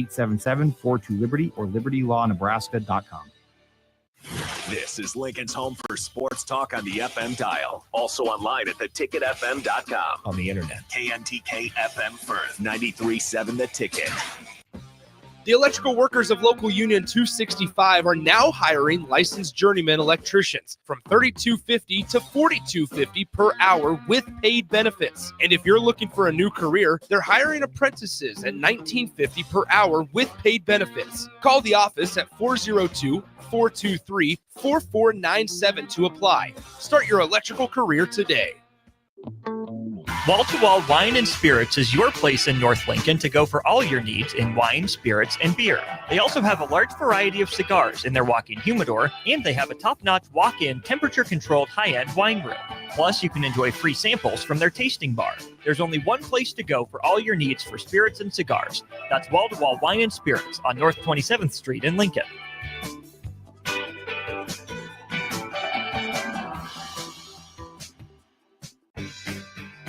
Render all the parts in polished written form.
877-42-LIBERTY or libertylawnebraska.com. This is Lincoln's home for sports talk on the FM dial. Also online at theticketfm.com. On the internet, KNTK FM Firth, 93.7 The Ticket. The electrical workers of Local Union 265 are now hiring licensed journeyman electricians from $32.50 to $42.50 per hour with paid benefits. And if you're looking for a new career, they're hiring apprentices at $19.50 per hour with paid benefits. Call the office at 402-423-4497 to apply. Start your electrical career today. Wall to Wall Wine and Spirits is your place in North Lincoln to go for all your needs in wine, spirits, and beer. They also have a large variety of cigars in their walk-in humidor, and they have a top-notch walk-in temperature-controlled high-end wine room. Plus, you can enjoy free samples from their tasting bar. There's only one place to go for all your needs for spirits and cigars. That's Wall to Wall Wine and Spirits on North 27th Street in Lincoln.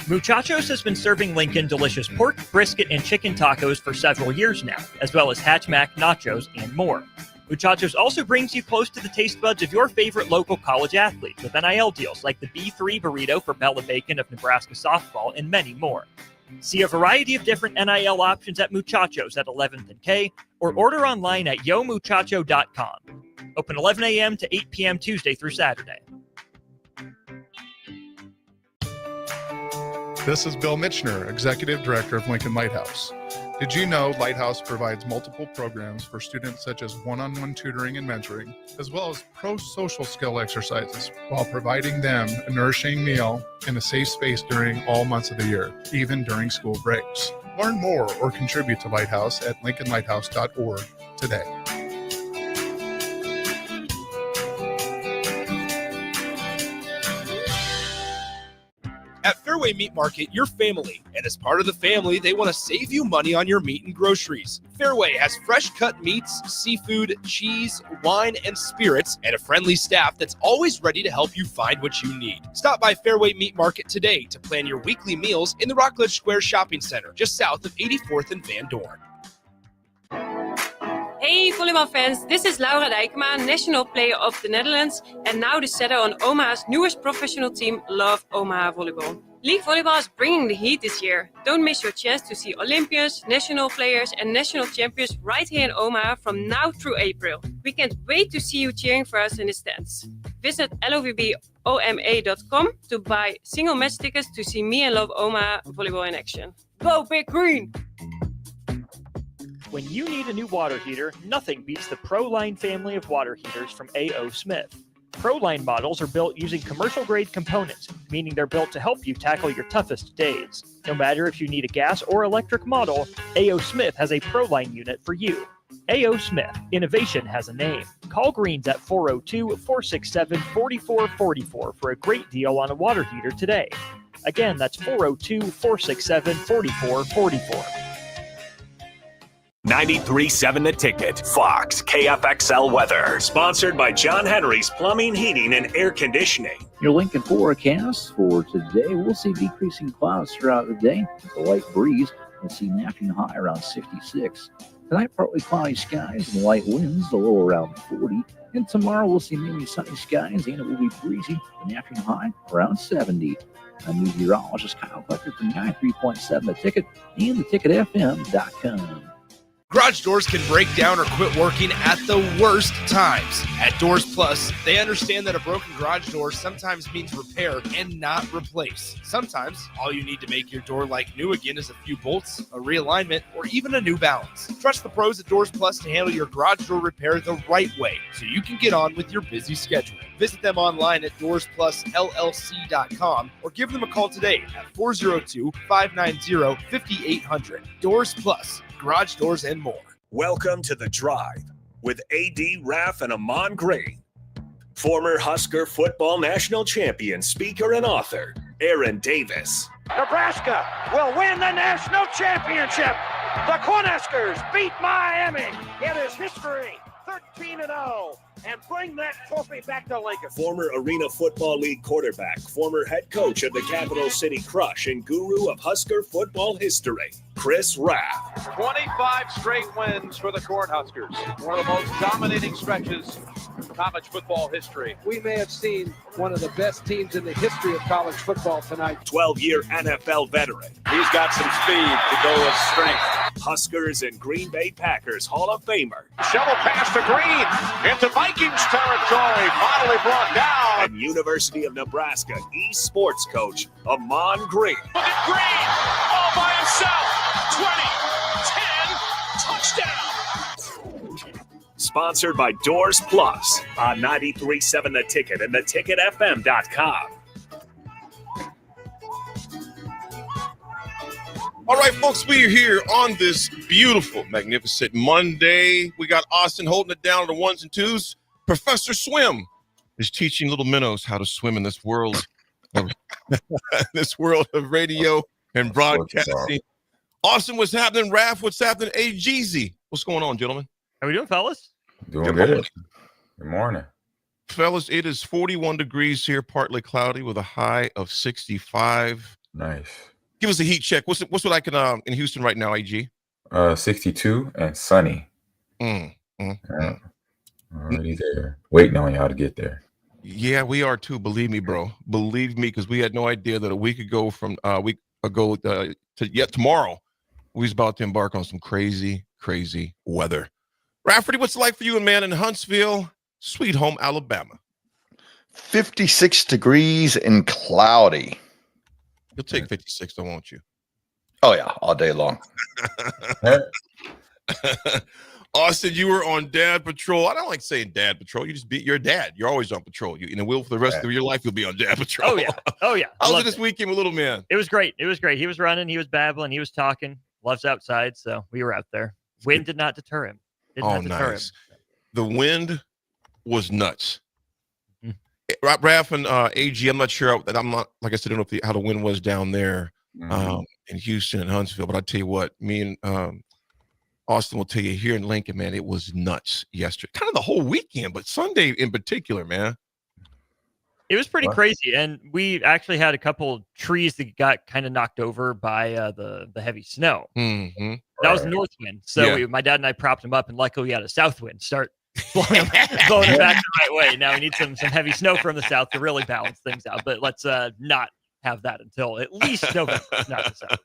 Muchachos has been serving Lincoln delicious pork, brisket, and chicken tacos for several years now, as well as Hatch Mac, nachos, and more. Muchachos also brings you close to the taste buds of your favorite local college athletes with NIL deals like the B3 burrito for Bella Bacon of Nebraska softball and many more. See a variety of different NIL options at Muchachos at 11th and K or order online at yomuchacho.com. Open 11 a.m. to 8 p.m. Tuesday through Saturday. This is Bill Mitchner, Executive Director of Lincoln Lighthouse. Did you know Lighthouse provides multiple programs for students such as one-on-one tutoring and mentoring, as well as pro-social skill exercises, while providing them a nourishing meal and a safe space during all months of the year, even during school breaks? Learn more or contribute to Lighthouse at lincolnlighthouse.org today. At Fairway Meat Market, your family, and as part of the family, they want to save you money on your meat and groceries. Fairway has fresh cut meats, seafood, cheese, wine, and spirits, and a friendly staff that's always ready to help you find what you need. Stop by Fairway Meat Market today to plan your weekly meals in the Rockledge Square Shopping Center, just south of 84th and Van Dorn. Hey volleybalfans, this is Laura Dijkema, national player of the Netherlands and now the setter on Omaha's newest professional team, Love Omaha Volleyball. League volleyball is bringing the heat this year. Don't miss your chance to see Olympians, national players and national champions right here in Omaha from now through April. We can't wait to see you cheering for us in the stands. Visit lovboma.com to buy single match tickets to see me and Love Omaha Volleyball in action. Go Big Green! When you need a new water heater, nothing beats the ProLine family of water heaters from A.O. Smith. ProLine models are built using commercial-grade components, meaning they're built to help you tackle your toughest days. No matter if you need a gas or electric model, A.O. Smith has a ProLine unit for you. A.O. Smith, innovation has a name. Call Greens at 402-467-4444 for a great deal on a water heater today. Again, that's 402-467-4444. 93.7 The Ticket, Fox, KFXL weather. Sponsored by John Henry's Plumbing, Heating, and Air Conditioning. Your Lincoln forecast for today, we'll see decreasing clouds throughout the day. With a light breeze, we'll see national high around 66. Tonight, partly cloudy skies and light winds, the low around 40. And tomorrow, we'll see mainly sunny skies and it will be breezy, the national high around 70. I'm meteorologist Kyle Bucker from 93.7 The Ticket and theticketfm.com. Garage doors can break down or quit working at the worst times. At Doors Plus, they understand that a broken garage door sometimes means repair and not replace. Sometimes, all you need to make your door like new again is a few bolts, a realignment, or even a new balance. Trust the pros at Doors Plus to handle your garage door repair the right way so you can get on with your busy schedule. Visit them online at DoorsPlusLLC.com or give them a call today at 402-590-5800. Doors Plus. Garage doors and more. Welcome to The Drive with A.D. Raff and Ahman Green. Former Husker football national champion, speaker, and author, Aaron Davis. Nebraska will win the national championship. The Cornhuskers beat Miami. It is history. 13-0 and bring that trophy back to Lincoln. Former Arena Football League quarterback, former head coach of the Capital City Crush, and guru of Husker football history, Chris Raff. 25 straight wins for the Cornhuskers. One of the most dominating stretches in college football history. We may have seen one of the best teams in the history of college football tonight. 12-year NFL veteran. He's got some speed to go with strength. Huskers and Green Bay Packers Hall of Famer. Shovel pass to Green into Vikings territory. Finally brought down. And University of Nebraska East sports coach, Ahman Green. Look at Green all by himself. 20, 10, touchdown. Sponsored by Doors Plus on 93.7 The Ticket and theticketfm.com. All right, folks, we are here on this beautiful, magnificent Monday. We got Austin holding it down to the ones and twos. Professor Swim is teaching little minnows how to swim in this world of, radio and broadcasting. Austin, what's happening? Raff, what's happening? Hey, Jeezy, what's going on, gentlemen? How we doing, fellas? Doing good. Good morning. Fellas, it is 41 degrees here, partly cloudy with a high of 65. Nice. Give us a heat check. What's what I can in Houston right now, AG? 62 and sunny. Already there. Waiting on y'all to get there. Yeah, we are too. Believe me, bro. Believe me, because we had no idea that a week ago to tomorrow, we was about to embark on some crazy, crazy weather. Rafferty, what's it like for you, man, in Huntsville, sweet home Alabama? 56 degrees and cloudy. You'll take 56, though, won't you? Oh, yeah, all day long. Austin, you were on dad patrol. I don't like saying dad patrol. You just be your dad. You're always on patrol. For the rest of your life, you'll be on dad patrol. Oh, yeah. How was it this weekend with little man? It was great. He was running. He was babbling. He was talking. Loves outside, so we were out there. Wind did not deter him. Nice. The wind was nuts. Raff and AG, I'm not sure that I'm not, like I said, I don't know how the wind was down there in Houston and Huntsville, but I tell you what, me and Austin will tell you here in Lincoln, man, it was nuts yesterday. Kind of the whole weekend, but Sunday in particular, man. It was pretty crazy, and we actually had a couple trees that got kind of knocked over by the heavy snow. Mm-hmm. That was north wind, so my dad and I propped him up, and luckily we had a south wind start blowing him back the right way. Now we need some heavy snow from the south to really balance things out, but let's not have that until at least November, not the south.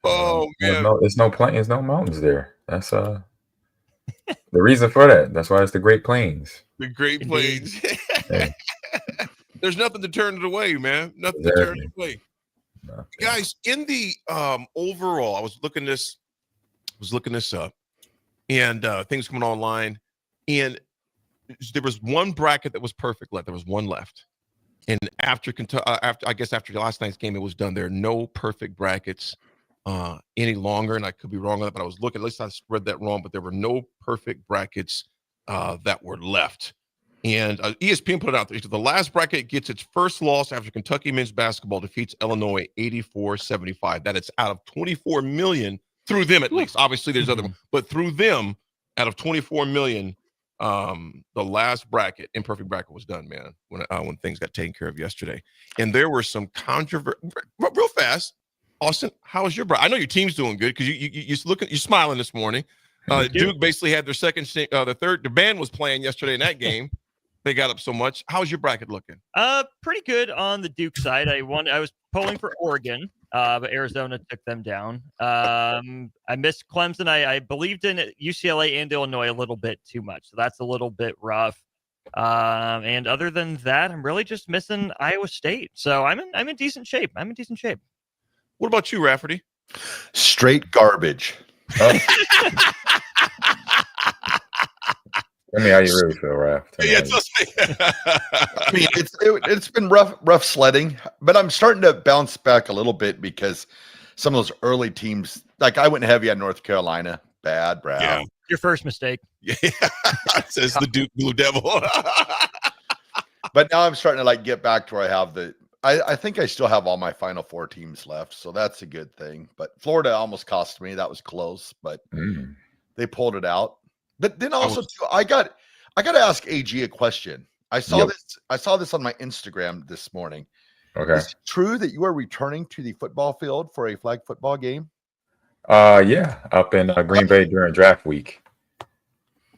Oh man, it's no plains, no mountains there. That's the reason for that. That's why it's the Great Plains. The Great Plains. Hey. There's nothing to turn it away, man. Nothing to turn it away. No. Guys, in the overall, I was looking this up, and things coming online, and there was one bracket that was perfect left. There was one left, and after last night's game, it was done. There are no perfect brackets any longer, and I could be wrong on that, but I was looking. At least I read that wrong, but there were no perfect brackets that were left. And ESPN put it out there. The last bracket gets its first loss after Kentucky men's basketball defeats Illinois 84-75. That it's out of 24 million through them, at least. Obviously, there's other, but through them, out of 24 million, the last bracket, imperfect bracket, was done, man. When things got taken care of yesterday, and there were some controversy. Real fast, Austin, how is your bracket? I know your team's doing good because you're smiling this morning. Duke basically had their their band was playing yesterday in that game. They got up so much. How's your bracket looking? Pretty good on the Duke side. I was polling for Oregon, but Arizona took them down. I missed Clemson. I believed in UCLA and Illinois a little bit too much, so that's a little bit rough. And other than that, I'm really just missing Iowa State. So I'm in decent shape. What about you, Rafferty? Straight garbage. Oh. Tell me how you really feel, Raff. I mean, it's been rough sledding, but I'm starting to bounce back a little bit because some of those early teams, like I went heavy on North Carolina, bad, Brown. Yeah. Your first mistake. Yeah, says the Duke Blue Devil. But now I'm starting to get back to where I have I think I still have all my Final Four teams left, so that's a good thing. But Florida almost cost me. That was close, but they pulled it out. But then also, I got to ask AG a question. I saw this on my Instagram this morning. Okay. Is it true that you are returning to the football field for a flag football game? Yeah, up in Green Bay during draft week.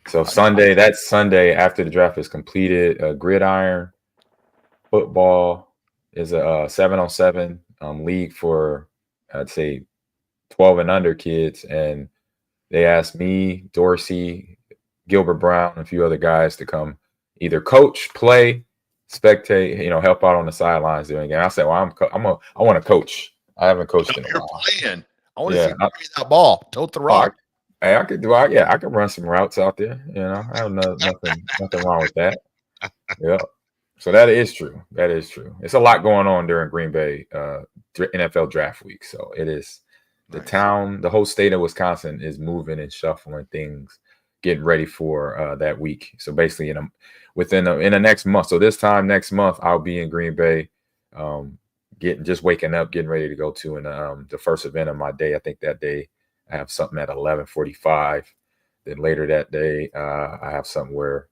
So that's Sunday after the draft is completed. Gridiron football is a 7-on-7 league for, I'd say, 12 and under kids. And they asked me, Dorsey, Gilbert Brown, and a few other guys to come either coach, play, spectate, help out on the sidelines doing it. And I said, well, I want to coach. I haven't coached in a while. Playing. I want to see you carry that ball, tote the rock. I could run some routes out there. I have nothing wrong with that. Yeah. So that is true. That is true. It's a lot going on during Green Bay NFL draft week. So it is the town, the whole state of Wisconsin is moving and shuffling things, getting ready for that week. So basically in the next month. So this time next month, I'll be in Green Bay, waking up, getting ready to go to the first event of my day. I think that day I have something at 11:45. Then later that day, I have something where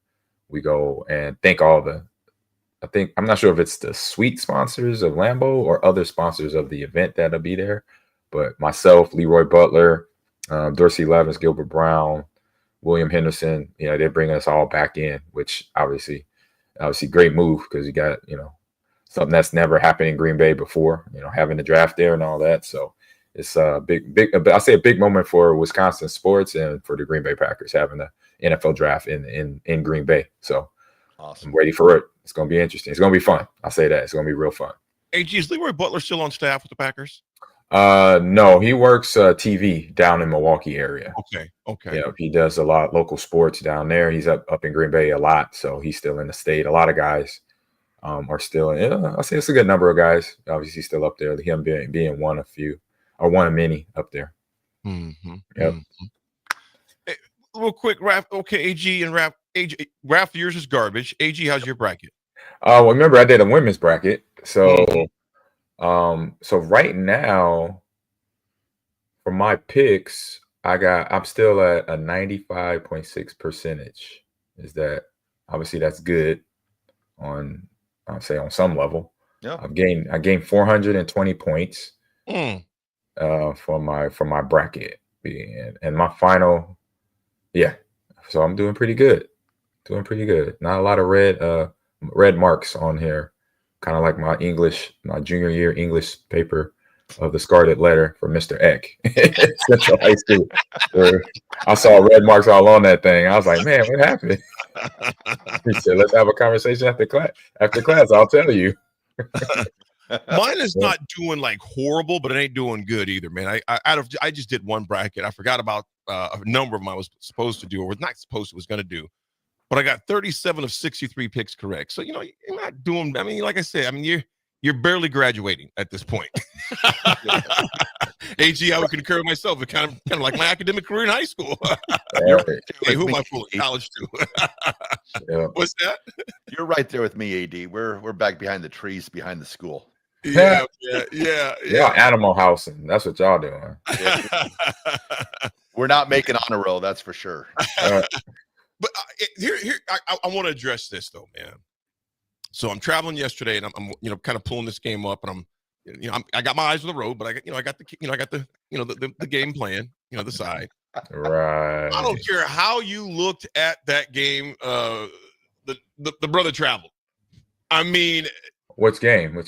we go and thank I'm not sure if it's the suite sponsors of Lambeau or other sponsors of the event that'll be there, but myself, Leroy Butler, Dorsey Levins, Gilbert Brown, William Henderson, they're bringing us all back in, which obviously great move because you got, something that's never happened in Green Bay before, having the draft there and all that. So it's a I say a big moment for Wisconsin sports and for the Green Bay Packers having the NFL draft in Green Bay. So awesome. I'm ready for it. It's going to be interesting. It's going to be fun. I say that. It's going to be real fun. AG, is Leroy Butler still on staff with the Packers? No, he works TV down in Milwaukee area. Okay. He does a lot of local sports down there. He's up in Green Bay a lot, so he's still in the state. A lot of guys are still. I'll say it's a good number of guys. Obviously, still up there. Him being one of many up there. Mm-hmm. Yep. Mm-hmm. Hey, real quick, Raff. Okay, AG and Raff. Raff, yours is garbage. AG, how's your bracket? Well, remember I did a women's bracket, so. So right now, for my picks, I'm still at a 95.6%. Is that obviously that's good on some level. Yeah. I gained 420 points for my bracket. And my final, so I'm doing pretty good. Not a lot of red marks on here. Kind of like my junior year English paper of the Scarlet Letter from Mr. Eck, Central High School. Where I saw red marks all on that thing. I was like, man, what happened? He said, let's have a conversation after class. I'll tell you. Mine is not doing like horrible, but it ain't doing good either, man. I just did one bracket. I forgot about a number of them I was supposed to do, or was not supposed to, was going to do. But I got 37 of 63 picks correct. So, you're not doing, I mean, like I said, you're barely graduating at this point. AG, I would concur with myself. It's kind of like my academic career in high school. Who am I fooling? College too. What's that? You're right there with me, AD. We're back behind the trees behind the school. Yeah. Animal housing. That's what y'all doing. We're not making honor roll, that's for sure. But here, I want to address this though, man. So I'm traveling yesterday, and I'm kind of pulling this game up, and I got my eyes on the road, but I got the game plan, the side. Right. I don't care how you looked at that game. The brother traveled. I mean, which game?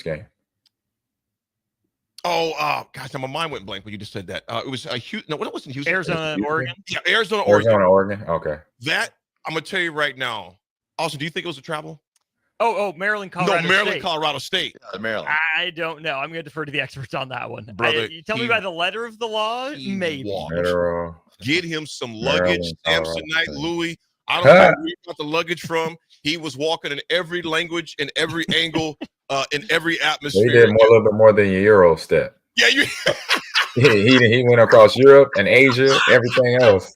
Oh, gosh, my mind went blank when you just said that. It was Houston. No, it wasn't Houston. Arizona, Oregon. Yeah, Arizona, Oregon. Okay. That I'm gonna tell you right now. Also, do you think it was a travel? Oh, Maryland, Colorado. No, Maryland, Colorado State. Yeah, Maryland. I don't know. I'm going to defer to the experts on that one. Brother, you tell me by the letter of the law, maybe. Get him some luggage, Samsonite, Louis. I don't know where you got the luggage from. He was walking in every language, in every angle, in every atmosphere. He did a little bit more than your Euro step. Yeah, he went across Europe and Asia, everything else.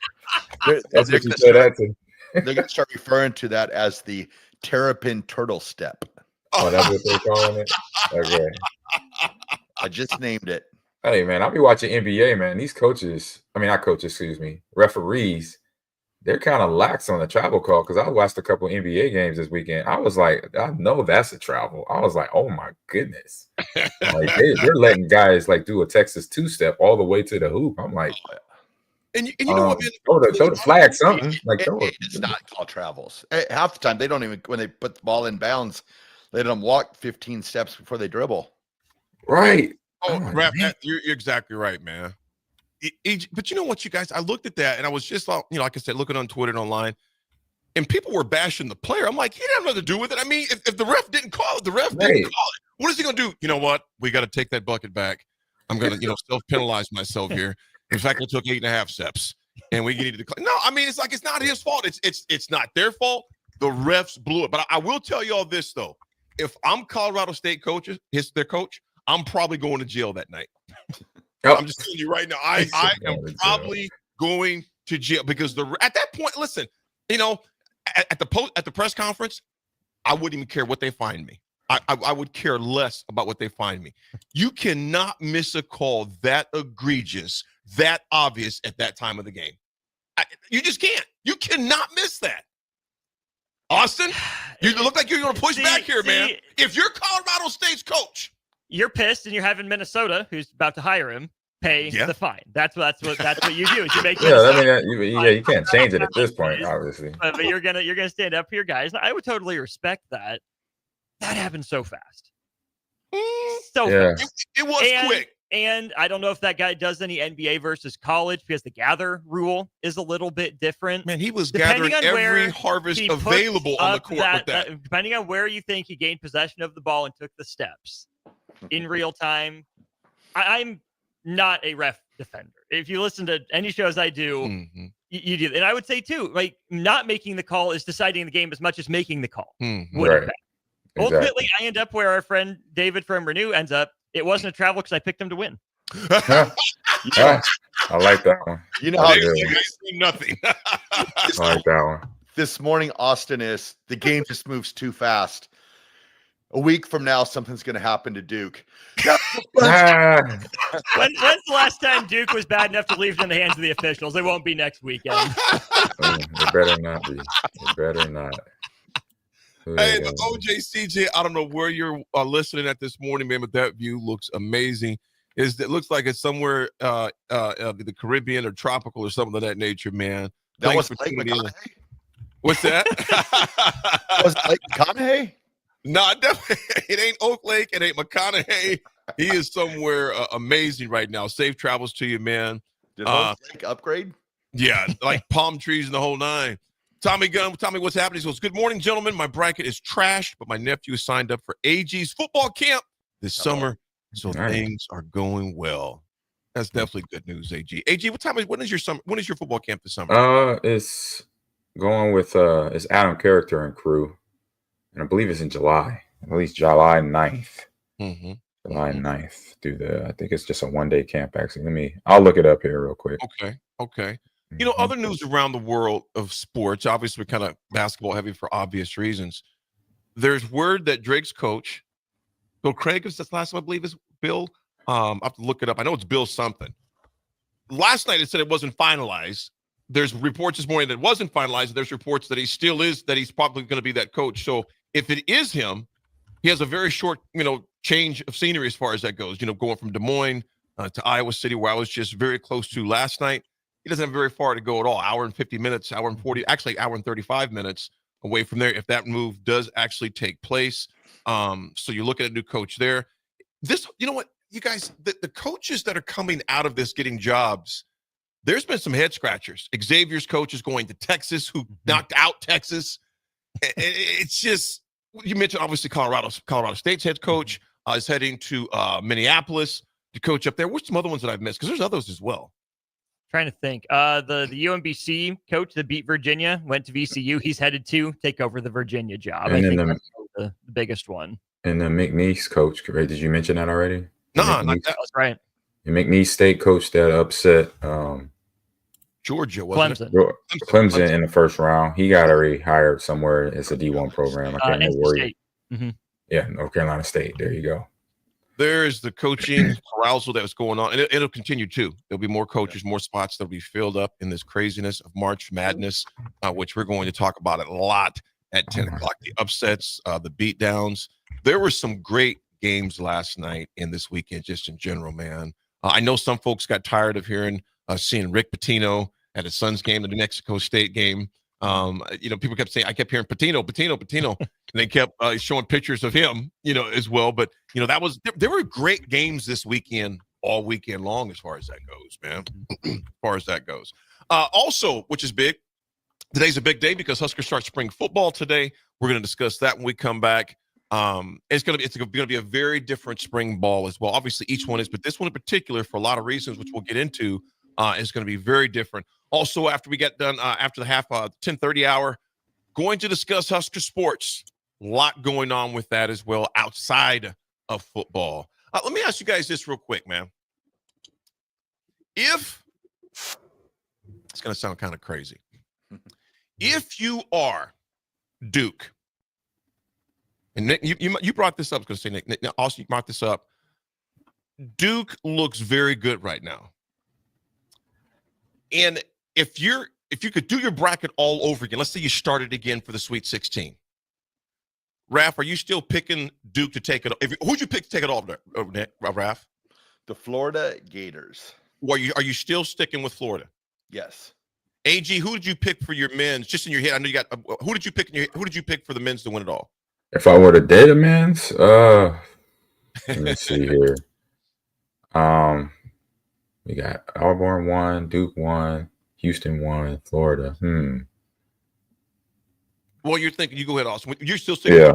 That's what you said that to. They're going to start referring to that as the Terrapin Turtle Step. Oh, that's what they're calling it? Okay. I just named it. Hey, man, I'll be watching NBA, man. These referees, they're kind of lax on the travel call because I watched a couple NBA games this weekend. I was like, I know that's a travel. I was like, oh my goodness. Like they're letting guys like do a Texas two-step all the way to the hoop. I'm like, and you know what, man? Throw the flag something. Like it's not called travels. Half the time they don't even, when they put the ball in bounds, let them walk 15 steps before they dribble. Right. Oh, Raff, you're exactly right, man. But you know what, you guys? I looked at that and I was just, like I said, looking on Twitter and online, and people were bashing the player. I'm like, he didn't have nothing to do with it. I mean, if the ref didn't call it, the ref didn't call it. What is he going to do? You know what? We got to take that bucket back. I'm going to, self-penalize myself here. In fact, I took 8.5 steps, and we need to declare. No, I mean, it's like it's not his fault. It's not their fault. The refs blew it. But I will tell you all this though: if I'm Colorado State their coach, I'm probably going to jail that night. I'm just telling you right now. I am probably going to jail because at that point, listen, at the press conference, I wouldn't even care what they find me. I would care less about what they find me. You cannot miss a call that egregious, that obvious at that time of the game. You just can't. You cannot miss that. Austin, you look like you're going to push back here, man. If you're Colorado State's coach, you're pissed, and you're having Minnesota, who's about to hire him, pay the fine. That's what you do. Is you make you can't change it at this point, obviously. But you're gonna stand up for your guys. I would totally respect that. That happened so fast. Fast. It was quick. And I don't know if that guy does any NBA versus college because the gather rule is a little bit different. Man, he was gathering every harvest available on the court with that. Depending on where you think he gained possession of the ball and took the steps in real time. I'm not a ref defender. If you listen to any shows I do, you do. And I would say, too, like not making the call is deciding the game as much as making the call. Right. Ultimately, I end up where our friend David from Renew ends up. It wasn't a travel because I picked him to win. I like that one. You know how nothing. I like that one. This morning, Austin the game just moves too fast. A week from now, something's going to happen to Duke. When's the last time Duke was bad enough to leave it in the hands of the officials? It won't be next weekend. It better not be. It better not. Hey, the OJCJ, I don't know where you're listening at this morning, man, but that view looks amazing. It looks like it's somewhere the Caribbean or tropical or something of that nature, man. That was Lake McConaughey? What's that? Was it Lake McConaughey? No, definitely. It ain't Oak Lake. It ain't McConaughey. He is somewhere amazing right now. Safe travels to you, man. Did Oak Lake upgrade? Yeah, like palm trees and the whole nine. Tommy Gunn, tell me what's happening. He goes, good morning, gentlemen. My bracket is trashed, but my nephew signed up for AG's football camp this summer, so things are going well. That's definitely good news, AG. AG, when is your football camp this summer? It's going with it's Adam Character and crew, and I believe it's in July, at least July 9th. July 9th. I think it's just a one-day camp, actually. I'll look it up here real quick. Okay. Other news around the world of sports, obviously we're kind of basketball heavy for obvious reasons. There's word that Drake's coach, Bill Craig, is this last time I believe is Bill. I have to look it up. I know it's Bill something. Last night it said it wasn't finalized. There's reports this morning that it wasn't finalized. There's reports that he still is, that he's probably going to be that coach. So if it is him, he has a very short, change of scenery as far as that goes. Going from Des Moines to Iowa City, where I was just very close to last night. He doesn't have very far to go at all. Hour and 50 minutes, hour and 40, actually hour and 35 minutes away from there if that move does actually take place. So you're looking at a new coach there. You know what, you guys, the coaches that are coming out of this getting jobs, there's been some head scratchers. Xavier's coach is going to Texas, who knocked out Texas. It's just, you mentioned obviously Colorado State's head coach is heading to Minneapolis to coach up there. What's some other ones that I've missed? Because there's others as well. Trying to think. The UMBC coach that beat Virginia went to VCU. He's headed to take over the Virginia job. And I think that's the biggest one. And the McNeese coach, right? Did you mention that already? No, not that. That's right. The McNeese State coach that upset Georgia, wasn't Clemson in the first round. He got already hired somewhere. It's a D1 program. I can't remember where. Mm-hmm. Yeah, North Carolina State. There you go. There's the coaching carousal that was going on, and it'll continue too. There'll be more coaches, more spots that'll be filled up in this craziness of March Madness, which we're going to talk about it a lot at 10 o'clock. The upsets, the beatdowns. There were some great games last night and this weekend, just in general, man. I know some folks got tired of seeing Rick Pitino at his son's game, the New Mexico State game. People kept saying, I kept hearing Pitino, and they kept showing pictures of him, as well. But, there were great games this weekend, all weekend long, as far as that goes, man, as far as that goes. Also, which is big, today's a big day because Huskers start spring football today. We're going to discuss that when we come back. It's going to be a very different spring ball as well. Obviously, each one is, but this one in particular, for a lot of reasons, which we'll get into, is going to be very different. Also, after we get done, after the 10:30 hour, going to discuss Husker sports. A lot going on with that as well outside of football. Let me ask you guys this real quick, man. If it's going to sound kind of crazy, if you are Duke, and Nick, you brought this up. I was going to say, Nick, also you brought this up. Duke looks very good right now. And if you could do your bracket all over again, let's say you started again for the Sweet 16. Raff, are you still picking Duke to take it? Who'd you pick to take it all, Raff? The Florida Gators. Are you still sticking with Florida? Yes. AG, who did you pick for your men's? Just in your head, I know you got. Who did you pick? Who did you pick for the men's to win it all? If I were to date a men's, let me see here. We got Auburn 1, Duke 1, Houston 1, Florida. Well, you're thinking. You go ahead, Austin. You're still sticking. Yeah.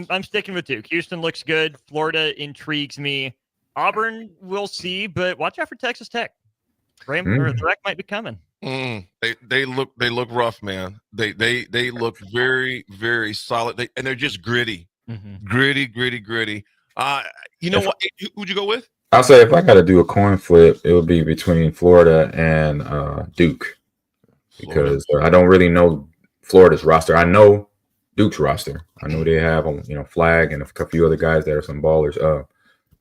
I'm sticking with Duke. Houston looks good. Florida intrigues me. Auburn, we'll see, but watch out for Texas Tech. The wreck might be coming. They look rough, man. They look very, very solid. And they're just gritty, gritty. You know what? Who'd you go with? I'll say if I got to do a coin flip, it would be between Florida and Duke, because I don't really know Florida's roster. I know Duke's roster. I know they have Flag and a few other guys that are some ballers.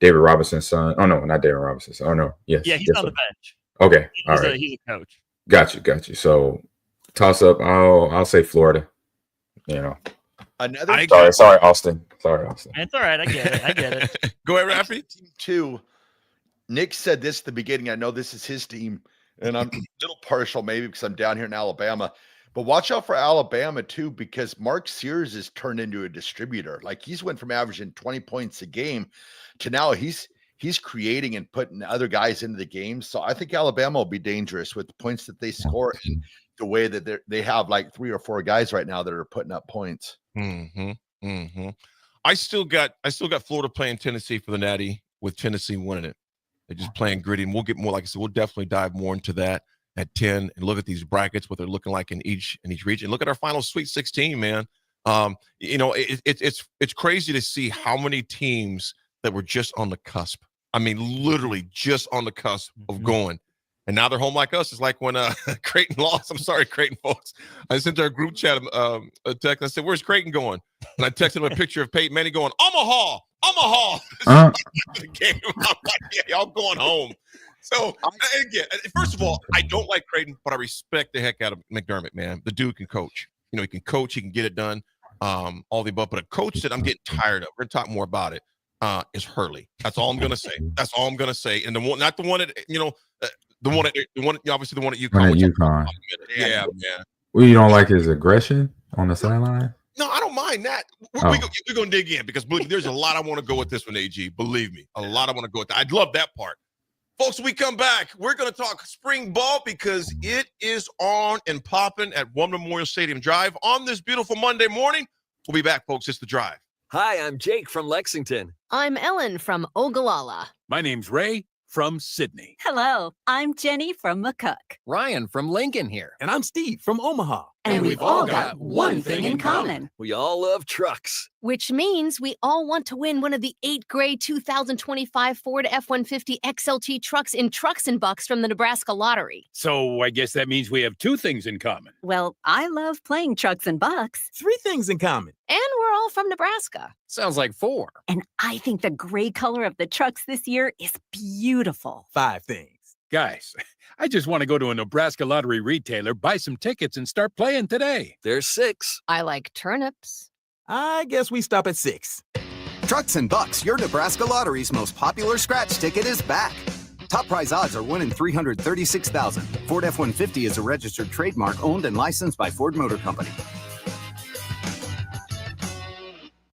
David Robinson's son. Oh no, not David Robinson's son. Oh no, yes. Yeah, he's on the bench. Okay, He's a coach. Got you. So toss up. I'll say Florida. Another. Sorry, Austin. It's all right. I get it. Go ahead, Raffy. Team 2. Nick said this at the beginning. I know this is his team, and I'm a little partial maybe because I'm down here in Alabama. But watch out for Alabama too, because Mark Sears has turned into a distributor. Like, he's went from averaging 20 points a game to now he's creating and putting other guys into the game. So I think Alabama will be dangerous with the points that they score and the way that they have like 3 or 4 guys right now that are putting up points. I still got Florida playing Tennessee for the Natty, with Tennessee winning it. They're just playing gritty, and we'll get more. Like I said, we'll definitely dive more into that at 10 and look at these brackets, what they're looking like in each region. Look at our final Sweet 16, man. It's crazy to see how many teams that were just on the cusp. I mean, literally just on the cusp of going. And now they're home like us. It's like when Creighton lost. I'm sorry, Creighton folks. I sent our group chat a text. I said, "Where's Creighton going?" And I texted him a picture of Peyton Manning going, Omaha. The game. I'm like, yeah, y'all going home. So, again, first of all, I don't like Creighton, but I respect the heck out of McDermott, man. The dude can coach. He can coach. He can get it done, all the above. But a coach that I'm getting tired of, we're going to talk more about it, is Hurley. That's all I'm going to say. That's all I'm going to say. And the one, not the one that, obviously the one at UConn. Yeah, man. Well, you don't like his aggression on the sideline? No, I don't mind that. We're going to dig in because there's a lot I want to go with this one, AG. Believe me, a lot I want to go with that. I'd love that part. Folks, when we come back, we're going to talk spring ball because it is on and popping at One Memorial Stadium Drive on this beautiful Monday morning. We'll be back, folks. It's The Drive. Hi, I'm Jake from Lexington. I'm Ellen from Ogallala. My name's Ray from Sydney. Hello, I'm Jenny from McCook. Ryan from Lincoln here. And I'm Steve from Omaha. And we've all got one thing in common. We all love trucks. Which means we all want to win one of the 8 gray 2025 Ford F-150 XLT trucks in Trucks and Bucks from the Nebraska Lottery. So I guess that means we have 2 things in common. Well, I love playing Trucks and Bucks. 3 things in common. And we're all from Nebraska. Sounds like 4. And I think the gray color of the trucks this year is beautiful. 5 things. Guys, I just want to go to a Nebraska Lottery retailer, buy some tickets, and start playing today. There's 6. I like turnips. I guess we stop at 6. Trucks and Bucks, your Nebraska Lottery's most popular scratch ticket is back. Top prize odds are 1 in 336,000. Ford F-150 is a registered trademark owned and licensed by Ford Motor Company.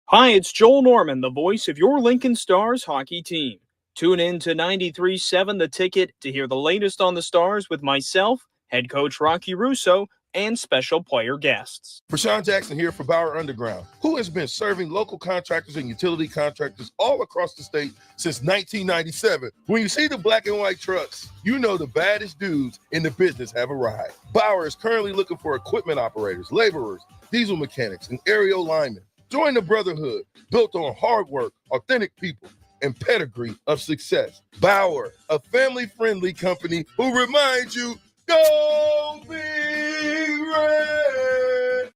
Hi, it's Joel Norman, the voice of your Lincoln Stars hockey team. Tune in to 93.7 The Ticket to hear the latest on the Stars with myself, head coach Rocky Russo, and special player guests. Prashawn Jackson here for Bauer Underground, who has been serving local contractors and utility contractors all across the state since 1997. When you see the black and white trucks, you know the baddest dudes in the business have arrived. Bauer is currently looking for equipment operators, laborers, diesel mechanics, and aerial linemen. Join the brotherhood built on hard work, authentic people, and pedigree of success. Bauer, a family-friendly company who reminds you, go Big Red!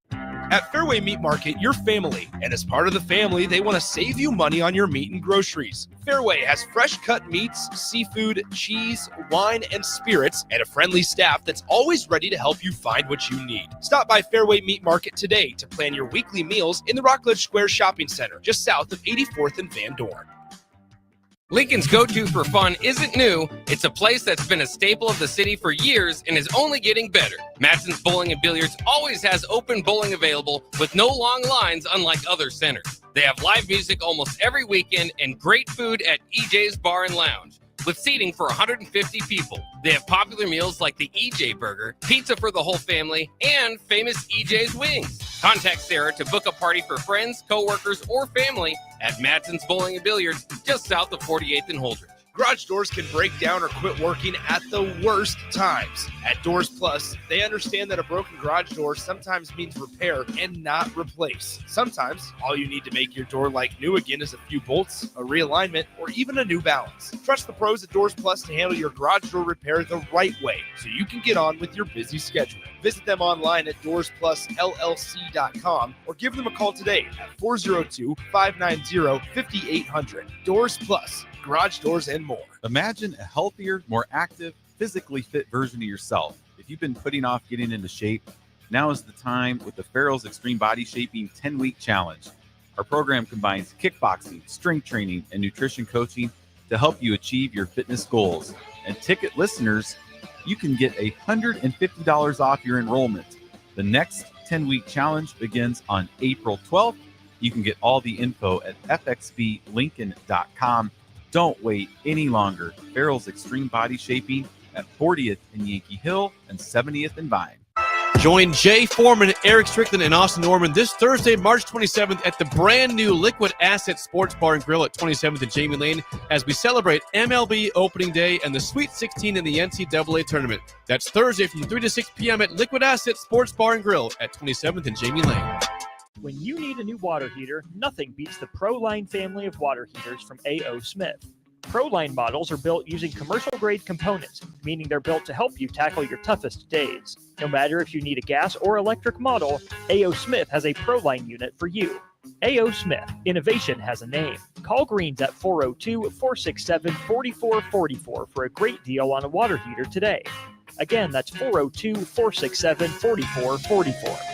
At Fairway Meat Market, you're family, and as part of the family, they want to save you money on your meat and groceries. Fairway has fresh-cut meats, seafood, cheese, wine, and spirits, and a friendly staff that's always ready to help you find what you need. Stop by Fairway Meat Market today to plan your weekly meals in the Rockledge Square Shopping Center, just south of 84th and Van Dorn. Lincoln's go-to for fun isn't new. It's a place that's been a staple of the city for years and is only getting better. Madsen's Bowling and Billiards always has open bowling available with no long lines unlike other centers. They have live music almost every weekend and great food at EJ's Bar and Lounge with seating for 150 people. They have popular meals like the EJ Burger, pizza for the whole family, and famous EJ's Wings. Contact Sarah to book a party for friends, coworkers, or family at Madsen's Bowling and Billiards just south of 48th and Holdridge. Garage doors can break down or quit working at the worst times. At Doors Plus, they understand that a broken garage door sometimes means repair and not replace. Sometimes, all you need to make your door like new again is a few bolts, a realignment, or even a new balance. Trust the pros at Doors Plus to handle your garage door repair the right way so you can get on with your busy schedule. Visit them online at DoorsPlusLLC.com or give them a call today at 402-590-5800. Doors Plus. Garage doors and more. Imagine a healthier, more active, physically fit version of yourself. If you've been putting off getting into shape, now is the time with the Farrell's Extreme Body Shaping 10-Week Challenge. Our program combines kickboxing, strength training, and nutrition coaching to help you achieve your fitness goals. And ticket listeners, you can get $150 off your enrollment. The next 10-week challenge begins on April 12th. You can get all the info at fxblincoln.com. Don't wait any longer. Farrell's Extreme Body Shaping at 40th and Yankee Hill and 70th and Vine. Join Jay Foreman, Eric Strickland, and Austin Norman this Thursday, March 27th at the brand new Liquid Asset Sports Bar and Grill at 27th and Jamie Lane as we celebrate MLB opening day and the Sweet 16 in the NCAA tournament. That's Thursday from 3 to 6 p.m. at Liquid Asset Sports Bar and Grill at 27th and Jamie Lane. When you need a new water heater, nothing beats the ProLine family of water heaters from A.O. Smith. ProLine models are built using commercial-grade components, meaning they're built to help you tackle your toughest days. No matter if you need a gas or electric model, A.O. Smith has a ProLine unit for you. A.O. Smith, innovation has a name. Call Greens at 402-467-4444 for a great deal on a water heater today. Again, that's 402-467-4444.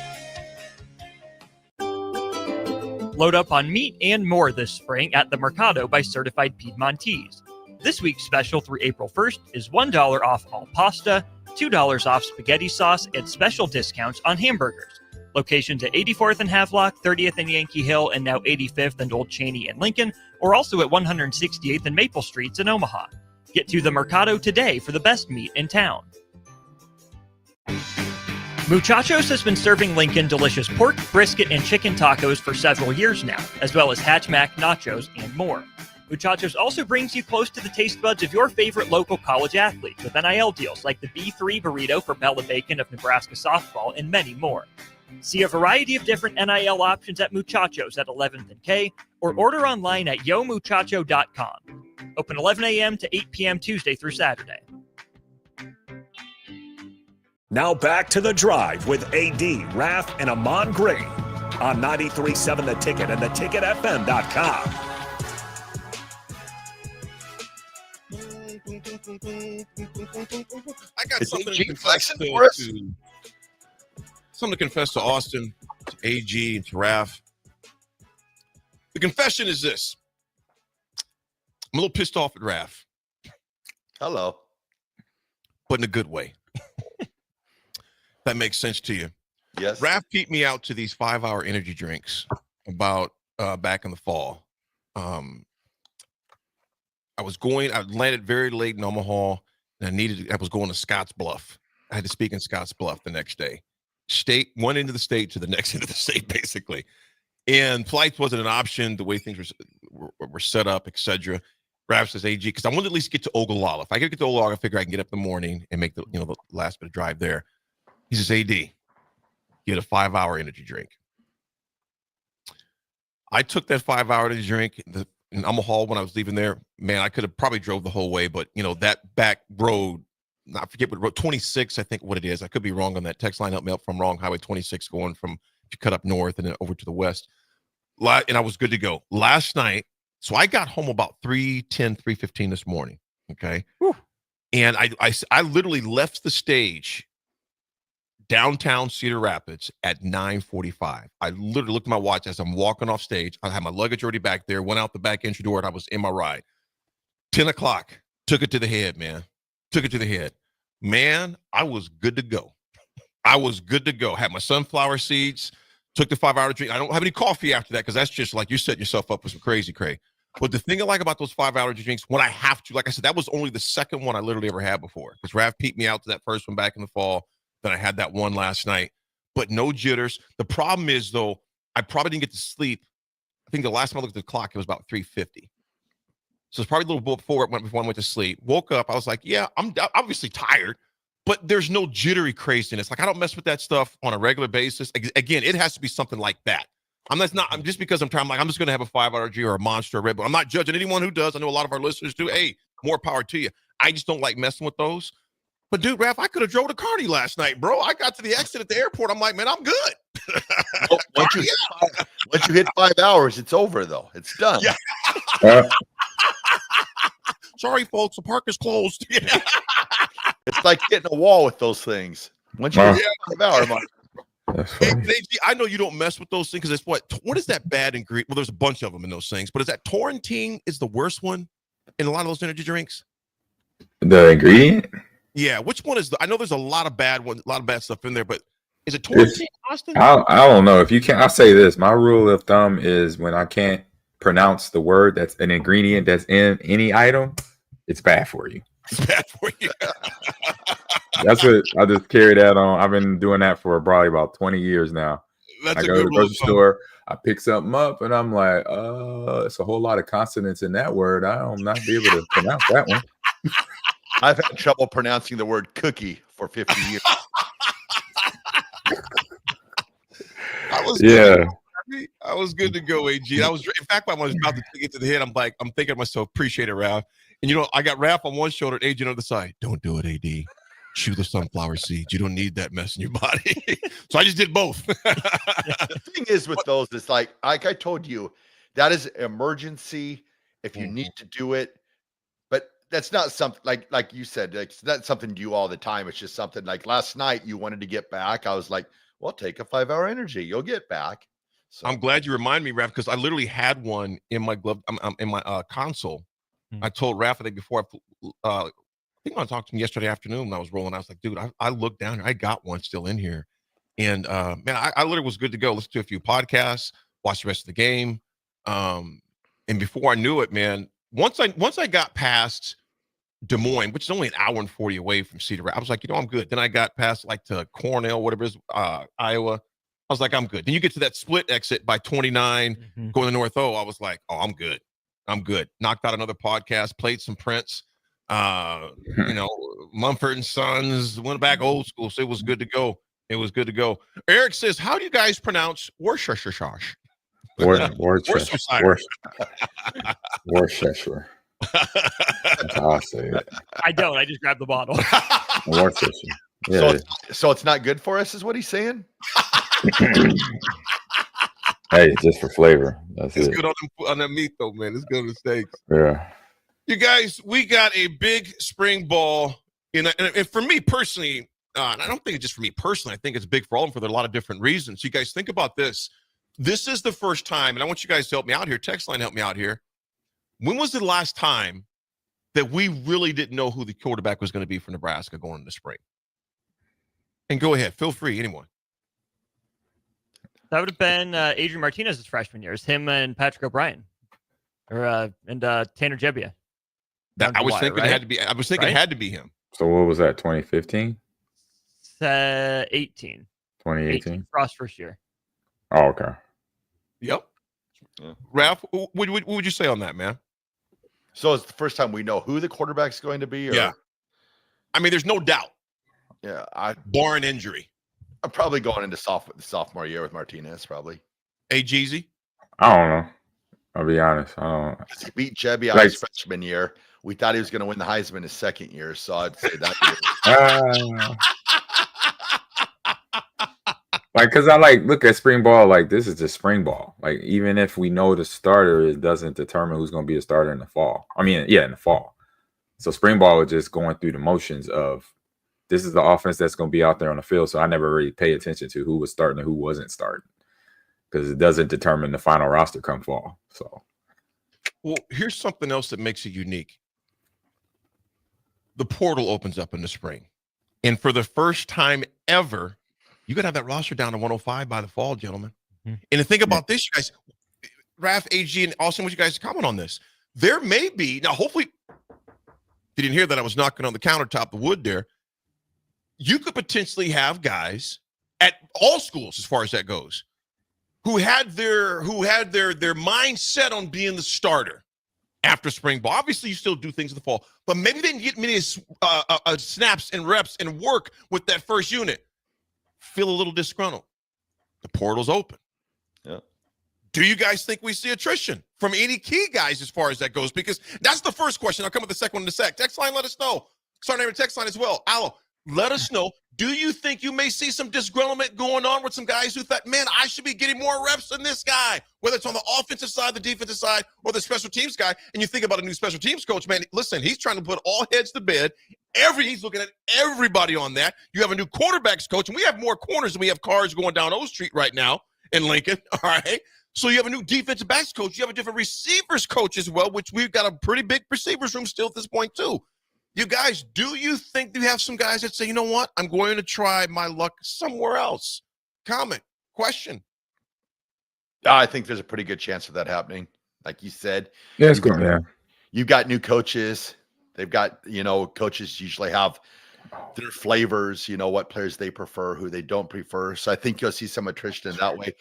Load up on meat and more this spring at the Mercado by Certified Piedmontese. This week's special through April 1st is $1 off all pasta, $2 off spaghetti sauce, and special discounts on hamburgers. Locations at 84th and Havelock, 30th and Yankee Hill, and now 85th and Old Cheney and Lincoln, or also at 168th and Maple Streets in Omaha. Get to the Mercado today for the best meat in town. Muchachos has been serving Lincoln delicious pork, brisket, and chicken tacos for several years now, as well as hatchback nachos and more. Muchachos also brings you close to the taste buds of your favorite local college athletes with NIL deals like the B3 burrito for Bella Bacon of Nebraska softball and many more. See a variety of different NIL options at Muchachos at 11th and K or order online at yomuchacho.com. Open 11 a.m. to 8 p.m. Tuesday through Saturday. Now back to The Drive with AD, Raff, and Ahman Gray on 93.7 The Ticket and theticketfm.com. I got Is something AG to confess flexing to, for us? something to confess to Austin, to AG, and to Raff. The confession is this. I'm a little pissed off at Raff. Hello. But in a good way. That makes sense to you. Yes. Raff peeped me out to these 5-hour energy drinks about back in the fall. I landed very late in Omaha, and I was going to Scottsbluff. I had to speak in Scottsbluff the next day. One end of the state to the next end of the state, basically. And flights wasn't an option, the way things were set up, etc. Raff says, AG, because I wanted to at least get to Ogallala. If I could get to Ogallala, I figure I can get up in the morning and make the last bit of drive there. He says, AD, get a 5-hour energy drink. I took that 5-hour energy drink in Omaha when I was leaving there. Man, I could have probably drove the whole way, but that back road, I forget what road, 26, I think what it is. I could be wrong on that. Text line help me up if I'm wrong. Highway 26 going from, if you cut up north and then over to the west. And I was good to go. Last night, so I got home about 3:15 this morning, okay? Whew. And I literally left the stage downtown Cedar Rapids at 9:45. I literally looked at my watch as I'm walking off stage. I had my luggage already back there, went out the back entry door, and I was in my ride. 10 o'clock, took it to the head, man. Took it to the head. Man, I was good to go. I was good to go. Had my sunflower seeds, took the 5-hour drink. I don't have any coffee after that because that's just like you're setting yourself up for some crazy. But the thing I like about those 5-hour drinks, when I have to, like I said, that was only the second one I literally ever had before. Because Raff peeped me out to that first one back in the fall. Then I had that one last night. But no jitters. The problem is, though, I probably didn't get to sleep. I think the last time I looked at the clock, it was about 3:50. So it's probably a little before I went to sleep. Woke up, I was like, yeah, I'm obviously tired, but there's no jittery craziness. Like, I don't mess with that stuff on a regular basis. Again, it has to be something like that. I'm just because I'm trying, I'm just going to have a 5-hour G or a Monster or a Red Bull. I'm not judging anyone who does. I know a lot of our listeners do. Hey, more power to you. I just don't like messing with those. But dude, Raff, I could have drove to Carney last night, bro. I got to the exit at the airport. I'm like, man, I'm good. Once you hit 5 hours, it's over, though. It's done. Yeah. Sorry, folks, the park is closed. It's like hitting a wall with those things. Once you hit 5 hours, Hey, I know you don't mess with those things because it's what is that bad ingredient? Well, there's a bunch of them in those things, but is that Torrentine is the worst one in a lot of those energy drinks? The ingredient? Yeah, which one is I know there's a lot of bad stuff in there, but is it Torrentine, Austin? I don't know. If you can't, I'll say this. My rule of thumb is when I can't pronounce the word that's an ingredient that's in any item, it's bad for you. It's bad for you. That's what I just carry that on. I've been doing that for probably about 20 years now. That's I go to the grocery store, I pick something up, and I'm like, it's a whole lot of consonants in that word. I'll not be able to pronounce that one. I've had trouble pronouncing the word cookie for 50 years. I was good to go, AG. In fact, when I was about to take it to the head, I'm thinking to myself, appreciate it, Raff. And I got Raff on one shoulder, AG on the other side. Don't do it, AD. Chew the sunflower seeds. You don't need that mess in your body. So I just did both. The thing is with those, it's like I told you, that is emergency if you need to do it. But that's not something like you said, that's not something you do all the time. It's just something like last night you wanted to get back. I was like, well, take a 5-hour energy. You'll get back. So I'm glad you remind me, Raff, because I literally had one in my glove, in my console. I told Raff the day before I think I talked to him yesterday afternoon when I was rolling. I was like, dude, I looked down here. I got one still in here. And man, I literally was good to go. Listen to a few podcasts, watch the rest of the game. And before I knew it, man, once I got past Des Moines, which is only an hour and 40 away from Cedar Rapids, I was like, I'm good. Then I got past to Cornell, whatever it is, Iowa. I was like, I'm good. Then you get to that split exit by 29 going to North O. I was like, oh, I'm good. I'm good. Knocked out another podcast, played some Prince. Mumford and Sons, went back old school, so it was good to go. It was good to go. Eric says, how do you guys pronounce Worcestershire? Worcestershire. That's how I say it. I don't. I just grabbed the bottle. Worcestershire. Yeah. So it's not good for us, is what he's saying? Hey, just for flavor. That's it's it. good on the meat, though, man. It's good on the steaks. Yeah. You guys, we got a big spring ball. And for me personally, and I don't think it's just for me personally. I think it's big for all of them for a lot of different reasons. You guys think about this. This is the first time, and I want you guys to help me out here. Text line, help me out here. When was the last time that we really didn't know who the quarterback was going to be for Nebraska going into spring? And go ahead. Feel free, anyone. That would have been Adrian Martinez's freshman years. Him and Patrick O'Brien, and Tanner Jebbia. I was thinking it had to be. I was thinking it had to be him. So what was that? 2015? 18. 2018. Frost first year. Oh, okay. Yep. Yeah. Raff, what would you say on that, man? So it's the first time we know who the quarterback's going to be? Or? Yeah. I mean, there's no doubt. Yeah. Barring injury. I'm probably going into sophomore year with Martinez, probably. Hey, Jeezy? I don't know. I'll be honest. I don't know. He beat Jebbia his freshman year. We thought he was going to win the Heisman his second year, so I'd say that. Because I look at spring ball like this is just spring ball. Like, even if we know the starter, it doesn't determine who's going to be a starter in the fall. I mean, yeah, in the fall. So spring ball is just going through the motions of this is the offense that's going to be out there on the field. So I never really pay attention to who was starting and who wasn't starting because it doesn't determine the final roster come fall. So, well, here's something else that makes it unique. The portal opens up in the spring, and for the first time ever, you got to have that roster down to 105 by the fall, gentlemen. Mm-hmm. And to think about this, you guys, Raff, AG, and Austin, would you guys comment on this? There may be, now hopefully, if you didn't hear that I was knocking on the countertop, the wood there, you could potentially have guys at all schools, as far as that goes, who had their mind set on being the starter after spring ball. Obviously, you still do things in the fall, but maybe they didn't get many snaps and reps and work with that first unit. Feel a little disgruntled. The portal's open. Yeah. Do you guys think we see attrition from any key guys as far as that goes? Because that's the first question. I'll come with the second one in a sec. Text line, let us know. Start naming text line as well. Allo, let us know. Do you think you may see some disgruntlement going on with some guys who thought, man, I should be getting more reps than this guy, whether it's on the offensive side, the defensive side, or the special teams guy? And you think about a new special teams coach, man, listen, he's trying to put all heads to bed. He's looking at everybody on that. You have a new quarterbacks coach, and we have more corners than we have cars going down O Street right now in Lincoln, all right? So you have a new defensive backs coach. You have a different receivers coach as well, which we've got a pretty big receivers room still at this point too. You guys, do you think you have some guys that say, you know what, I'm going to try my luck somewhere else? Comment, question. I think there's a pretty good chance of that happening. Like you said. Yeah, it's good. Yeah. You've got new coaches. They've got, coaches usually have their flavors, what players they prefer, who they don't prefer. So I think you'll see some attrition in that way.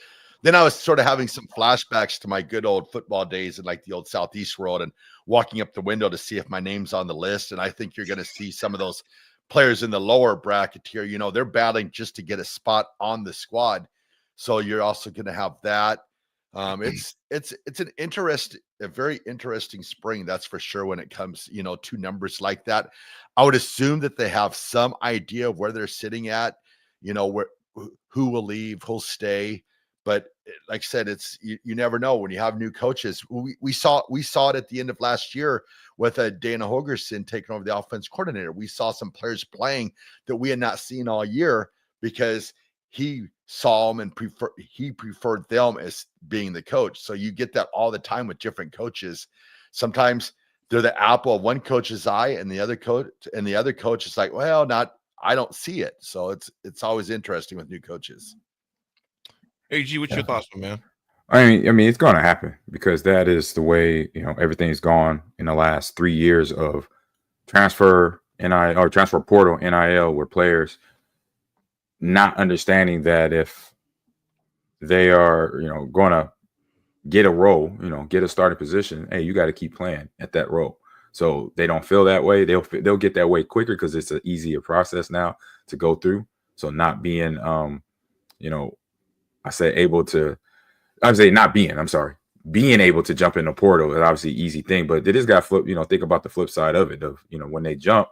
Then I was sort of having some flashbacks to my good old football days in like the old Southeast world and walking up the window to see if my name's on the list. And I think you're going to see some of those players in the lower bracket here, they're battling just to get a spot on the squad. So you're also going to have that. It's a very interesting spring. That's for sure. When it comes, to numbers like that, I would assume that they have some idea of where they're sitting at, who will leave, who'll stay. But like I said, it's you never know when you have new coaches. We saw it at the end of last year with Dana Holgerson taking over the offense coordinator. We saw some players playing that we had not seen all year because he saw them and preferred them as being the coach. So you get that all the time with different coaches. Sometimes they're the apple of one coach's eye, and the other coach is like, well, I don't see it. So it's always interesting with new coaches. AG, what's your thoughts, man? I mean, it's going to happen because that is the way, everything's gone in the last 3 years of transfer portal NIL, where players not understanding that if they are, going to get a role, get a starting position, hey, you got to keep playing at that role. So they don't feel that way. They'll get that way quicker because it's an easier process now to go through. So not being, being able to jump in the portal is obviously an easy thing, but it just got flip. Think about the flip side of it. When they jump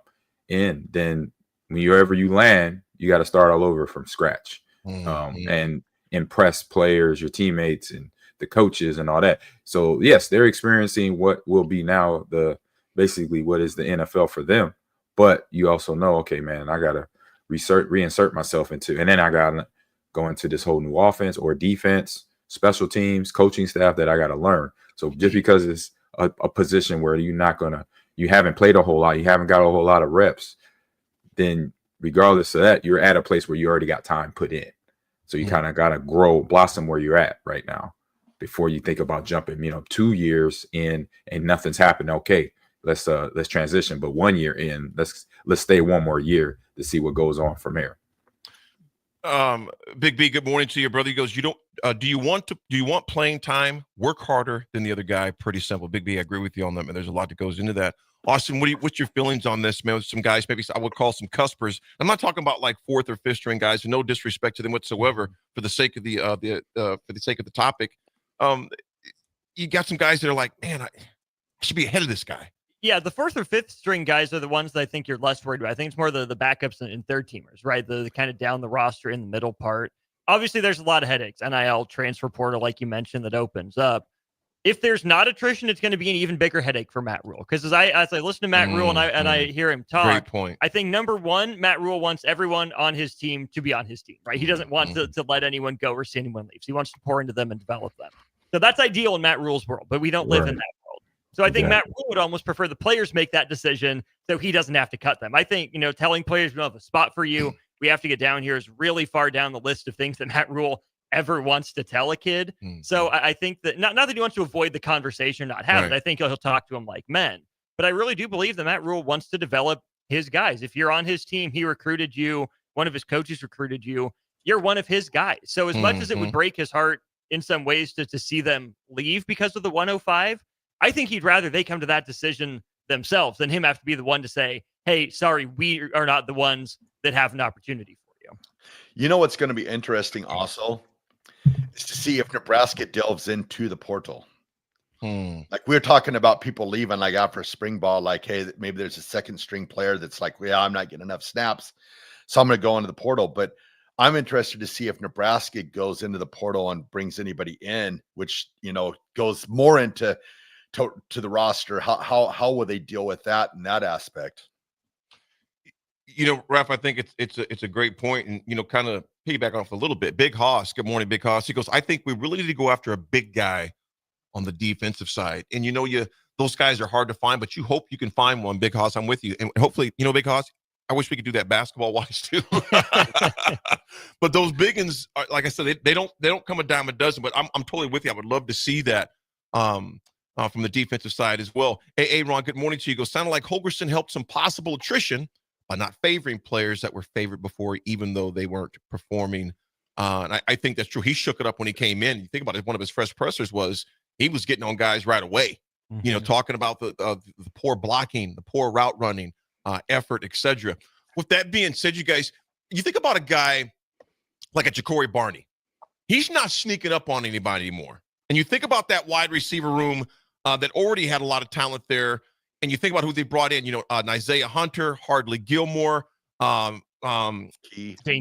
in, then wherever you land, you got to start all over from scratch, and impress players, your teammates, and the coaches, and all that. So yes, they're experiencing what will be now basically what is the NFL for them. But you also know, okay, man, I gotta reinsert myself into, and then I gotta go into this whole new offense or defense, special teams, coaching staff that I gotta learn. So just because it's a position where you haven't played a whole lot, you haven't got a whole lot of reps, then regardless of that, you're at a place where you already got time put in. So you kind of gotta blossom where you're at right now before you think about jumping, 2 years in and nothing's happened. Okay, let's transition. But 1 year in, let's stay one more year to see what goes on from here. Big B, good morning to you, brother. He goes, do you want playing time? Work harder than the other guy. Pretty simple. Big B, I agree with you on that, man. There's a lot that goes into that. Austin, what's your feelings on this, man? With some guys, maybe I would call some cuspers. I'm not talking about like fourth or fifth string guys, and no disrespect to them whatsoever. For the sake of the topic, you got some guys that are like, man, I should be ahead of this guy. Yeah, the fourth or fifth string guys are the ones that I think you're less worried about. I think it's more the backups and third teamers, right? The kind of down the roster in the middle part. Obviously, there's a lot of headaches. NIL, transfer portal, like you mentioned, that opens up. If there's not attrition, it's going to be an even bigger headache for Matt Rule. Because as I listen to Matt Rule and I hear him talk, great point. I think number one, Matt Rule wants everyone on his team to be on his team, right? He doesn't want to let anyone go or see anyone leave. So he wants to pour into them and develop them. So that's ideal in Matt Rule's world, but we don't live in that world. So I think Matt Rule would almost prefer the players make that decision so he doesn't have to cut them. I think, telling players we don't have a spot for you, we have to get down here is really far down the list of things that Matt Rule ever wants to tell a kid. So I think that not that he wants to avoid the conversation or not have it. I think he'll talk to them like men. But I really do believe that Matt Rule wants to develop his guys. If you're on his team, he recruited you, one of his coaches recruited you, you're one of his guys. So as much as it would break his heart in some ways to see them leave because of the 105, I think he'd rather they come to that decision themselves than him have to be the one to say, hey, sorry, we are not the ones that have an opportunity for you. You know what's going to be interesting also is to see if Nebraska delves into the portal. Like we were talking about people leaving like after spring ball, like, hey, maybe there's a second string player that's like, yeah, I'm not getting enough snaps, so I'm going to go into the portal. But I'm interested to see if Nebraska goes into the portal and brings anybody in, which, goes more into to the roster. How will they deal with that in that aspect? Raff, I think it's a great point, and kind of piggyback off a little bit. Big Hoss, good morning, Big Hoss. He goes, I think we really need to go after a big guy on the defensive side, and those guys are hard to find, but you hope you can find one. Big Hoss, I'm with you, and hopefully, Big Hoss, I wish we could do that basketball wise too. But those big ones, like I said, they don't come a dime a dozen. But I'm totally with you. I would love to see that from the defensive side as well. Hey, Ron, good morning to you. Sounded like Holgorsen helped some possible attrition by not favoring players that were favored before, even though they weren't performing. And I think that's true. He shook it up when he came in. You think about it, one of his fresh pressers was he was getting on guys right away. Talking about the poor blocking, the poor route running, effort, etc. With that being said, you guys, you think about a guy like a Ja'Cory Barney. He's not sneaking up on anybody anymore. And you think about that wide receiver room that already had a lot of talent there. And you think about who they brought in, Isaiah Hunter, Hardly Gilmore, Dane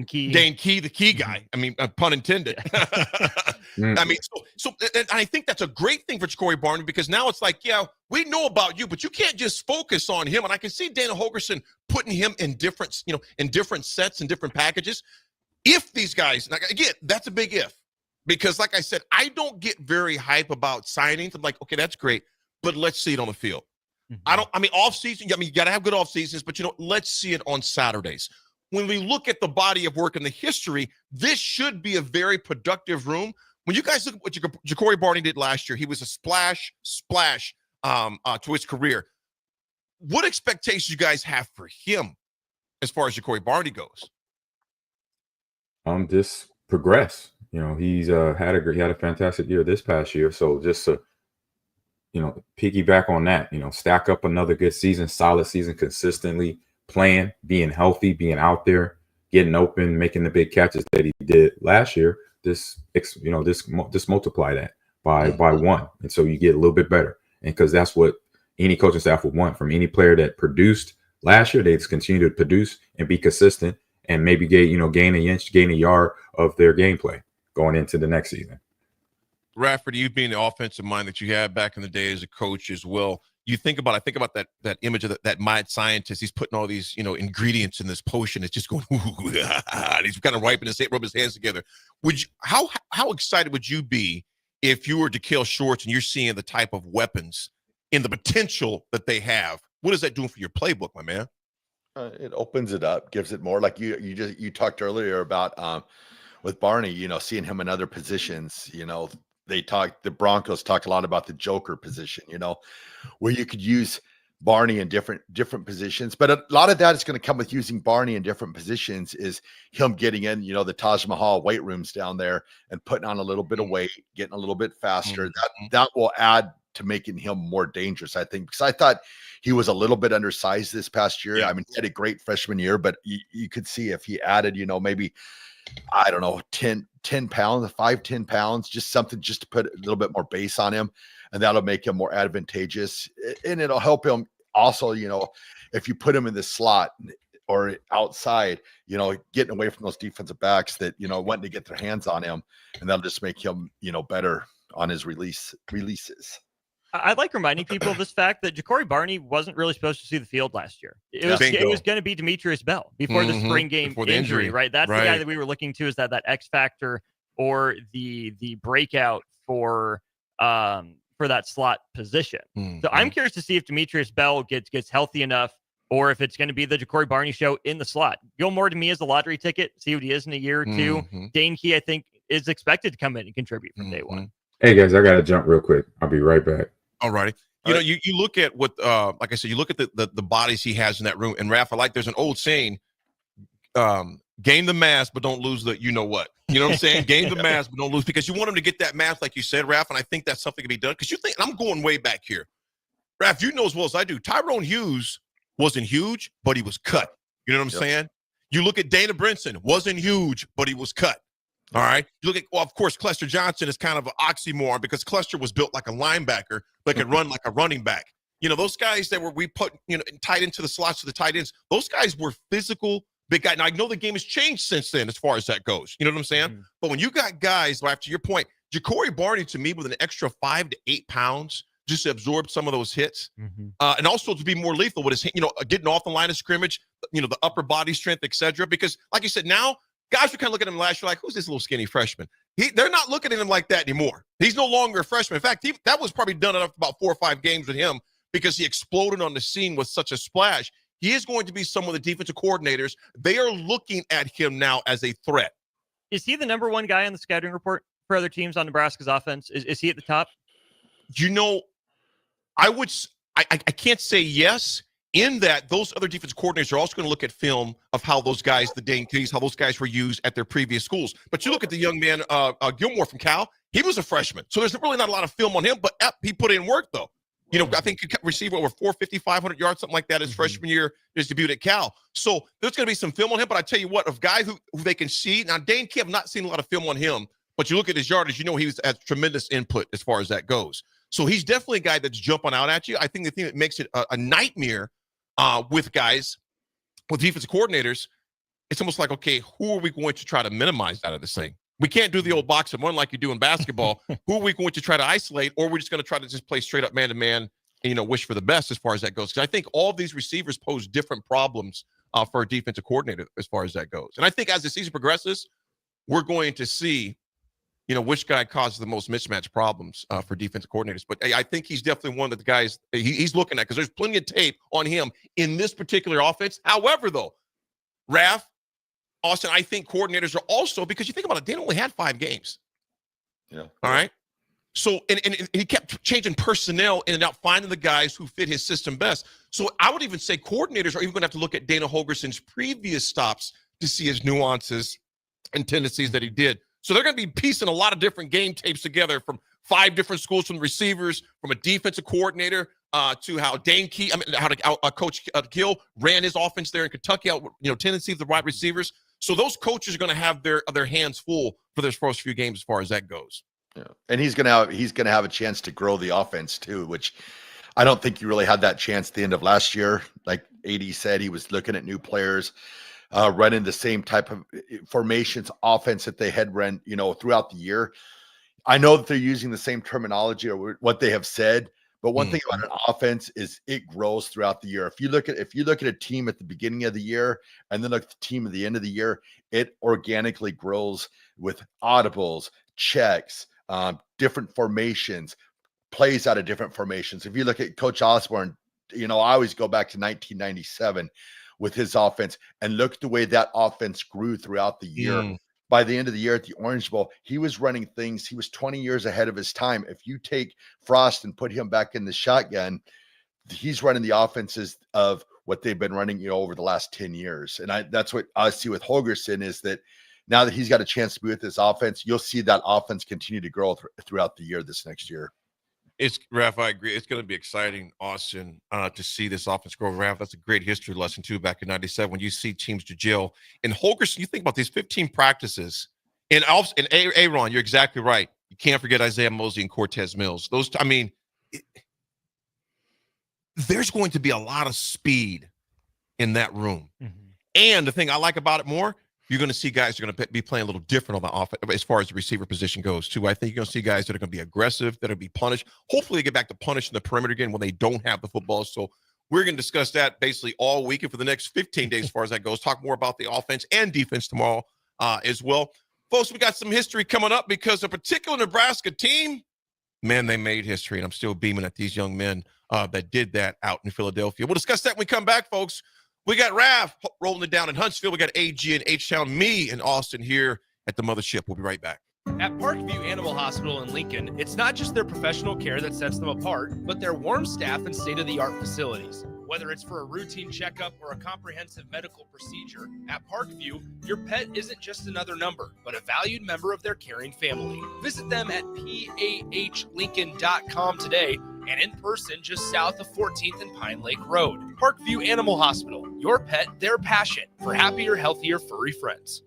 Key, the key guy. I mean, pun intended. I mean, so and I think that's a great thing for Ja'Cory Barney, because now it's like, yeah, we know about you, but you can't just focus on him. And I can see Dana Holgorsen putting him in different sets and different packages. If these guys, like, again, that's a big if, because like I said, I don't get very hype about signings. I'm like, okay, that's great, but let's see it on the field. Off season, you got to have good off seasons, but let's see it on Saturdays. When we look at the body of work and the history, this should be a very productive room. When you guys look at what Ja'Cory Barney did last year, he was a splash to his career. What expectations you guys have for him as far as Ja'Cory Barney goes? Just progress. he's had a fantastic year this past year. So just to, piggyback on that, stack up another good season, solid season, consistently playing, being healthy, being out there, getting open, making the big catches that he did last year. This multiply that by one, and so you get a little bit better. And because that's what any coaching staff would want from any player that produced last year. They just continue to produce and be consistent, and maybe gain an inch, gain a yard of their gameplay going into the next season. Rafford, you being the offensive mind that you had back in the day as a coach as well, I think about that image of that mad scientist. He's putting all these, ingredients in this potion. It's just going, and he's kind of rubbing his hands together. How excited would you be if you were to kill Shorts and you're seeing the type of weapons and the potential that they have? What is that doing for your playbook, my man? It opens it up, gives it more. Like you talked earlier about with Barney, seeing him in other positions. The Broncos talk a lot about the Joker position, where you could use Barney in different positions. But a lot of that is going to come with using Barney in different positions, is him getting in, the Taj Mahal weight rooms down there and putting on a little bit of weight, getting a little bit faster. That will add to making him more dangerous, I think, because I thought he was a little bit undersized this past year. I mean, he had a great freshman year, but you could see if he added, maybe, I don't know, 10 pounds, 10 pounds, just something just to put a little bit more base on him, and that'll make him more advantageous. And it'll help him also, if you put him in the slot or outside, getting away from those defensive backs that, wanting to get their hands on him, and that'll just make him, better on his releases. I like reminding people of this fact that Ja'Cory Barney wasn't really supposed to see the field last year. It was going to be Demetrius Bell before the spring game injury, right? That's the guy that we were looking to, is that X factor or the breakout for that slot position. So I'm curious to see if Demetrius Bell gets healthy enough, or if it's going to be the Ja'Cory Barney show in the slot. Gilmore to me is a lottery ticket. See what he is in a year or two. Dane Key, I think, is expected to come in and contribute from day one. Hey guys, I got to jump real quick. I'll be right back. All righty. You look at what, like I said, you look at the bodies he has in that room. And Raff, there's an old saying, gain the mass, but don't lose the, you know what I'm saying? Gain the mass, but don't lose, because you want him to get that mass, like you said, Raff. And I think that's something to be done. Because I'm going way back here. Raff, you know as well as I do, Tyrone Hughes wasn't huge, but he was cut. You know what I'm saying? You look at Dana Brinson, wasn't huge, but he was cut. All right. You look at, of course, Clester Johnson is kind of an oxymoron, because Clester was built like a linebacker, but could run like a running back. Those guys that we put, tight into the slots to the tight ends, those guys were physical, big guys. Now, I know the game has changed since then as far as that goes. You know what I'm saying? But when you got guys, like, to your point, Ja'Cory Barney, to me, with an extra 5 to 8 pounds, just to absorb some of those hits, and also to be more lethal with his, getting off the line of scrimmage, the upper body strength, etc. Because, like you said, now, guys were kind of looking at him last year like, who's this little skinny freshman? They're not looking at him like that anymore. He's no longer a freshman. In fact, that was probably done enough about 4 or 5 games with him, because he exploded on the scene with such a splash. He is going to be someone the defensive coordinators, they are looking at him now as a threat. Is he the number one guy on the scouting report for other teams on Nebraska's offense? Is he at the top? I can't say yes, in that those other defensive coordinators are also going to look at film of how those guys, the Dane Keys, how those guys were used at their previous schools. But you look at the young man, Gilmore from Cal, he was a freshman. So there's really not a lot of film on him, but he put in work, though. I think he received over 450, 500 yards, something like that his freshman year, his debut at Cal. So there's going to be some film on him, but I tell you what, of guys who they can see. Now, Dane Key, I've not seen a lot of film on him, but you look at his yardage, he was at tremendous input as far as that goes. So he's definitely a guy that's jumping out at you. I think the thing that makes it a nightmare with guys, with defensive coordinators, it's almost like, okay, who are we going to try to minimize out of this thing? We can't do the old box and one like you do in basketball. Who are we going to try to isolate, or we're just going to try to just play straight up man-to-man and, wish for the best as far as that goes? Because I think all of these receivers pose different problems for a defensive coordinator as far as that goes. And I think as the season progresses, we're going to see, which guy causes the most mismatch problems for defensive coordinators. But I think he's definitely one of the guys he's looking at, because there's plenty of tape on him in this particular offense. However, though, Raff, Austin, I think coordinators are also, because you think about it, they only had 5 games. Yeah. All right. So, and he kept changing personnel in and out, finding the guys who fit his system best. So I would even say coordinators are even going to have to look at Dana Holgerson's previous stops to see his nuances and tendencies that he did So they're going to be piecing a lot of different game tapes together from 5 different schools, from receivers, from a defensive coordinator, to how Coach Gill ran his offense there in Kentucky. Tendency of the wide receivers. So those coaches are going to have their hands full for their first few games as far as that goes. Yeah, and he's gonna have a chance to grow the offense too, which I don't think you really had that chance at the end of last year. Like AD said, he was looking at new players, running the same type of formations, offense that they had run, throughout the year. I know that they're using the same terminology or what they have said, but one thing about an offense is it grows throughout the year. If you look at a team at the beginning of the year and then look at the team at the end of the year, it organically grows with audibles, checks, different formations, plays out of different formations. If you look at Coach Osborne, I always go back to 1997 with his offense and look at the way that offense grew throughout the year. By the end of the year at the Orange Bowl, he was running things. He was 20 years ahead of his time. If you take Frost and put him back in the shotgun, he's running the offenses of what they've been running, over the last 10 years. And that's what I see with Holgorsen, is that now that he's got a chance to be with this offense, you'll see that offense continue to grow throughout the year this next year. Raff, I agree. It's going to be exciting, Austin, to see this offense grow. Raff, that's a great history lesson, too, back in 97 when you see teams to Jill. And Holgorsen, you think about these 15 practices. And Aaron, you're exactly right. You can't forget Isaiah Mosley and Cortez Mills. There's going to be a lot of speed in that room. And the thing I like about it more, you're going to see guys who are going to be playing a little different on the offense as far as the receiver position goes, too. I think you're going to see guys that are going to be aggressive, that are going to be punished. Hopefully, they get back to punishing the perimeter again when they don't have the football. So we're going to discuss that basically all week and for the next 15 days as far as that goes. Talk more about the offense and defense tomorrow as well. Folks, we got some history coming up because a particular Nebraska team, man, they made history. And I'm still beaming at these young men that did that out in Philadelphia. We'll discuss that when we come back, folks. We got Raff rolling it down in Huntsville. We got AG in H-Town, me and Austin here at the mothership. We'll be right back. At Parkview Animal Hospital in Lincoln, it's not just their professional care that sets them apart, but their warm staff and state-of-the-art facilities. Whether it's for a routine checkup or a comprehensive medical procedure, at Parkview, your pet isn't just another number, but a valued member of their caring family. Visit them at PAHLincoln.com today and in person just south of 14th and Pine Lake Road. Parkview Animal Hospital, your pet, their passion for happier, healthier, furry friends.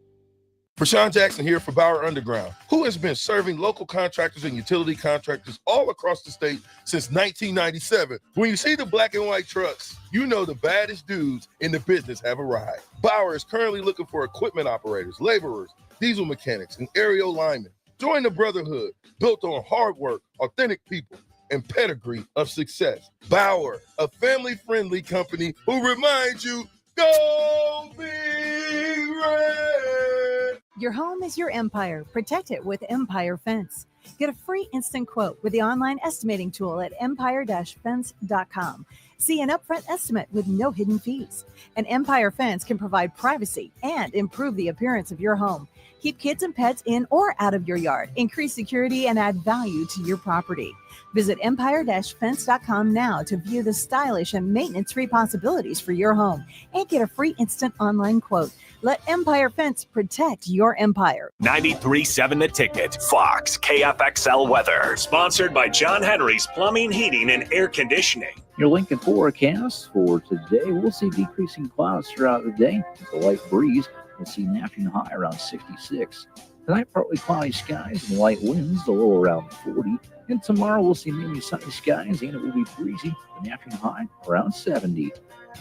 Prashawn Jackson here for Bauer Underground, who has been serving local contractors and utility contractors all across the state since 1997. When you see the black and white trucks, you know the baddest dudes in the business have arrived. Bauer is currently looking for equipment operators, laborers, diesel mechanics, and aerial linemen. Join the brotherhood built on hard work, authentic people, and pedigree of success. Bauer, a family-friendly company who reminds you, go Big Red! Your home is your empire. Protect it with Empire Fence. Get a free instant quote with the online estimating tool at empire-fence.com. See an upfront estimate with no hidden fees. An Empire Fence can provide privacy and improve the appearance of your home. Keep kids and pets in or out of your yard. Increase security and add value to your property. Visit empire-fence.com now to view the stylish and maintenance-free possibilities for your home and get a free instant online quote. Let Empire Fence protect your empire. 93.7 The Ticket, Fox, KFXL weather. Sponsored by John Henry's Plumbing, Heating, and Air Conditioning. Your Lincoln forecast for today, we'll see decreasing clouds throughout the day. With a light breeze, we'll see an afternoon high around 66. Tonight, partly cloudy skies and light winds, the low around 40. And tomorrow, we'll see mainly sunny skies and it will be breezy. An afternoon high around 70.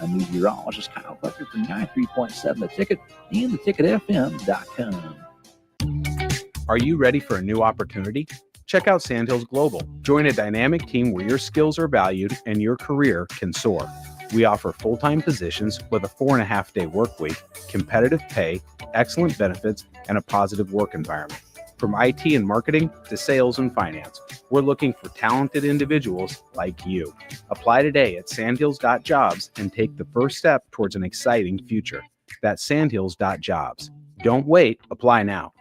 I'm meteorologist Kyle Bucker from 93.7 The Ticket and theticketfm.com. Are you ready for a new opportunity? Check out Sandhills Global. Join a dynamic team where your skills are valued and your career can soar. We offer full-time positions with a 4.5-day work week, competitive pay, excellent benefits, and a positive work environment. From IT and marketing to sales and finance, we're looking for talented individuals like you. Apply today at sandhills.jobs and take the first step towards an exciting future. That's sandhills.jobs. Don't wait. Apply now.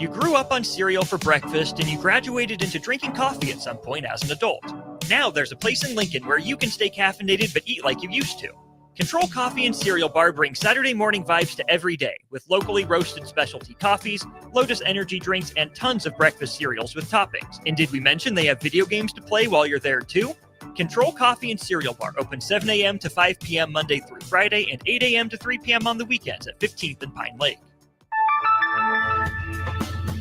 You grew up on cereal for breakfast and you graduated into drinking coffee at some point as an adult. Now there's a place in Lincoln where you can stay caffeinated but eat like you used to. Control Coffee and Cereal Bar brings Saturday morning vibes to every day with locally roasted specialty coffees, Lotus energy drinks, and tons of breakfast cereals with toppings. And did we mention they have video games to play while you're there too? Control Coffee and Cereal Bar open 7 a.m. to 5 p.m. Monday through Friday and 8 a.m. to 3 p.m. on the weekends at 15th and Pine Lake.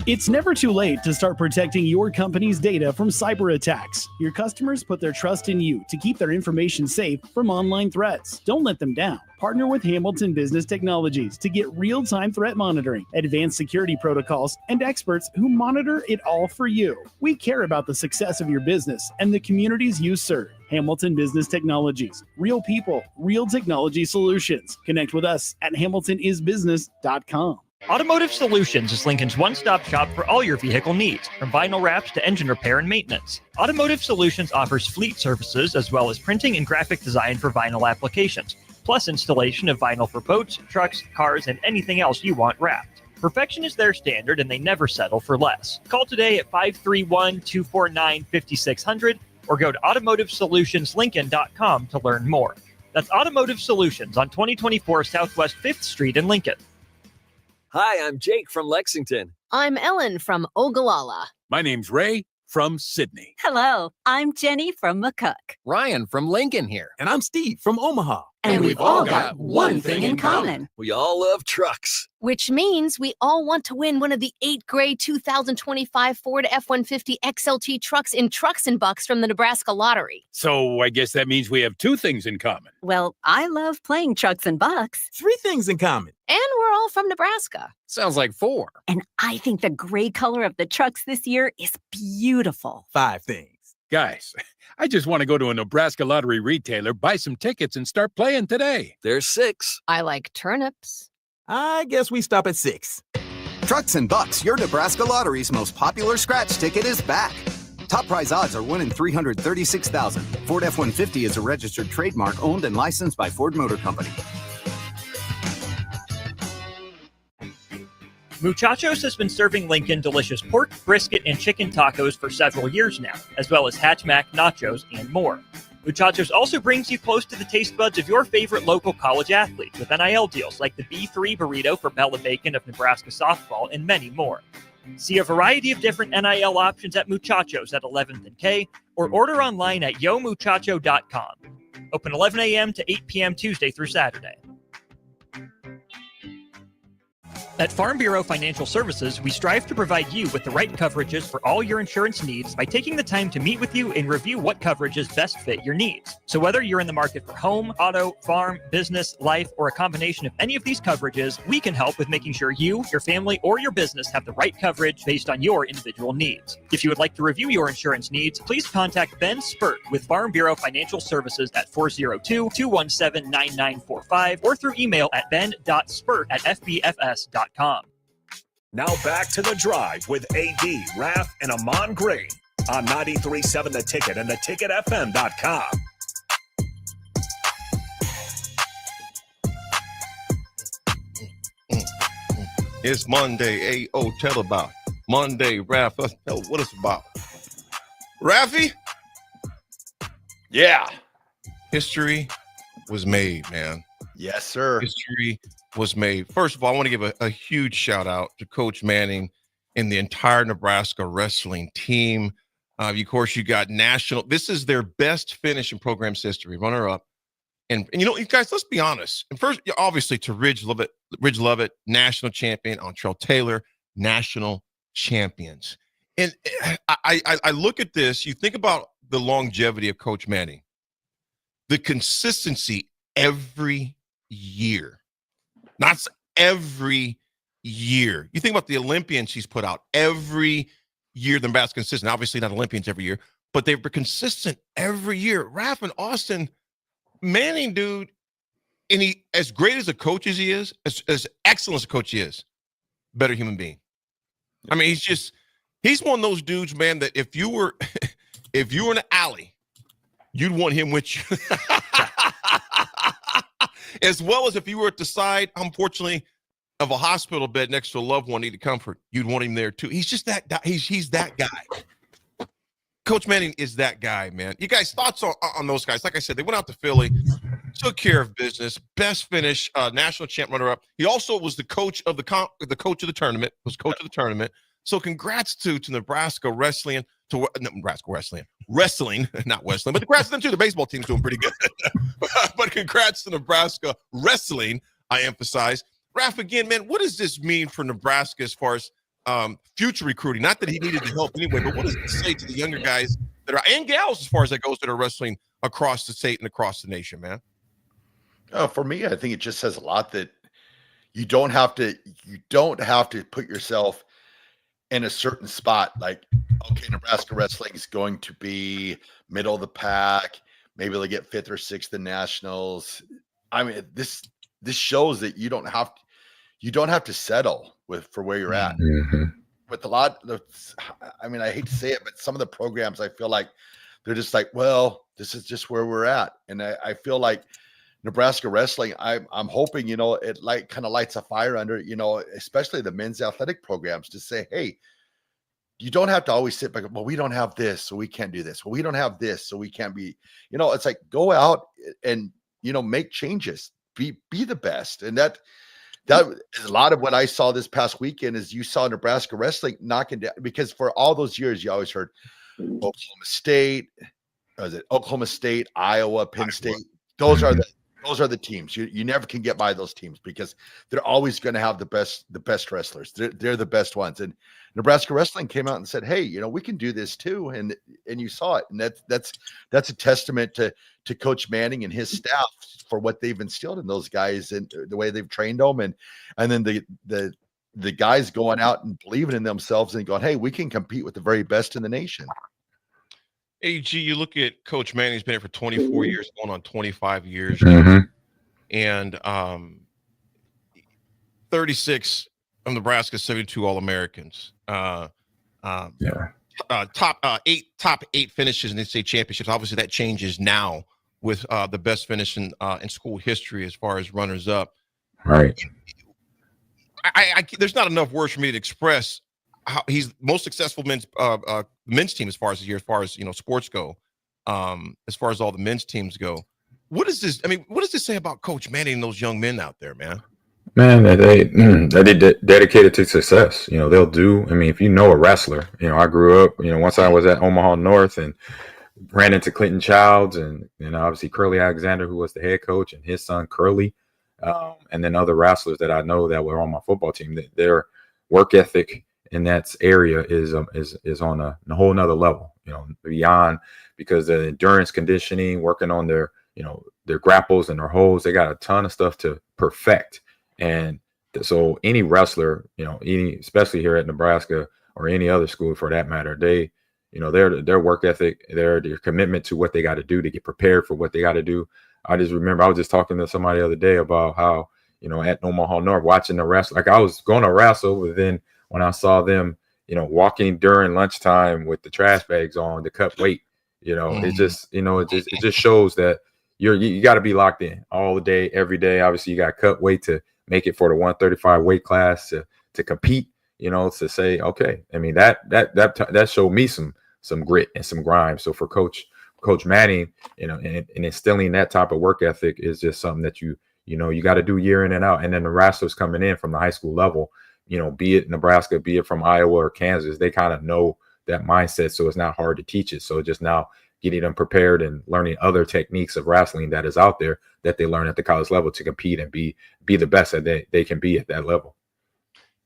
It's never too late to start protecting your company's data from cyber attacks. Your customers put their trust in you to keep their information safe from online threats. Don't let them down. Partner with Hamilton Business Technologies to get real-time threat monitoring, advanced security protocols, and experts who monitor it all for you. We care about the success of your business and the communities you serve. Hamilton Business Technologies. Real people, real technology solutions. Connect with us at hamiltonisbusiness.com. Automotive Solutions is Lincoln's one-stop shop for all your vehicle needs, from vinyl wraps to engine repair and maintenance. Automotive Solutions offers fleet services as well as printing and graphic design for vinyl applications, plus installation of vinyl for boats, trucks, cars, and anything else you want wrapped. Perfection is their standard and they never settle for less. Call today at 531-249-5600 or go to automotivesolutionslincoln.com to learn more. That's Automotive Solutions on 2024 Southwest 5th Street in Lincoln. Hi, I'm Jake from Lexington. I'm Ellen from Ogallala. My name's Ray from Sydney. Hello, I'm Jenny from McCook. Ryan from Lincoln here. And I'm Steve from Omaha. And we've all got one thing in common. We all love trucks. Which means we all want to win one of the 8th grade 2025 Ford F-150 XLT trucks in Trucks and Bucks from the Nebraska Lottery. So I guess that means we have two things in common. Well, I love playing trucks and bucks. 3 things in common. And we're all from Nebraska. Sounds like 4. And I think the gray color of the trucks this year is beautiful. 5 things. Guys, I just want to go to a Nebraska Lottery retailer, buy some tickets, and start playing today. There's 6. I like turnips. I guess we stop at 6. Trucks and Bucks, your Nebraska Lottery's most popular scratch ticket, is back. Top prize odds are 1 in 336,000. Ford F-150 is a registered trademark owned and licensed by Ford Motor Company. Muchachos has been serving Lincoln delicious pork, brisket, and chicken tacos for several years now, as well as Hatch Mac nachos and more. Muchachos also brings you close to the taste buds of your favorite local college athletes with NIL deals like the B3 burrito for Bella Bacon of Nebraska softball and many more. See a variety of different NIL options at Muchachos at 11th and K or order online at yomuchacho.com. Open 11 a.m. to 8 p.m. Tuesday through Saturday. At Farm Bureau Financial Services, we strive to provide you with the right coverages for all your insurance needs by taking the time to meet with you and review what coverages best fit your needs. So whether you're in the market for home, auto, farm, business, life, or a combination of any of these coverages, we can help with making sure you, your family, or your business have the right coverage based on your individual needs. If you would like to review your insurance needs, please contact Ben Spurt with Farm Bureau Financial Services at 402-217-9945 or through email at ben.spurt@fbfs.com. Now back to The Drive with AD, Raff, and Ahman Gray on 93.7 The Ticket and theticketfm.com. It's Monday. A.O. Tell about Monday, Raff. Let's tell what it's about. Raffy? Yeah. History was made, man. Yes, sir. History was made. First of all, I want to give a huge shout out to Coach Manning and the entire Nebraska wrestling team. Of course, you got national. This is their best finish in program's history, runner up. And you know, you guys, let's be honest. And first, obviously, to Ridge Lovett, national champion, Ontrell Taylor, national champions. And I look at this, you think about the longevity of Coach Manning, the consistency every year, not every year. You think about the Olympians he's put out every year. The Nebraska consistent, obviously not Olympians every year, but they were consistent every year. Raff and Austin, Manning, dude, and he, as great as a coach as he is, as excellent as a coach he is, better human being. I mean, he's one of those dudes, man, that if you were in the alley, you'd want him with you. As well as if you were at the side, unfortunately, of a hospital bed next to a loved one needed comfort, you'd want him there too. He's just that guy. He's that guy. Coach Manning is that guy, man. You guys, thoughts on those guys? Like I said, they went out to Philly, took care of business. Best finish, national champ runner-up. He also was the coach of the coach of the tournament. Was coach of the tournament. So congrats to Nebraska wrestling, wrestling, not Wesleyan, but congrats to them too. The baseball team's doing pretty good. But congrats to Nebraska wrestling, I emphasize. Raff, again, man, what does this mean for Nebraska as far as future recruiting? Not that he needed the help anyway, but what does it say to the younger guys that are, and gals as far as that goes, that are wrestling across the state and across the nation, man? For me, I think it just says a lot that you don't have to put yourself in a certain spot. Like, okay, Nebraska wrestling is going to be middle of the pack. Maybe they'll get 5th or 6th in nationals. I mean, this shows that you don't have to settle for where you're at. Mm-hmm. With a lot of, I mean, I hate to say it, but some of the programs, I feel like they're just like, well, this is just where we're at. And I feel like Nebraska wrestling, I'm hoping, it kind of lights a fire under, especially the men's athletic programs, to say, hey, you don't have to always sit back. Well, we don't have this, so we can't do this. Well, we don't have this, so we can't be, it's like, go out and, make changes, be the best. And that is a lot of what I saw this past weekend. Is you saw Nebraska wrestling knocking down, because for all those years you always heard Oklahoma State, Iowa, Penn State. Those are the teams. You never can get by those teams because they're always going to have the best wrestlers. They're the best ones. And Nebraska wrestling came out and said, hey, we can do this too. And you saw it. And that's a testament to Coach Manning and his staff for what they've instilled in those guys and the way they've trained them. And then the guys going out and believing in themselves and going, hey, we can compete with the very best in the nation. AG, you look at Coach Manning, he's been here for 24 years, going on 25 years. Mm-hmm. And 36 of Nebraska's 72 All-Americans. Top eight finishes in the state championships. Obviously, that changes now with the best finish in school history as far as runners-up. Right. There's not enough words for me to express how he's most successful men's team as far as sports go, as far as all the men's teams go. What does this say about Coach Manning and those young men out there, man? Man, they dedicated to success. They'll do. If you know a wrestler, I grew up. Once I was at Omaha North and ran into Clinton Childs and obviously Curly Alexander, who was the head coach, and his son Curly, and then other wrestlers that I know that were on my football team. Their work ethic in that area is on a whole nother level, beyond, because the endurance conditioning, working on their grapples and their holds, they got a ton of stuff to perfect. And so any wrestler, especially here at Nebraska or any other school for that matter, their work ethic, their commitment to what they got to do to get prepared for what they got to do. I just remember I was just talking to somebody the other day about how, at Omaha North, watching the wrestle, like I was going to wrestle, but then when I saw them, walking during lunchtime with the trash bags on to cut weight, it just shows that you got to be locked in all the day, every day. Obviously, you got to cut weight to make it for the 135 weight class to compete. To say, okay, that showed me some grit and some grime. So for Coach Manning, and instilling that type of work ethic is just something that you got to do year in and out. And then the wrestlers coming in from the high school level, be it Nebraska, be it from Iowa or Kansas, they kind of know that mindset. So it's not hard to teach it. So just now getting them prepared and learning other techniques of wrestling that is out there that they learn at the college level to compete and be the best that they can be at that level.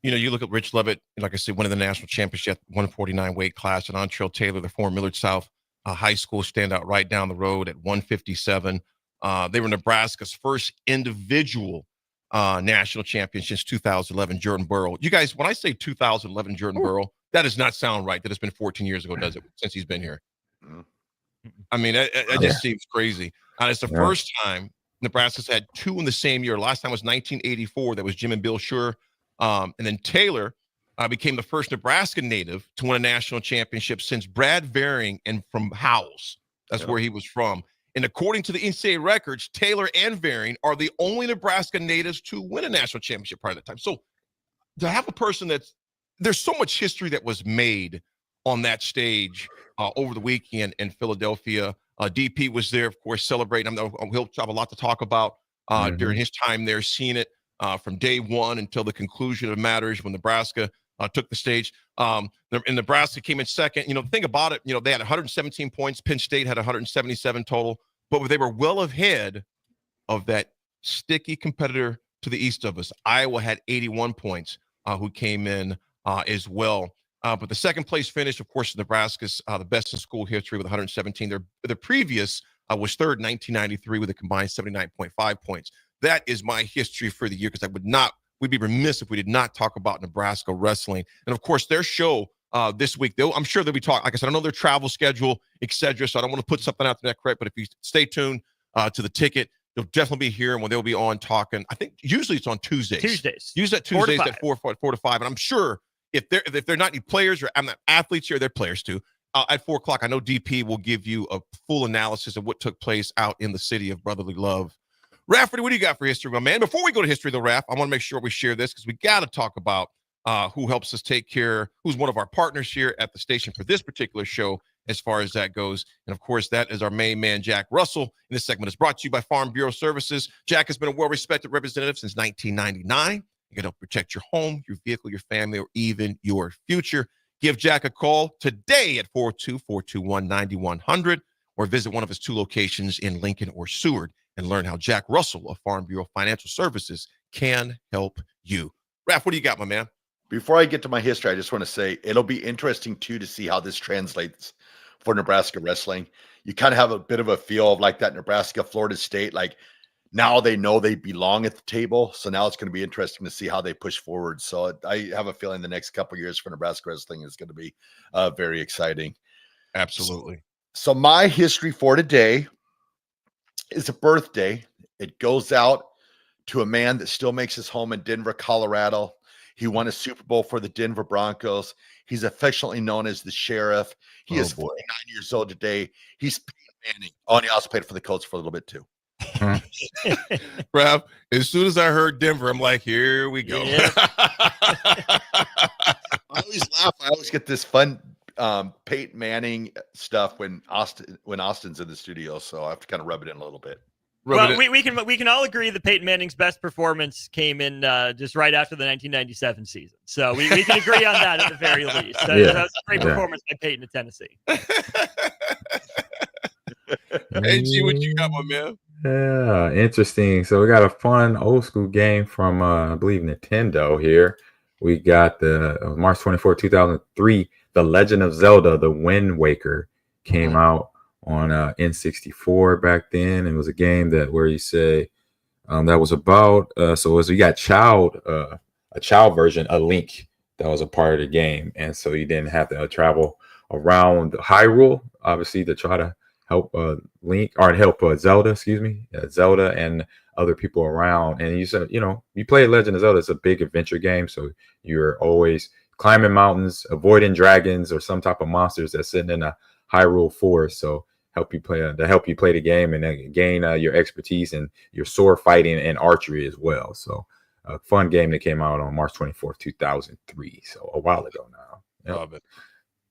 You look at Rich Levitt, like I said, winning the national championship, 149 weight class, and Antrell Taylor, the former Millard South high school standout right down the road at 157. They were Nebraska's first individual national champion since 2011, Jordan Burrow. You guys, when I say 2011 Jordan Burrow, that does not sound right. That it's been 14 years ago, does it, since he's been here? It just seems crazy. It's the first time Nebraska's had two in the same year. Last time was 1984. That was Jim and Bill Shure. And then Taylor became the first Nebraska native to win a national championship since Brad Varing and from Howells. That's where he was from. And according to the NCAA records, Taylor and Varing are the only Nebraska natives to win a national championship prior to that time. So to have a person there's so much history that was made on that stage over the weekend in Philadelphia. DP was there, of course, celebrating. He'll have a lot to talk about during his time there, seeing it from day one until the conclusion of matters when Nebraska took the stage. And Nebraska came in second. The thing about it, they had 117 points. Penn State had 177 total, but they were well ahead of that sticky competitor to the east of us. Iowa had 81 points, who came in as well. But the second place finish, of course, Nebraska's the best in school history with 117. Their previous was third in 1993 with a combined 79.5 points. That is my history for the year, because we'd be remiss if we did not talk about Nebraska wrestling. And of course, their show this week, I'm sure they'll be talking. Like I said, I know their travel schedule, etc. So I don't want to put something out there correct, but if you stay tuned to the ticket, you'll definitely be here when they'll be on talking. I think usually it's on Tuesdays. Use that Tuesdays at 4 to 5. And I'm sure if they're not any players, or I'm not athletes here, they're players too. At 4 o'clock, I know DP will give you a full analysis of what took place out in the city of brotherly love. Rafferty, what do you got for history, my man? Before we go to history, though, Raff, I want to make sure we share this, because we got to talk about who helps us take care, who's one of our partners here at the station for this particular show, as far as that goes. And of course, that is our main man, Jack Russell. And this segment is brought to you by Farm Bureau Services. Jack has been a well-respected representative since 1999. You can help protect your home, your vehicle, your family, or even your future. Give Jack a call today at 42421-9100, or visit one of his 2 locations in Lincoln or Seward and learn how Jack Russell of Farm Bureau Financial Services can help you. Raff, what do you got, my man? Before I get to my history, I just want to say it'll be interesting, too, to see how this translates for Nebraska wrestling. You kind of have a bit of a feel of like that Nebraska, Florida State, like now they know they belong at the table. So now it's going to be interesting to see how they push forward. So I have a feeling the next couple of years for Nebraska wrestling is going to be very exciting. Absolutely. So my history for today is a birthday. It goes out to a man that still makes his home in Denver, Colorado. He won a Super Bowl for the Denver Broncos. He's affectionately known as the Sheriff. He is 49 years old today. He's Peyton Manning. Oh, and he also played for the Colts for a little bit too. Raff, as soon as I heard Denver, I'm like, here we go. Yeah. I always laugh. I always get this fun Peyton Manning stuff when Austin's in the studio, so I have to kind of rub it in a little bit. Well, we can all agree that Peyton Manning's best performance came in just right after the 1997 season. So we can agree on that at the very least. That was a great performance by Peyton at Tennessee. AG, what you got, my man? Yeah, interesting. So we got a fun old school game from I believe Nintendo here. We got the March 24, 2003, The Legend of Zelda, The Wind Waker came out on N64 back then. It was a game where you say that was about you got a child version, a Link that was a part of the game, and so you didn't have to travel around Hyrule, obviously, to try to help Zelda, Zelda and other people around. And you said, you play Legend of Zelda, it's a big adventure game, so you're always climbing mountains, avoiding dragons or some type of monsters that's sitting in a Hyrule forest. So help you play the game and then gain your expertise in your sword fighting and archery as well. So a fun game that came out on March 24th, 2003. So a while ago now. Yep. Love it.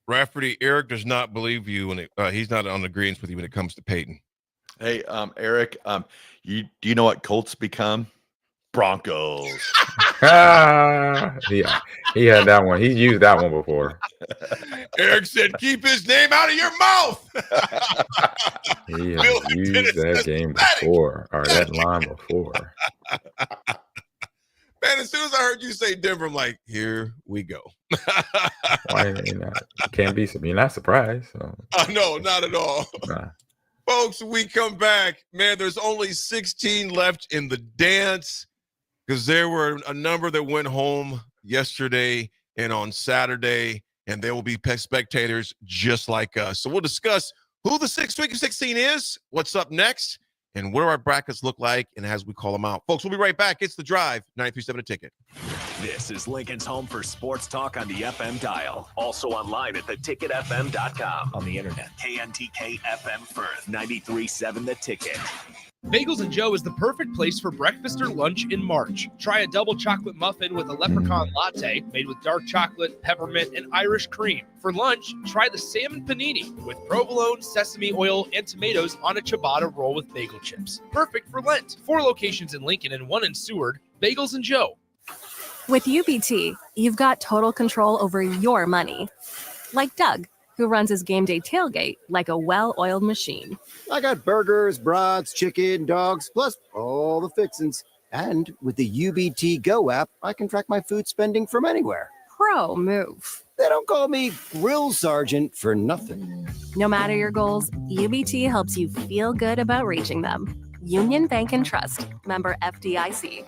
Rafferty, Eric does not believe you when he's not on agreement with you when it comes to Peyton. Hey, Eric, do you know what Colts become? Broncos. Yeah, he had that one. He's used that one before. Eric said, "Keep his name out of your mouth." He has used that game before, or that line before. Man, as soon as I heard you say Denver, I'm like, here we go. Why can't be? You're not surprised. So. No, not at all. Nah. Folks, we come back. Man, there's only 16 left in the dance because there were a number that went home yesterday and on Saturday, and there will be spectators just like us. So we'll discuss who the Sweet 16 is, what's up next, and what do our brackets look like, and as we call them out. Folks, we'll be right back. It's The Drive, 93.7 A Ticket. This is Lincoln's home for sports talk on the FM dial. Also online at theticketfm.com. On the internet. KNTK FM Firth, 93.7 The Ticket. Bagels & Joe is the perfect place for breakfast or lunch in March. Try a double chocolate muffin with a leprechaun latte made with dark chocolate, peppermint, and Irish cream. For lunch, try the salmon panini with provolone, sesame oil, and tomatoes on a ciabatta roll with bagel chips. Perfect for Lent. 4 locations in Lincoln and 1 in Seward. Bagels & Joe. With UBT, you've got total control over your money. Like Doug, who runs his game day tailgate like a well-oiled machine. I got burgers, brats, chicken, dogs, plus all the fixins. And with the UBT Go app, I can track my food spending from anywhere. Pro move. They don't call me Grill Sergeant for nothing. No matter your goals, UBT helps you feel good about reaching them. Union Bank and Trust. Member FDIC.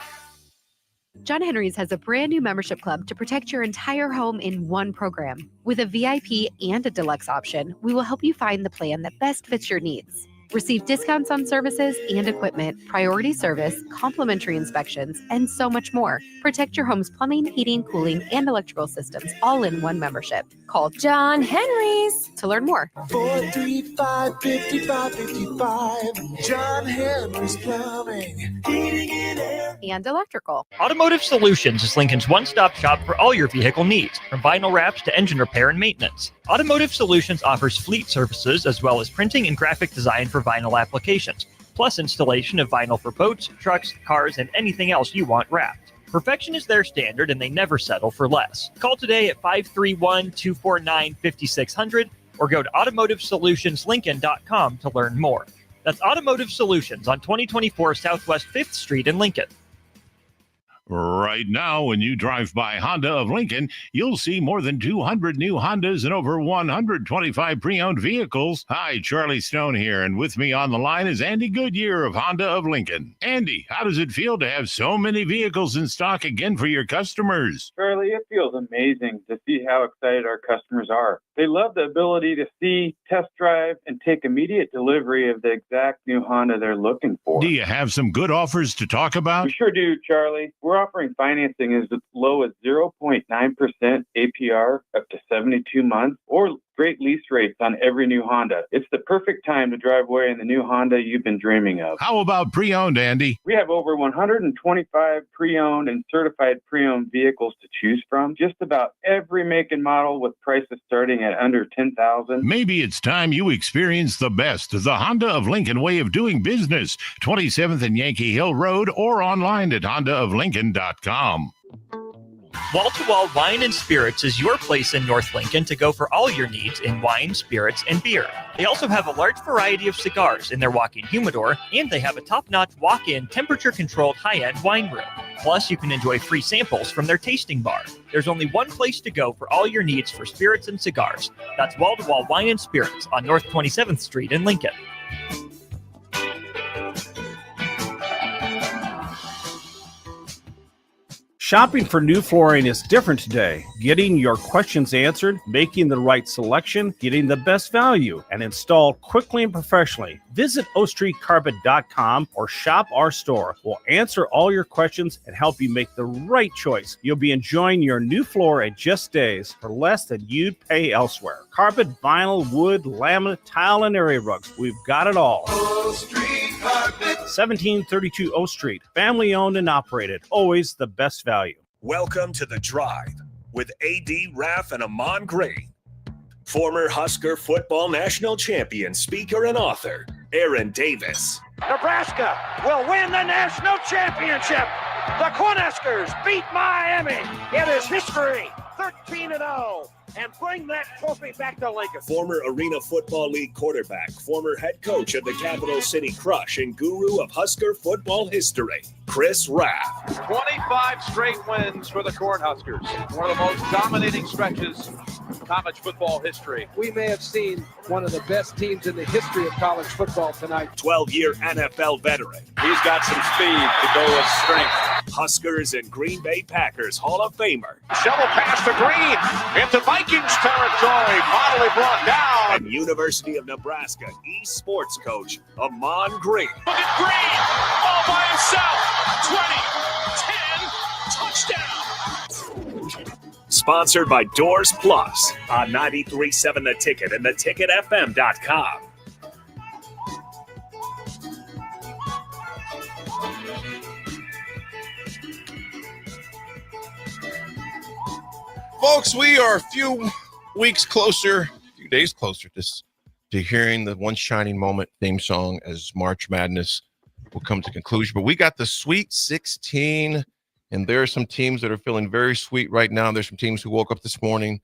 John Henry's has a brand new membership club to protect your entire home in one program. With a VIP and a deluxe option, we will help you find the plan that best fits your needs. Receive discounts on services and equipment, priority service, complimentary inspections, and so much more. Protect your home's plumbing, heating, cooling, and electrical systems all in one membership. Call John Henry's to learn more. 435-5555. John Henry's Plumbing, Heating and Air. And electrical. Automotive Solutions is Lincoln's one-stop shop for all your vehicle needs, from vinyl wraps to engine repair and maintenance. Automotive Solutions offers fleet services as well as printing and graphic design for vinyl applications, plus installation of vinyl for boats, trucks, cars, and anything else you want wrapped. Perfection is their standard, and they never settle for less. Call today at 531-249-5600 or go to automotivesolutionslincoln.com to learn more. That's Automotive Solutions on 2024 Southwest 5th Street in Lincoln. Right now, when you drive by Honda of Lincoln, you'll see more than 200 new Hondas and over 125 pre-owned vehicles. Hi, Charlie Stone here, and with me on the line is Andy Goodyear of Honda of Lincoln. Andy, how does it feel to have so many vehicles in stock again for your customers? Charlie, it feels amazing to see how excited our customers are. They love the ability to see, test drive, and take immediate delivery of the exact new Honda they're looking for. Do you have some good offers to talk about? We sure do, Charlie. We're offering financing as low as 0.9% APR up to 72 months, or great lease rates on every new Honda. It's the perfect time to drive away in the new Honda you've been dreaming of. How about pre-owned, Andy? We have over 125 pre-owned and certified pre-owned vehicles to choose from. Just about every make and model with prices starting at under $10,000. Maybe it's time you experience the best, the Honda of Lincoln way of doing business. 27th and Yankee Hill Road, or online at hondaoflincoln.com. Wall-to-Wall Wine and Spirits is your place in North Lincoln to go for all your needs in wine, spirits, and beer. They also have a large variety of cigars in their walk-in humidor, and they have a top-notch walk-in temperature-controlled high-end wine room. Plus, you can enjoy free samples from their tasting bar. There's only one place to go for all your needs for spirits and cigars. That's Wall-to-Wall Wine and Spirits on North 27th Street in Lincoln. Shopping for new flooring is different today. Getting your questions answered, making the right selection, getting the best value, and installed quickly and professionally. Visit ostreetcarpet.com or shop our store. We'll answer all your questions and help you make the right choice. You'll be enjoying your new floor in just days for less than you'd pay elsewhere. Carpet, vinyl, wood, laminate, tile, and area rugs. We've got it all. O Street Carpet. 1732 O Street. Family owned and operated. Always the best value. Welcome to The Drive with A.D. Raff and Ahman Gray. Former Husker football national champion, speaker, and author, Aaron Davis. Nebraska will win the national championship. The Cornhuskers beat Miami. It is history, 13-0. And bring that trophy back to Lincoln. Former Arena Football League quarterback, former head coach of the Capital City Crush, and guru of Husker football history, Chris Raff. 25 straight wins for the Cornhuskers. One of the most dominating stretches in college football history. We may have seen one of the best teams in the history of college football tonight. 12-year NFL veteran. He's got some speed to go with strength. Huskers and Green Bay Packers Hall of Famer. Shovel pass to Green into Vikings territory. Finally brought down. And University of Nebraska East Sports coach, Ahman Green. Look at Green all by himself. 20, 10, touchdown. Sponsored by Doors Plus on 93.7 The Ticket and theticketfm.com. Folks, we are a few weeks closer, a few days closer to hearing the One Shining Moment theme song as March Madness will come to conclusion. But we got the Sweet 16, and there are some teams that are feeling very sweet right now. There's some teams who woke up this morning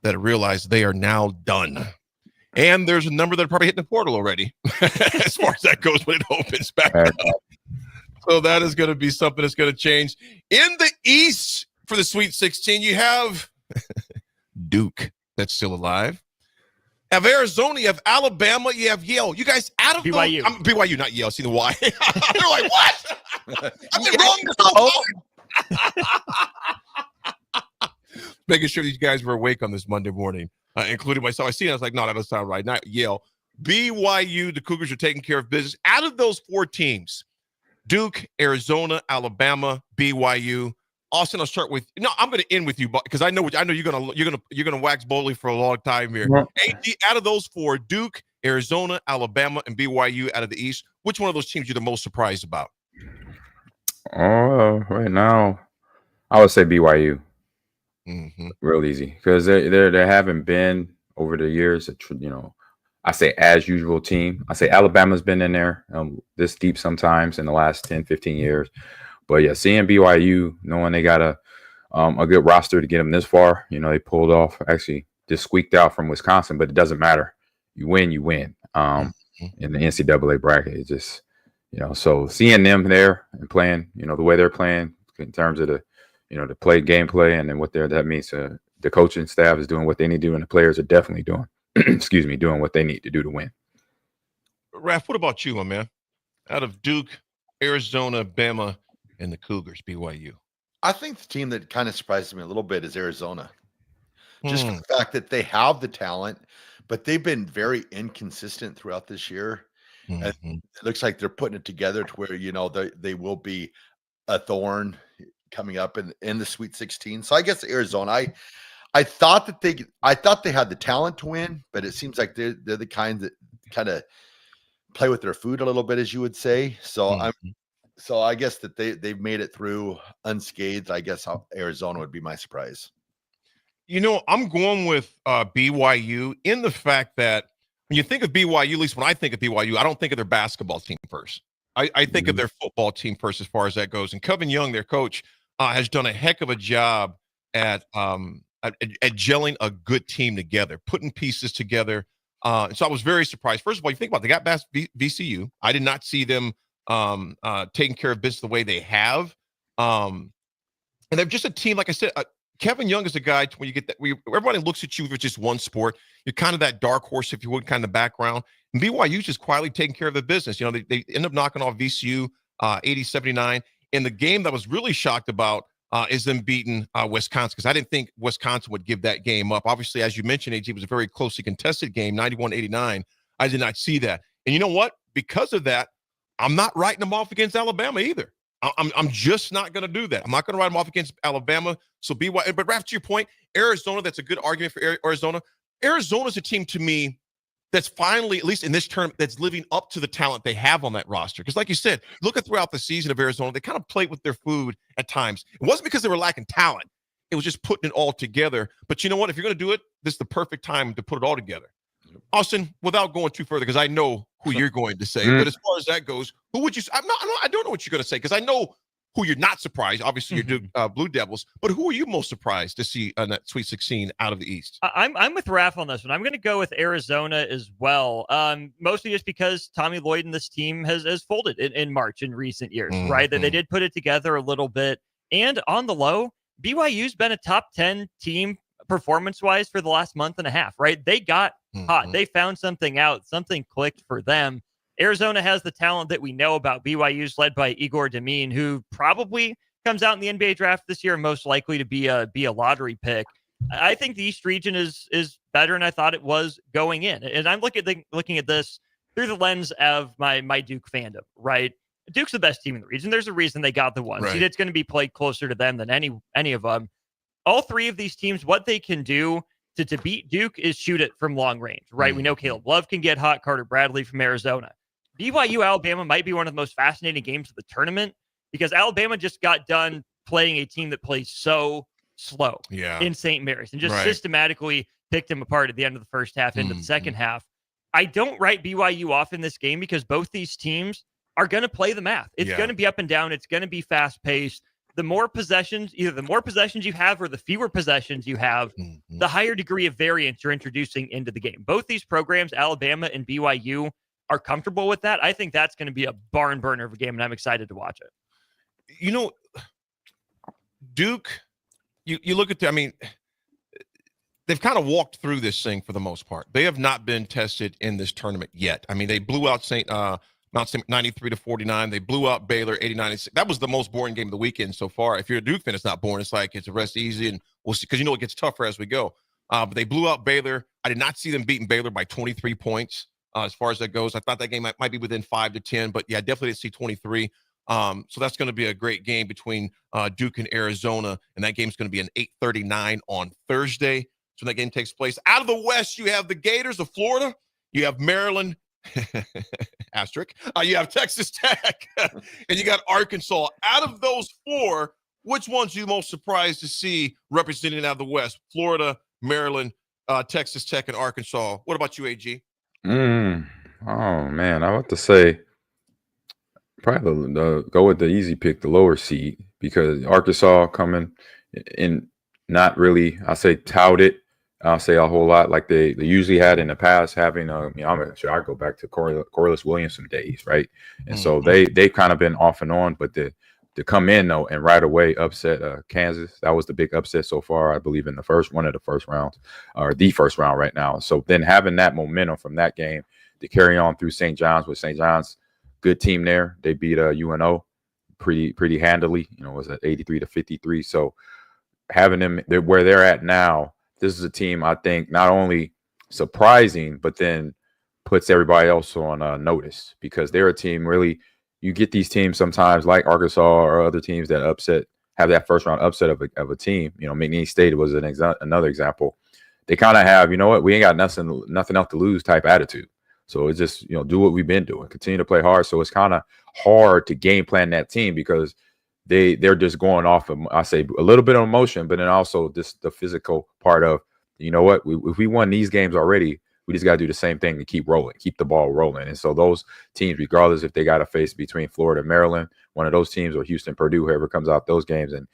that realized they are now done. And there's a number that are probably hitting the portal already as far as that goes when it opens back up. So that is going to be something that's going to change. In the East for the Sweet 16, you have Duke that's still alive. You have Arizona, you have Alabama, you have Yale. You guys out of BYU. BYU, not Yale. See the Y. They're like, what? I've been wrong this whole time. Making sure these guys were awake on this Monday morning, including myself. I seen it. I was like, no, that doesn't sound right. Not Yale. BYU, the Cougars are taking care of business. Out of those four teams, Duke, Arizona, Alabama, BYU. Austin, I'll start with. No, I'm going to end with you because I know you're gonna wax boldly for a long time here. Yeah. AD, out of those four, Duke, Arizona, Alabama, and BYU out of the East, which one of those teams you're the most surprised about? Right now, I would say BYU. Real easy because they haven't been over the years. I say as usual team. I say Alabama's been in there this deep sometimes in the last 10, 15 years. But yeah, seeing BYU, knowing they got a good roster to get them this far, they pulled off, actually just squeaked out from Wisconsin, but it doesn't matter. You win, you win. In the NCAA bracket, it's just, so seeing them there and playing, the way they're playing in terms of the gameplay and then what that means to the coaching staff is doing what they need to do, and the players are definitely doing, doing what they need to do to win. Raff, what about you, my man? Out of Duke, Arizona, Bama, and the Cougars, BYU. I think the team that kind of surprises me a little bit is Arizona. Just for the fact that they have the talent, but they've been very inconsistent throughout this year. And it looks like they're putting it together to where, they will be a thorn coming up in the Sweet 16. So I guess Arizona, I thought they had the talent to win, but it seems like they're the kind that kind of play with their food a little bit, as you would say. So So I guess that they've made it through unscathed. I guess Arizona would be my surprise. I'm going with BYU in the fact that when you think of BYU, at least when I think of BYU, I don't think of their basketball team first. I think of their football team first as far as that goes. And Kevin Young, their coach, has done a heck of a job at gelling a good team together, putting pieces together. So I was very surprised. First of all, you think about it, they got past VCU. I did not see them taking care of business the way they have. And they're just a team, like I said, Kevin Young is a guy when you get that, everybody looks at you for just one sport. You're kind of that dark horse, if you would, kind of background. And BYU's just quietly taking care of the business. They end up knocking off VCU 80-79. And the game that I was really shocked about is them beating Wisconsin, because I didn't think Wisconsin would give that game up. Obviously, as you mentioned, AG, it was a very closely contested game, 91-89. I did not see that. And you know what? Because of that, I'm not writing them off against Alabama either. I'm just not going to do that. I'm not going to write them off against Alabama. So BYU, but Raff, to your point, Arizona, that's a good argument for Arizona. Arizona's a team to me that's finally, at least in this term, that's living up to the talent they have on that roster. Because like you said, look at throughout the season of Arizona, they kind of played with their food at times. It wasn't because they were lacking talent. It was just putting it all together. But you know what? If you're going to do it, this is the perfect time to put it all together. Austin, without going too further, because I know who you're going to say, but as far as that goes, who would you say? I don't know what you're going to say, because I know who you're not surprised. Obviously, you're Blue Devils, but who are you most surprised to see in that Sweet 16 out of the East? I'm with Raff on this one. I'm going to go with Arizona as well, mostly just because Tommy Lloyd and this team has folded in March in recent years, right? That they did put it together a little bit, and on the low, BYU's been a top 10 team performance-wise for the last month and a half, right? They got hot. They found something out. Something clicked for them. Arizona has the talent that we know about. BYU's led by Igor Demine, who probably comes out in the NBA draft this year, most likely to be a lottery pick. I think the East region is better than I thought it was going in. And I'm looking at this through the lens of my Duke fandom, right? Duke's the best team in the region. There's a reason they got the one seed. It's going to be played closer to them than any of them. All three of these teams, what they can do to beat Duke is shoot it from long range, right? We know Caleb Love can get hot, Carter Bradley from Arizona. BYU Alabama might be one of the most fascinating games of the tournament, because Alabama just got done playing a team that plays so slow in St. Mary's and just systematically picked them apart at the end of the first half into the second half. I don't write BYU off in this game because both these teams are going to play the math. It's going to be up and down. It's going to be fast paced. The more possessions, either the more possessions you have or the fewer possessions you have, the higher degree of variance you're introducing into the game. Both these programs, Alabama and BYU, are comfortable with that. I think that's going to be a barn burner of a game, and I'm excited to watch it. You know, Duke, you look at they've kind of walked through this thing for the most part. They have not been tested in this tournament yet. I mean, they blew out Mount St. 93-49. They blew out Baylor 89-6. That was the most boring game of the weekend so far. If you're a Duke fan, it's not boring. It's like it's a rest easy, and we'll see because it gets tougher as we go. But they blew out Baylor. I did not see them beating Baylor by 23 points as far as that goes. I thought that game might be within 5 to 10, but yeah, definitely didn't see 23. So that's going to be a great game between Duke and Arizona, and that game's going to be an 8:39 on Thursday. So when that game takes place. Out of the West, you have the Gators of Florida. You have Maryland. Asterisk. You have Texas Tech and you got Arkansas. Out of those four, which ones are you most surprised to see represented out of the West? Florida, Maryland, Texas Tech, and Arkansas. What about you, AG? Oh man, I want to say probably go with the easy pick, the lower seed, because Arkansas coming in not really, I say touted. I'll say a whole lot like they usually had in the past, having I'm sure I go back to Corliss Williamson days, right? And so they've kind of been off and on, but to come in though and right away upset Kansas, that was the big upset so far, I believe, in the first round right now. So then having that momentum from that game to carry on through St. John's, with St. John's good team there, they beat UNO pretty handily. It was at 83-53. So having them where they're at now. This is a team I think not only surprising, but then puts everybody else on notice, because they're a team really, you get these teams sometimes like Arkansas or other teams that have that first round upset of a team. McNeese State was another example. They kind of have, we ain't got nothing else to lose type attitude. So it's just, do what we've been doing, continue to play hard. So it's kind of hard to game plan that team because they're just going off of, I say, a little bit of emotion, but then also just the physical part of, if we won these games already, we just got to do the same thing to keep the ball rolling. And so those teams, regardless if they got to face between Florida and Maryland, one of those teams, or Houston, Purdue, whoever comes out those games, and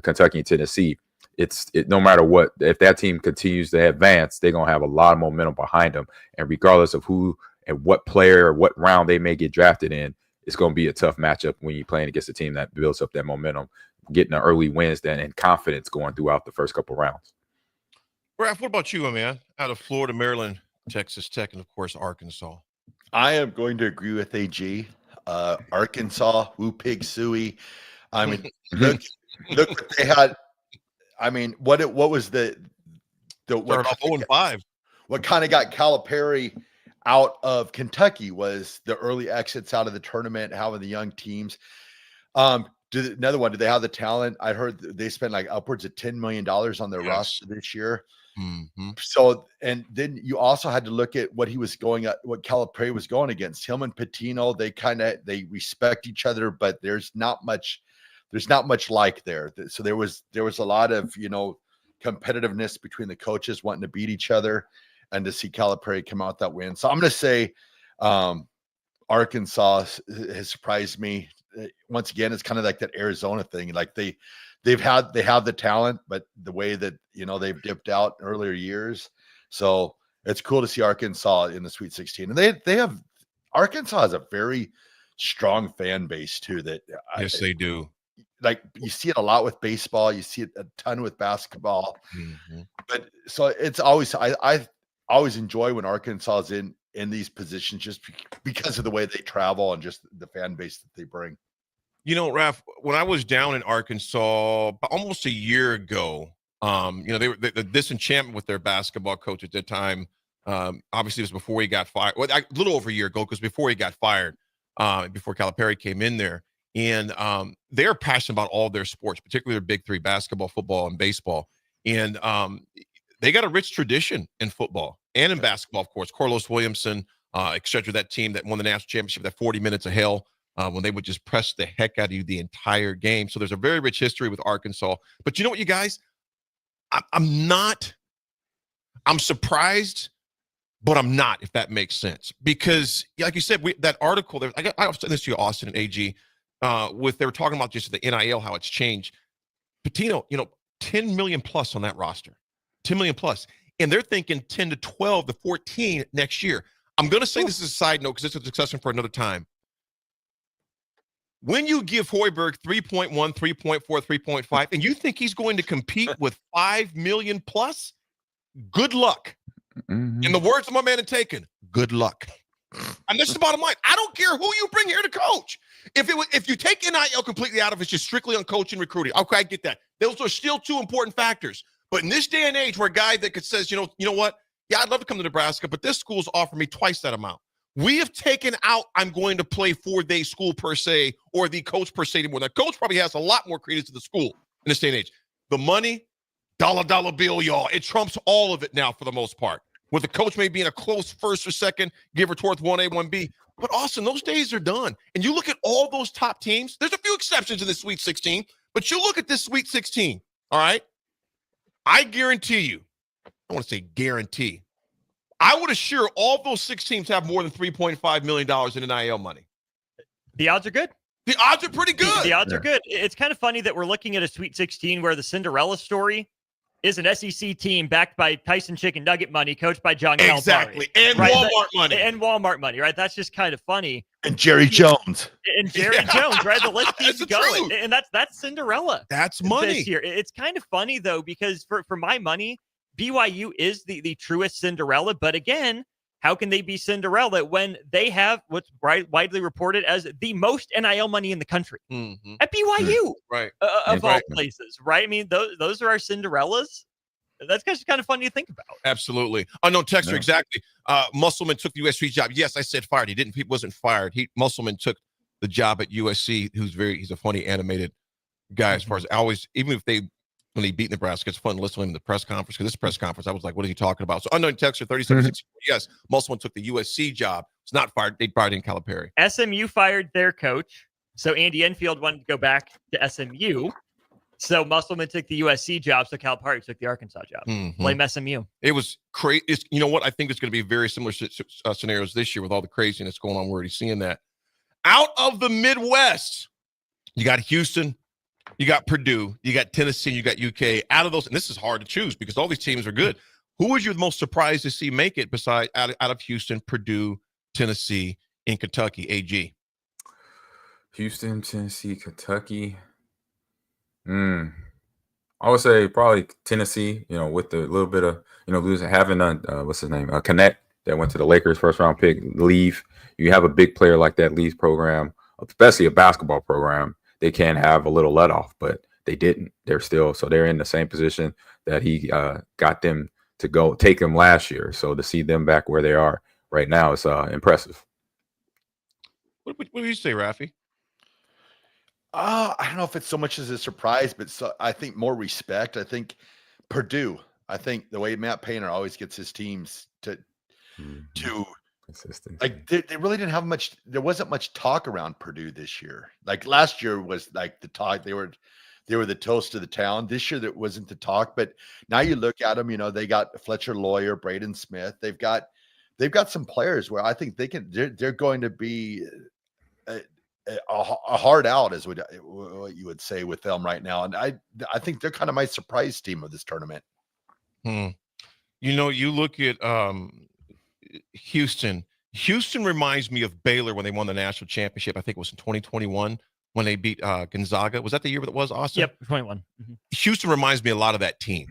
Kentucky and Tennessee, no matter what, if that team continues to advance, they're going to have a lot of momentum behind them. And regardless of who and what player or what round they may get drafted in, it's going to be a tough matchup when you're playing against a team that builds up that momentum, getting the early wins then and confidence going throughout the first couple rounds. Raff, what about you, man? Out of Florida, Maryland, Texas Tech, and of course Arkansas. I am going to agree with AG. Arkansas, Woo Pig Suey. I mean, look what they had. I mean, what was the what 0-5? What kind of got Calipari out of Kentucky was the early exits out of the tournament, having the young teams. Another one, did they have the talent? I heard they spent like upwards of $10 million on their roster this year. Mm-hmm. So, and then you also had to look at what what Calipari was going against. Him and Pitino, they respect each other, but there's not much like there. So there was a lot of, competitiveness between the coaches wanting to beat each other, and to see Calipari come out that win. So I'm going to say Arkansas has surprised me. Once again, it's kind of like that Arizona thing. Like they have the talent, but the way that, they've dipped out in earlier years. So it's cool to see Arkansas in the Sweet 16. And Arkansas has a very strong fan base too. Yes, they do. Like you see it a lot with baseball. You see it a ton with basketball. Mm-hmm. But so it's always, I always enjoy when Arkansas is in these positions just because of the way they travel and just the fan base that they bring. Raff, when I was down in Arkansas almost a year ago, they were the disenchantment with their basketball coach at that time. Obviously, it was before he got fired. Well, a little over a year ago, because before he got fired, before Calipari came in there. And they're passionate about all their sports, particularly their big three: basketball, football, and baseball. And they got a rich tradition in football and in basketball, of course. Corliss Williamson, et cetera, that team that won the national championship, that 40 minutes of hell, when they would just press the heck out of you the entire game. So there's a very rich history with Arkansas. But you know what, you guys? I'm surprised, but I'm not, if that makes sense. Because, like you said, that article there, I was saying this to you, Austin and AG, they were talking about just the NIL, how it's changed. Patino, 10 million plus on that roster, 10 million plus. And they're thinking 10 to 12 to 14 next year. I'm going to say this is a side note because this is a discussion for another time. When you give Hoiberg 3.1, 3.4, 3.5, and you think he's going to compete with 5 million plus, good luck. In the words of my man Taken, good luck. And this is the bottom line. I don't care who you bring here to coach. If you take NIL completely out of it, it's just strictly on coaching and recruiting. Okay, I get that. Those are still two important factors. But in this day and age where a guy that says, you know what? Yeah, I'd love to come to Nebraska, but this school's offering me twice that amount. We have taken out, I'm going to play 4-day school per se, or the coach per se anymore. The coach probably has a lot more credence to the school in this day and age. The money, dollar bill, y'all. It trumps all of it now for the most part. With the coach may be in a close first or second, give or towards 1A, 1B. But Austin, those days are done. And you look at all those top teams, there's a few exceptions in the Sweet 16, but you look at this Sweet 16, all right? I guarantee you, I want to say guarantee, I would assure all those 6 teams have more than $3.5 million in NIL money. The odds are good. The odds are pretty good. The odds are good. It's kind of funny that we're looking at a Sweet 16 where the Cinderella story is an SEC team backed by Tyson Chicken Nugget money, coached by John Calipari. Exactly. And right? Walmart money. And Walmart money, right? That's just kind of funny. And Jerry Jones. And Jerry Jones, right? The list keeps going. And that's Cinderella. That's money. This year. It's kind of funny, though, because for my money, BYU is the truest Cinderella. But again, how can they be Cinderella when they have what's widely reported as the most NIL money in the country at BYU, right? Of all places, right? I mean, those are our Cinderellas. That's just kind of funny to think about. Absolutely. Unknown texter, exactly. Musselman took the USC job. Yes, I said fired. He wasn't fired. Musselman took the job at USC. He's a funny animated guy. As far as when he beat Nebraska, it's fun listening to the press conference, because this press conference, I was like, what is he talking about? So unknown texter 3760. Yes, Musselman took the USC job. It's not fired. They fired in Calipari. SMU fired their coach. So Andy Enfield wanted to go back to SMU. So Musselman took the USC job. So Calipari took the Arkansas job. Blame SMU. It was crazy. You know what? I think it's going to be very similar scenarios this year with all the craziness going on. We're already seeing that. Out of the Midwest, you got Houston, you got Purdue, you got Tennessee, you got UK. Out of those, and this is hard to choose because all these teams are good. Who was you most surprised to see make it besides out of Houston, Purdue, Tennessee, and Kentucky? AG. Houston, Tennessee, Kentucky. I would say probably Tennessee, with the little bit of, losing, having what's his name? Connect that went to the Lakers first round pick, leave. You have a big player like that leaves program, especially a basketball program. They can have a little let off, but they didn't. They're in the same position that he got them to go take them last year. So to see them back where they are right now is impressive. What do you say, Raffi? I don't know if it's so much as a surprise, but I think more respect. I think Purdue. I think the way Matt Painter always gets his teams to consistency. Like they really didn't have much. There wasn't much talk around Purdue this year. Like last year was like the talk. They were the toast of the town. This year that wasn't the talk. But now you look at them. They got Fletcher Lawyer, Braden Smith. They've got some players where I think they're going to be a hard out, is what you would say with them right now. And I think they're kind of my surprise team of this tournament. You look at Houston. Houston reminds me of Baylor when they won the national championship. I think it was in 2021 when they beat Gonzaga. Was that the year that was, Austin? Yep, 21. Houston reminds me a lot of that team.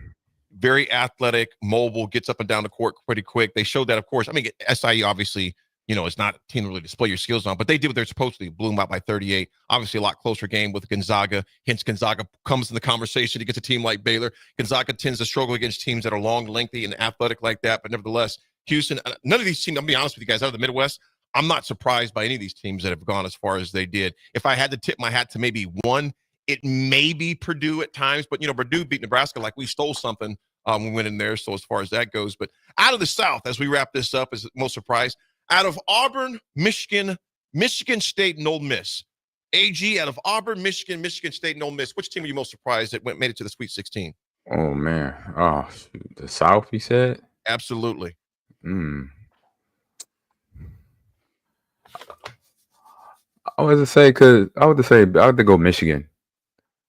Very athletic, mobile, gets up and down the court pretty quick. They showed that, of course. I mean, SIU obviously, it's not a team to really display your skills on, but they did what they're supposed to do. Blew them out by 38. Obviously, a lot closer game with Gonzaga. Hence, Gonzaga comes in the conversation against a team like Baylor. Gonzaga tends to struggle against teams that are long, lengthy, and athletic like that. But nevertheless, Houston, none of these teams, I'll be honest with you guys, out of the Midwest, I'm not surprised by any of these teams that have gone as far as they did. If I had to tip my hat to maybe one, it may be Purdue at times. But, Purdue beat Nebraska like we stole something when we went in there. So as far as that goes. But out of the South, as we wrap this up, is most surprised. Out of Auburn, Michigan State, and Ole Miss. AG, out of Auburn, Michigan State, and Ole Miss, which team are you most surprised that made it to the Sweet 16? Oh man. Oh, shoot. The South, he said? Absolutely. I was to say I would to go Michigan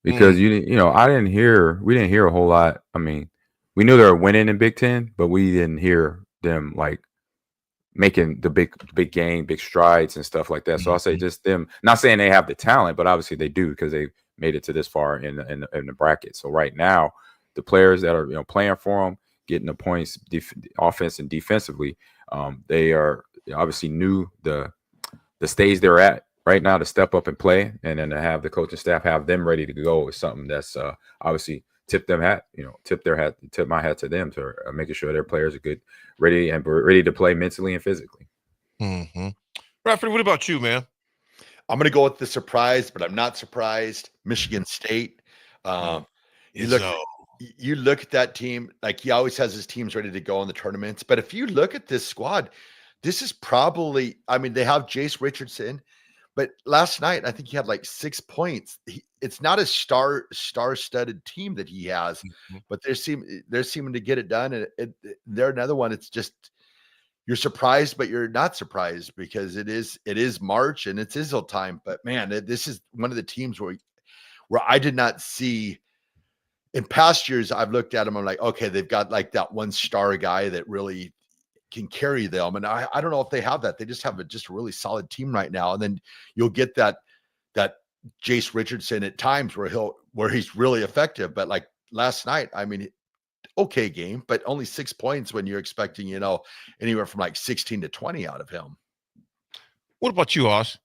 because we didn't hear a whole lot. I mean, we knew they were winning in Big Ten, but we didn't hear them like making the big game, big strides and stuff like that. So I'll say just them. Not saying they have the talent, but obviously they do because they made it to this far in the bracket. So right now, the players that are playing for them, getting the points, offense and defensively, they are obviously knew the stage they're at right now to step up and play, and then to have the coaching staff have them ready to go is something that's obviously tip my hat to them to making sure their players are good, ready to play mentally and physically. Raff, what about you, man? I'm going to go with the surprise, but I'm not surprised. Michigan State. You look at that team, like he always has his teams ready to go in the tournaments. But if you look at this squad, this is probably, I mean, they have Jace Richardson, but last night I think he had like 6 points. It's not a star-studded team that he has, but they're seeming to get it done. And they're another one. It's just you're surprised, but you're not surprised because it is March and it's Izzo time. But man, this is one of the teams where I did not see. In past years, I've looked at them. I'm like, okay, they've got like that one star guy that really can carry them. And I don't know if they have that. They just have a really solid team right now. And then you'll get that Jace Richardson at times where he's really effective. But like last night, I mean, okay game, but only 6 points when you're expecting, anywhere from like 16 to 20 out of him. What about you, Oz?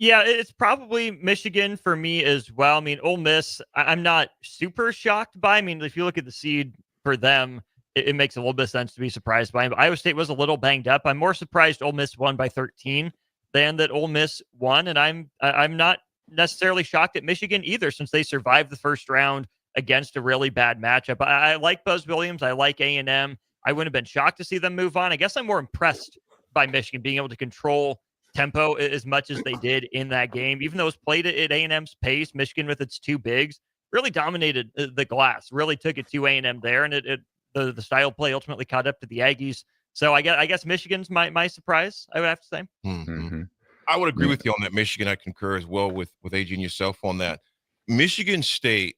Yeah, it's probably Michigan for me as well. I mean, Ole Miss, I'm not super shocked by. I mean, if you look at the seed for them, it makes a little bit of sense to be surprised by him. Iowa State was a little banged up. I'm more surprised Ole Miss won by 13 than that Ole Miss won, and I'm not necessarily shocked at Michigan either, since they survived the first round against a really bad matchup. I like Buzz Williams. I like A&M. I wouldn't have been shocked to see them move on. I guess I'm more impressed by Michigan being able to control tempo as much as they did in that game. Even though it was played at A&M's pace, Michigan with its two bigs really dominated the glass, really took it to A&M there, and the style play ultimately caught up to the Aggies. So I guess Michigan's my surprise, I would have to say. I would agree with you on that, Michigan. I concur as well with AJ and yourself on that. Michigan State,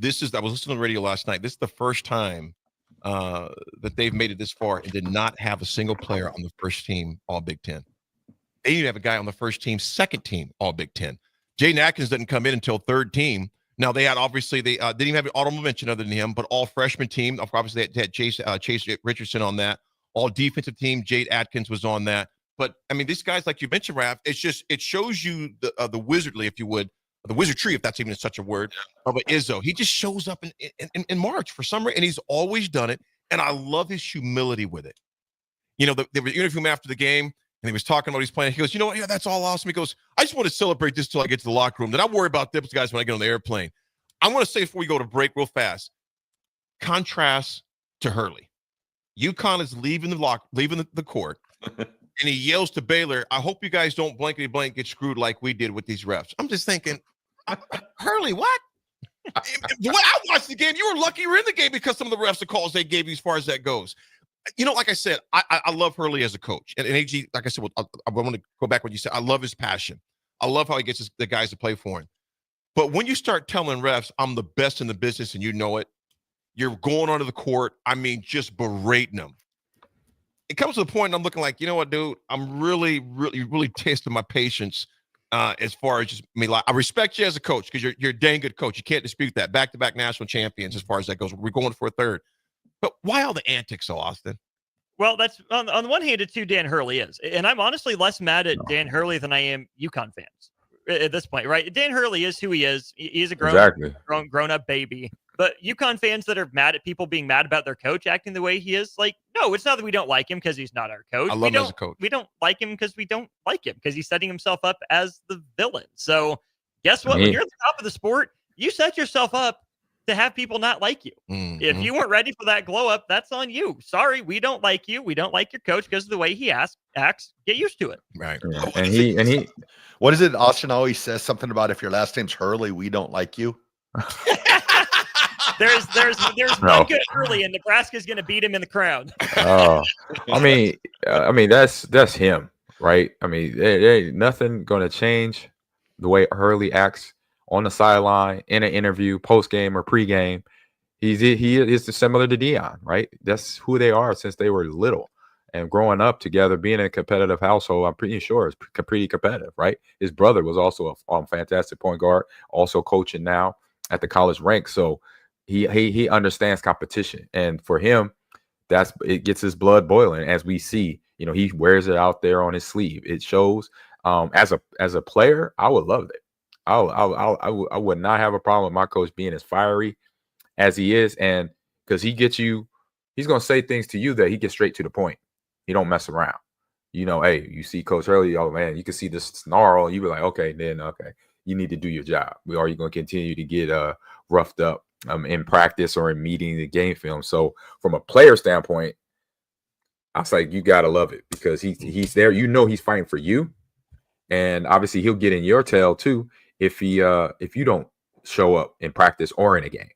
I was listening to the radio last night. This is the first time that they've made it this far and did not have a single player on the first team All Big Ten. They didn't have a guy on the first team, second team All Big Ten. Jaden Atkins didn't come in until third team. Now they didn't even have an honorable mention other than him, but all freshman team. Obviously they had Chase Richardson on that. All defensive team, Jade Atkins was on that. But I mean, these guys, like you mentioned, Raff, it shows you the wizardly, if you would, the wizardry, if that's even such a word, of Izzo. He just shows up in March for some reason, and he's always done it. And I love his humility with it. They were interviewing him after the game, and he was talking about he's playing. He goes, yeah, that's all awesome. He goes, I just want to celebrate this till I get to the locker room. Then I'll worry about those guys when I get on the airplane. I want to say before we go to break real fast, contrast to Hurley. UConn is leaving the court, and he yells to Baylor, I hope you guys don't blankety blank get screwed like we did with these refs. I'm just thinking, Hurley, what? When I watched the game, you were lucky you were in the game because some of the refs, the calls they gave you as far as that goes. Like I said, I love Hurley as a coach. And AG, like I said, I want to go back what you said. I love his passion. I love how he gets the guys to play for him. But when you start telling refs, I'm the best in the business and you know it, you're going onto the court, I mean, just berating them. It comes to the point I'm looking like, you know what, dude, I'm really, really, really testing my patience as far as I respect you as a coach because you're a dang good coach. You can't dispute that. Back-to-back national champions as far as that goes. We're going for a third. But why all the antics, so Austin? Well, that's on the one hand, it's who Dan Hurley is. And I'm honestly less mad at Dan Hurley than I am UConn fans at this point, right? Dan Hurley is who he is. He's a grown-up baby. But UConn fans that are mad at people being mad about their coach acting the way he is, like, no, it's not that we don't like him because he's not our coach. I love him as a coach. We don't like him because we don't like him because he's setting himself up as the villain. So guess what? When you're at the top of the sport, you set yourself up to have people not like you. If you weren't ready for that glow up, that's on you. Sorry, we don't like you. We don't like your coach because of the way he acts. Get used to it. Right. Yeah. And he what is it? Austin always says something about if your last name's Hurley, we don't like you. There's No. one good early, and Nebraska's going to beat him in the crown. Oh, I mean that's him, right? I mean, there ain't nothing going to change the way Hurley acts on the sideline, in an interview, post game or pre game. He is similar to Dion, right? That's who they are since they were little and growing up together, being in a competitive household. I'm pretty sure it's pretty competitive, right? His brother was also a fantastic point guard, also coaching now at the college rank. So he understands competition, and for him, it gets his blood boiling. As we see, he wears it out there on his sleeve. It shows. As a player, I would love it. I would not have a problem with my coach being as fiery as he is, and because he's gonna say things to you that he gets straight to the point. He don't mess around. Hey, you see Coach Hurley, oh man, you can see this snarl. You be like, okay, you need to do your job. Are you gonna continue to get roughed up in practice or in meeting the game film? So from a player standpoint, I was like, you gotta love it because he's there. He's fighting for you, and obviously he'll get in your tail too if you don't show up in practice or in a game.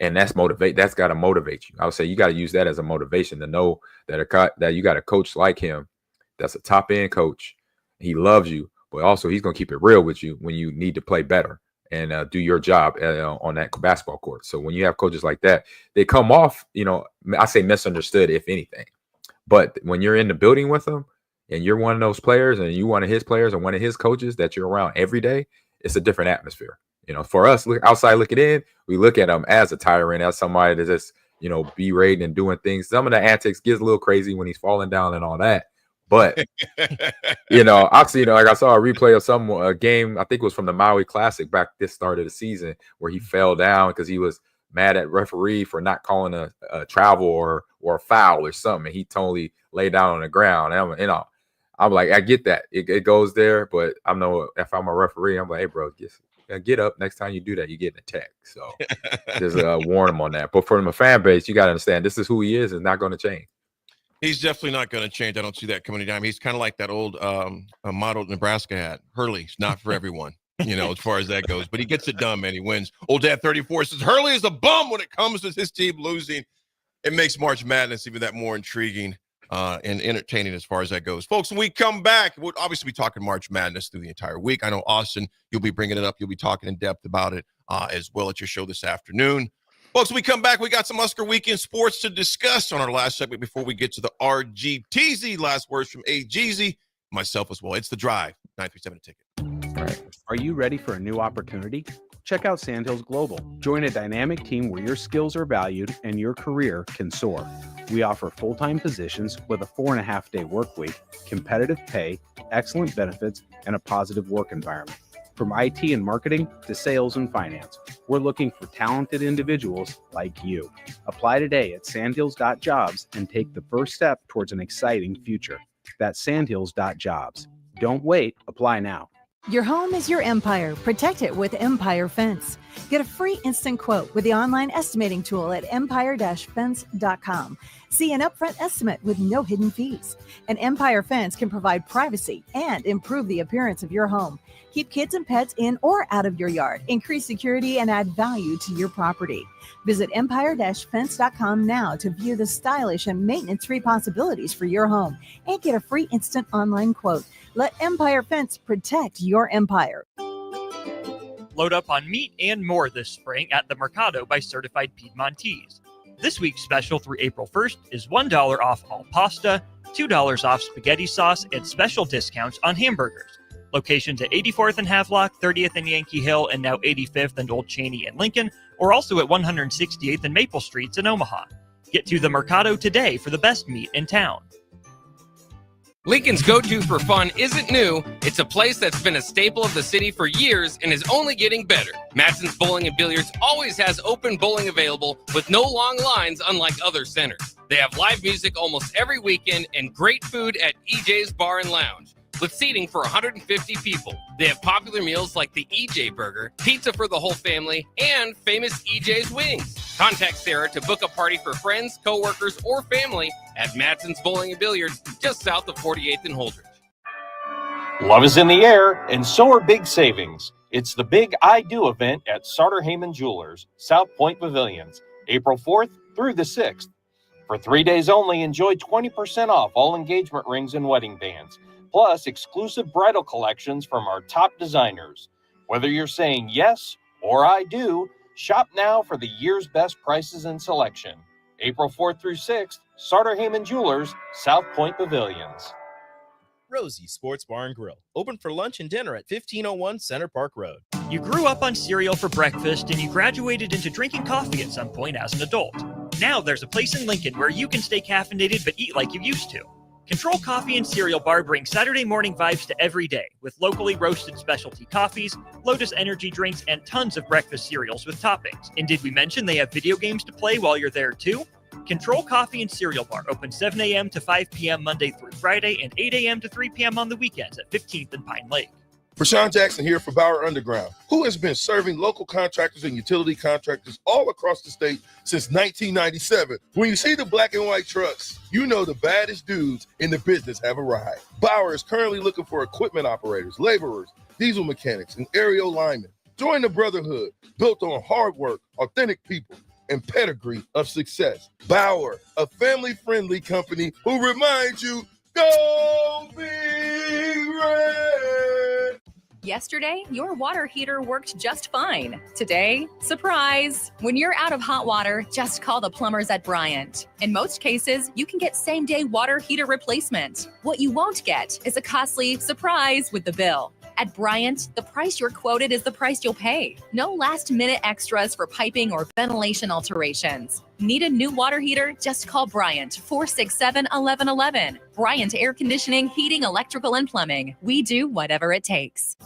And that's got to motivate you. I would say you got to use that as a motivation to know that you got a coach like him that's a top end coach. He loves you, but also he's going to keep it real with you when you need to play better and do your job on that basketball court. So when you have coaches like that, they come off, I say misunderstood, if anything. But when you're in the building with them and you're one of those players and you one of his players or one of his coaches that you're around every day, it's a different atmosphere. For us, outside looking in, we look at him as a tyrant, as somebody that's just, berating and doing things. Some of the antics gets a little crazy when he's falling down and all that. But, actually, like I saw a replay of a game, I think it was from the Maui Classic back this start of the season, where he fell down because he was mad at referee for not calling a travel or a foul or something. And he totally laid down on the ground. And I'm like, I get that. It goes there, but I know if I'm a referee, I'm like, hey, bro, get up. Next time you do that, you get an attack. So just warn him on that. But from a fan base, you got to understand this is who he is and not going to change. He's definitely not going to change. I don't see that coming down. He's kind of like that old motto Nebraska had. Hurley's not for everyone, as far as that goes. But he gets it done, man. He wins. Old Dad 34 says Hurley is a bum when it comes to his team losing. It makes March Madness even that more intriguing and entertaining as far as that goes. Folks, when we come back, we'll obviously be talking March Madness through the entire week. I know, Austin, you'll be bringing it up. You'll be talking in depth about it as well at your show this afternoon. Folks, when we come back, we got some Oscar weekend sports to discuss on our last segment before we get to the RGTZ. Last words from AGZ, myself as well. It's The Drive, 937 Ticket. Are you ready for a new opportunity? Check out Sandhills Global. Join a dynamic team where your skills are valued and your career can soar. We offer full-time positions with a 4.5-day work week, competitive pay, excellent benefits, and a positive work environment. From IT and marketing to sales and finance, we're looking for talented individuals like you. Apply today at sandhills.jobs and take the first step towards an exciting future. That's sandhills.jobs. Don't wait. Apply now. Your home is your empire. Protect it with Empire Fence. Get a free instant quote with the online estimating tool at empire-fence.com. See an upfront estimate with no hidden fees. An Empire Fence can provide privacy and improve the appearance of your home. Keep kids and pets in or out of your yard. Increase security and add value to your property. Visit empire-fence.com now to view the stylish and maintenance-free possibilities for your home and get a free instant online quote. Let Empire Fence protect your empire. Load up on meat and more this spring at the Mercado by Certified Piedmontese. This week's special through April 1st is $1 off all pasta, $2 off spaghetti sauce, and special discounts on hamburgers. Locations at 84th and Havelock, 30th and Yankee Hill, and now 85th and Old Cheney and Lincoln, or also at 168th and Maple Streets in Omaha. Get to the Mercado today for the best meat in town. Lincoln's go-to for fun isn't new. It's a place that's been a staple of the city for years and is only getting better. Matson's Bowling and Billiards always has open bowling available with no long lines unlike other centers. They have live music almost every weekend and great food at EJ's Bar and Lounge with seating for 150 people. They have popular meals like the EJ Burger, pizza for the whole family, and famous EJ's Wings. Contact Sarah to book a party for friends, coworkers, or family at Matson's Bowling and Billiards just south of 48th and Holdridge. Love is in the air, and so are big savings. It's the Big I Do event at Sartor Heyman Jewelers, South Point Pavilions, April 4th through the 6th. For 3 days only, enjoy 20% off all engagement rings and wedding bands, plus exclusive bridal collections from our top designers. Whether you're saying yes or I do, shop now for the year's best prices and selection. April 4th through 6th, Sartor Heyman Jewelers, South Point Pavilions. Rosie's Sports Bar and Grill, open for lunch and dinner at 1501 Center Park Road. You grew up on cereal for breakfast and you graduated into drinking coffee at some point as an adult. Now there's a place in Lincoln where you can stay caffeinated but eat like you used to. Control Coffee and Cereal Bar brings Saturday morning vibes to every day with locally roasted specialty coffees, Lotus energy drinks, and tons of breakfast cereals with toppings. And did we mention they have video games to play while you're there too? Control Coffee and Cereal Bar open 7 a.m. to 5 p.m. Monday through Friday and 8 a.m. to 3 p.m. on the weekends at 15th and Pine Lake. Rashawn Jackson here for Bauer Underground, who has been serving local contractors and utility contractors all across the state since 1997. When you see the black and white trucks, you know the baddest dudes in the business have arrived. Bauer is currently looking for equipment operators, laborers, diesel mechanics, and aerial linemen. Join the brotherhood built on hard work, authentic people, and pedigree of success. Bauer, a family-friendly company who reminds you, go Big Red! Yesterday, your water heater worked just fine. Today, surprise! When you're out of hot water, just call the plumbers at Bryant. In most cases, you can get same-day water heater replacement. What you won't get is a costly surprise with the bill. At Bryant, the price you're quoted is the price you'll pay. No last-minute extras for piping or ventilation alterations. Need a new water heater? Just call Bryant, 467-1111. Bryant Air Conditioning, Heating, Electrical, and Plumbing. We do whatever it takes.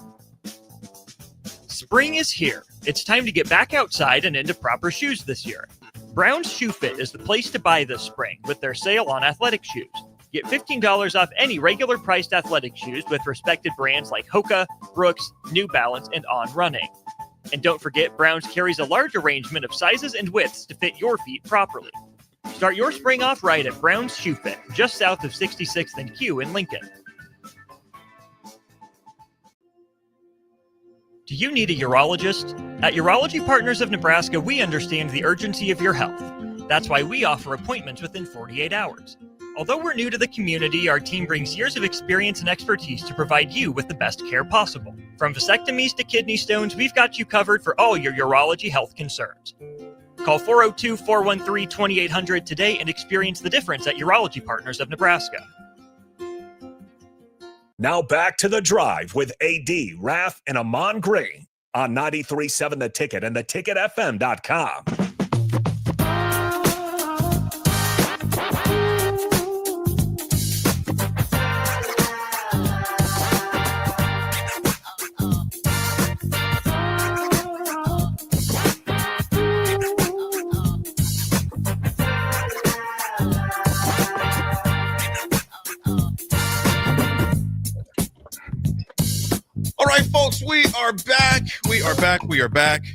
Spring is here. It's time to get back outside and into proper shoes this year. Brown's Shoe Fit is the place to buy this spring with their sale on athletic shoes. Get $15 off any regular priced athletic shoes with respected brands like Hoka, Brooks, New Balance, and On Running. And don't forget, Brown's carries a large arrangement of sizes and widths to fit your feet properly. Start your spring off right at Brown's Shoe Fit, just south of 66th and Q in Lincoln. Do you need a urologist? At Urology Partners of Nebraska, we understand the urgency of your health. That's why we offer appointments within 48 hours. Although we're new to the community, our team brings years of experience and expertise to provide you with the best care possible. From vasectomies to kidney stones, we've got you covered for all your urology health concerns. Call 402-413-2800 today and experience the difference at Urology Partners of Nebraska. Now back to The Drive with AD, Raff, and Ahman Gray on 93.7 The Ticket and theticketfm.com. All right, folks, we are back. We are back.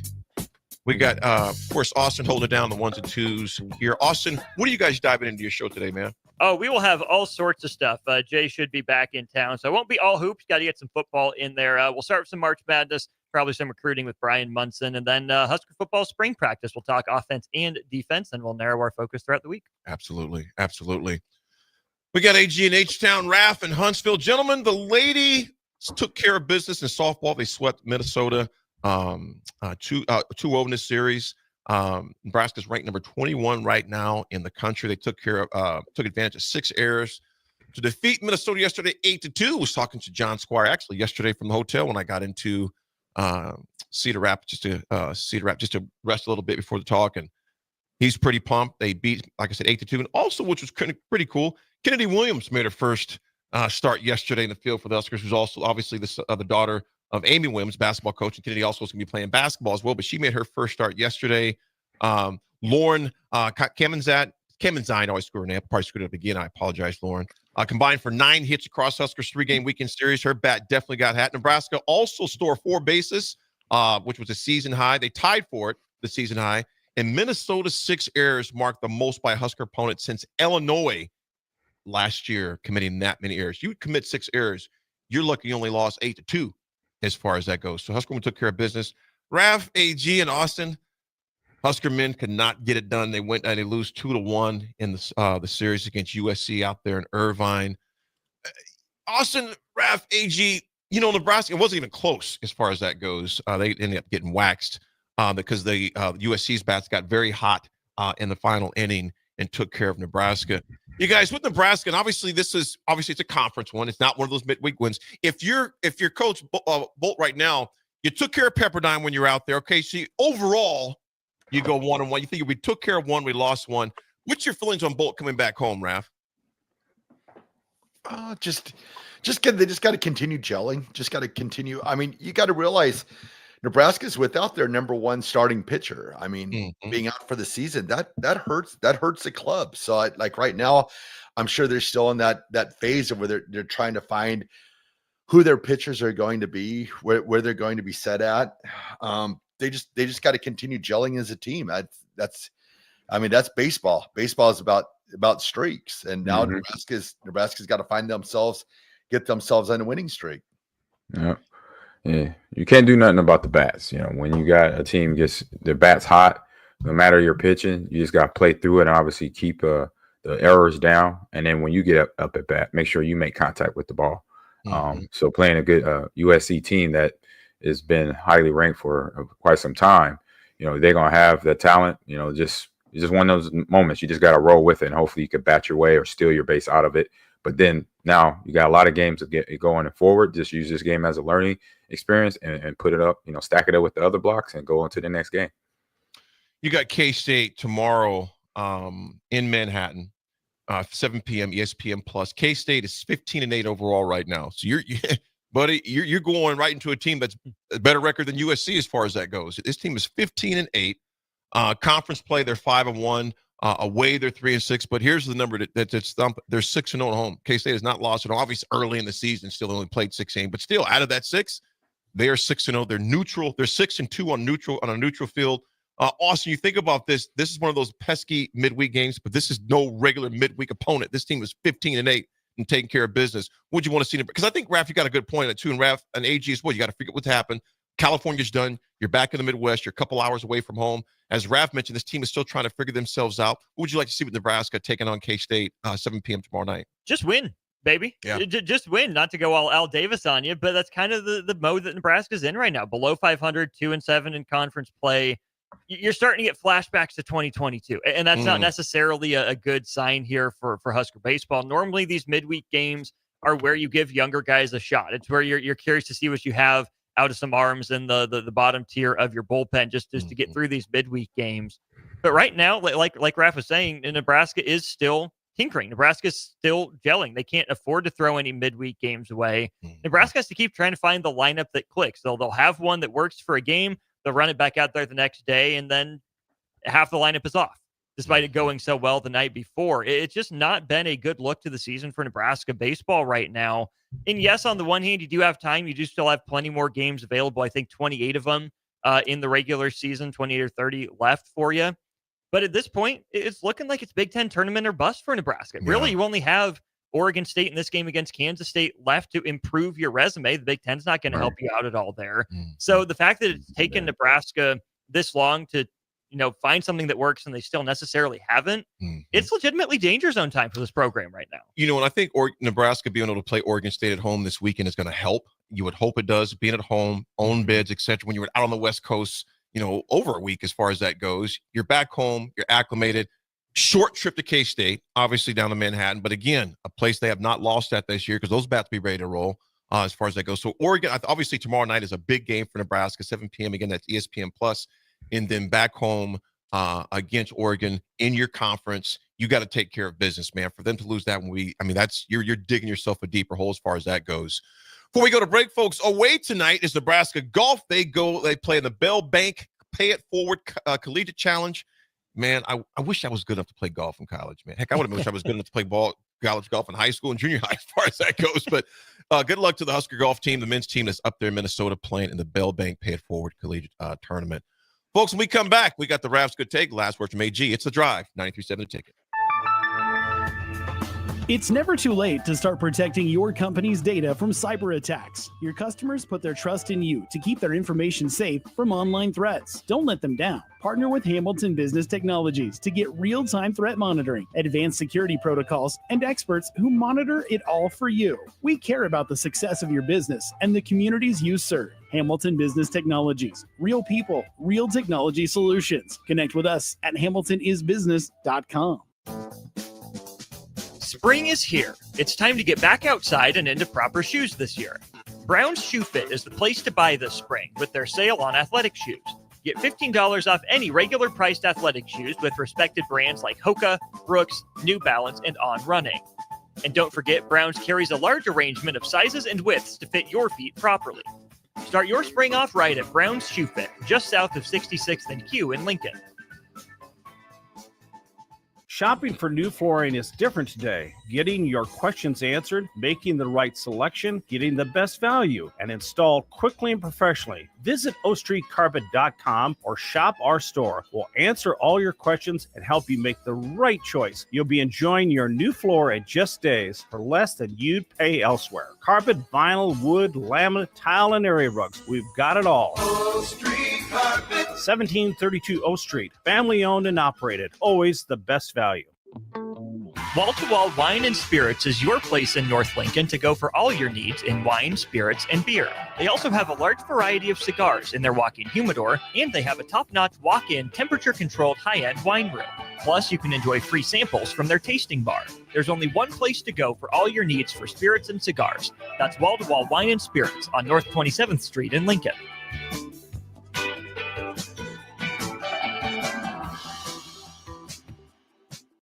We got, of course, Austin holding down the ones and twos here. Austin, what are you guys diving into your show today, man? Oh, we will have all sorts of stuff. Jay should be back in town, so it won't be all hoops. Got to get some football in there. We'll start with some March Madness, probably some recruiting with Brian Munson, and then Husker football spring practice. We'll talk offense and defense, and we'll narrow our focus throughout the week. Absolutely. We got AG in H-Town, Raff, and Huntsville. Gentlemen, the lady took care of business in softball. They swept Minnesota 2-0 in this series. Nebraska's ranked number 21 right now in the country. They took advantage of 6 errors to defeat Minnesota yesterday 8-2. Was talking to John Squire actually yesterday from the hotel when I got into Cedar Rapids just to rest a little bit before the talk, and he's pretty pumped. They beat, like I said, 8-2, and also, which was pretty cool, Kennedy Williams made her first start yesterday in the field for the Huskers, who's also obviously the daughter of Amy Williams, basketball coach, and Kennedy also is going to be playing basketball as well, but she made her first start yesterday. Lauren Kamenzine, I always screw her name, probably screwed it up again. I apologize, Lauren. Combined for 9 hits across Huskers' 3-game weekend series. Her bat definitely got hot. Nebraska also scored 4 bases, which was a season high. They tied for it, the season high. And Minnesota's 6 errors marked the most by a Husker opponent since Illinois last year, committing that many errors. You commit 6 errors, you're lucky you only lost 8-2. as far as that goes. So Huskermen took care of business. Raff, AG, and Austin, Husker men could not get it done. They lose 2-1 in the series against USC out there in Irvine. Austin, Raff, AG, Nebraska, it wasn't even close as far as that goes. They ended up getting waxed because the USC's bats got very hot in the final inning and took care of Nebraska. You guys, with Nebraska, and obviously it's a conference one. It's not one of those midweek wins. If you're Coach Bolt right now, you took care of Pepperdine when you're out there. Okay, so overall, you go 1-1. You think we took care of one, we lost one. What's your feelings on Bolt coming back home, Raff? They just got to continue gelling. Just got to continue. I mean, you got to realize Nebraska's without their number one starting pitcher. I mean, being out for the season, that hurts. That hurts the club. So right now, I'm sure they're still in that phase of where they're trying to find who their pitchers are going to be, where they're going to be set at. They just got to continue gelling as a team. That's baseball. Baseball is about streaks, and now Nebraska's got to get themselves on a winning streak. Yeah, you can't do nothing about the bats. When you got a team gets their bats hot, no matter your pitching, you just got to play through it and obviously keep the errors down. And then when you get up at bat, make sure you make contact with the ball. So playing a good USC team that has been highly ranked for quite some time, they're gonna have the talent. It's just one of those moments. You just got to roll with it, and hopefully you can bat your way or steal your base out of it. But then now you got a lot of games to get going forward. Just use this game as a learning experience and put it up, stack it up with the other blocks and go on to the next game. You got K-State tomorrow in Manhattan, 7 p.m. ESPN Plus. K-State is 15-8 overall right now. So you're going right into a team that's a better record than USC as far as that goes. This team is 15-8. Conference play, they're 5-1. Away, they're 3-6. But here's the number that's thump. They're 6-0 at home. K-State has not lost at all. Obviously, early in the season, still only played 6 games. But still, out of that 6, they are 6-0. They're neutral. They're 6-2 on a neutral field. Austin, you think about this. This is one of those pesky midweek games, but this is no regular midweek opponent. This team is 15-8 and taking care of business. Would you want to see them? Because I think, Raff, you got a good point on it too. And Raff and AG as well. You got to figure out what's happened. California's done. You're back in the Midwest. You're a couple hours away from home. As Raff mentioned, this team is still trying to figure themselves out. What would you like to see with Nebraska taking on K-State 7 p.m. tomorrow night? Just win, baby. Yeah. Just win. Not to go all Al Davis on you, but that's kind of the mode that Nebraska's in right now. Below 500, 2-7 in conference play. You're starting to get flashbacks to 2022, and that's not necessarily a good sign here for Husker baseball. Normally, these midweek games are where you give younger guys a shot. It's where you're curious to see what you have out of some arms in the bottom tier of your bullpen just to get through these midweek games. But right now, like Raff was saying, Nebraska is still tinkering. Nebraska is still gelling. They can't afford to throw any midweek games away. Nebraska has to keep trying to find the lineup that clicks. They'll have one that works for a game. They'll run it back out there the next day, and then half the lineup is off, despite it going so well the night before. It's just not been a good look to the season for Nebraska baseball right now. And yes, on the one hand, you do have time. You do still have plenty more games available. I think 28 of them in the regular season, 28 or 30 left for you. But at this point, it's looking like it's Big Ten tournament or bust for Nebraska. Yeah. Really, you only have Oregon State in this game against Kansas State left to improve your resume. The Big Ten's not going to help you out at all there. So the fact that it's taken Nebraska this long to find something that works and they still necessarily haven't, it's legitimately danger zone time for this program right now. And I think Nebraska being able to play Oregon State at home this weekend is going to help. You would hope it does, being at home, own bids, etc. When you were out on the West Coast, over a week as far as that goes, you're back home, you're acclimated. Short trip to K-State, obviously down to Manhattan, but again, a place they have not lost at this year because those bats will be ready to roll as far as that goes. So Oregon, obviously tomorrow night is a big game for Nebraska, 7 p.m. Again, that's ESPN Plus. And then back home against Oregon in your conference, you got to take care of business, man. For them to lose that that's you're digging yourself a deeper hole as far as that goes. Before we go to break, folks, away tonight is Nebraska golf. They play in the Bell Bank Pay It Forward Collegiate Challenge. Man, I wish I was good enough to play golf in college, man. Heck, I would have wished I was good enough to play college golf in high school and junior high as far as that goes. But good luck to the Husker golf team, the men's team that's up there in Minnesota playing in the Bell Bank Pay It Forward Collegiate Tournament. Folks, when we come back, we got the Raff's Good Take. Last word from AG. It's The Drive, 93.7 The Ticket. It's never too late to start protecting your company's data from cyber attacks. Your customers put their trust in you to keep their information safe from online threats. Don't let them down. Partner with Hamilton Business Technologies to get real-time threat monitoring, advanced security protocols, and experts who monitor it all for you. We care about the success of your business and the communities you serve. Hamilton Business Technologies. Real people, real technology solutions. Connect with us at hamiltonisbusiness.com. Spring is here. It's time to get back outside and into proper shoes this year. Brown's Shoe Fit is the place to buy this spring with their sale on athletic shoes. Get $15 off any regular priced athletic shoes with respected brands like Hoka, Brooks, New Balance, and On Running. And don't forget, Brown's carries a large arrangement of sizes and widths to fit your feet properly. Start your spring off right at Brown's Shoe Fit, just south of 66th and Q in Lincoln. Shopping for new flooring is different today. Getting your questions answered, making the right selection, getting the best value, and installed quickly and professionally. Visit ostreetcarpet.com or shop our store. We'll answer all your questions and help you make the right choice. You'll be enjoying your new floor in just days for less than you'd pay elsewhere. Carpet, vinyl, wood, laminate, tile, and area rugs. We've got it all. O Street Carpet. 1732 O Street. Family owned and operated. Always the best value. Wall to Wall Wine and Spirits is your place in North Lincoln to go for all your needs in wine, spirits, and beer. They also have a large variety of cigars in their walk-in humidor, and they have a top-notch walk-in temperature-controlled high-end wine room. Plus, you can enjoy free samples from their tasting bar. There's only one place to go for all your needs for spirits and cigars. That's Wall to Wall Wine and Spirits on North 27th Street in Lincoln.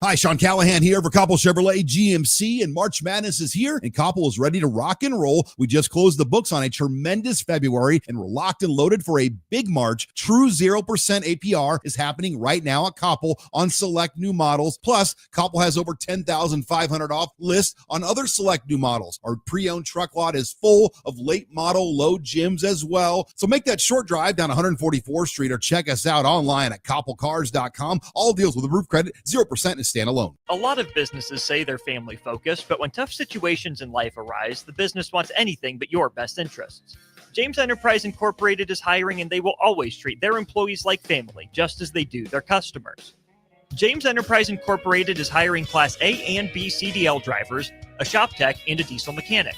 Hi, Sean Callahan here for Koppel Chevrolet GMC, and March Madness is here, and Koppel is ready to rock and roll. We just closed the books on a tremendous February, and we're locked and loaded for a big March. True 0% APR is happening right now at Koppel on select new models. Plus, Koppel has over 10,500 off list on other select new models. Our pre-owned truck lot is full of late model low gyms as well. So make that short drive down 144th Street or check us out online at koppelcars.com. All deals with a roof credit, 0% is standalone. A lot of businesses say they're family focused, but when tough situations in life arise, the business wants anything but your best interests. James Enterprise Incorporated is hiring, and they will always treat their employees like family, just as they do their customers. James Enterprise Incorporated is hiring Class A and B CDL drivers, a shop tech, and a diesel mechanic.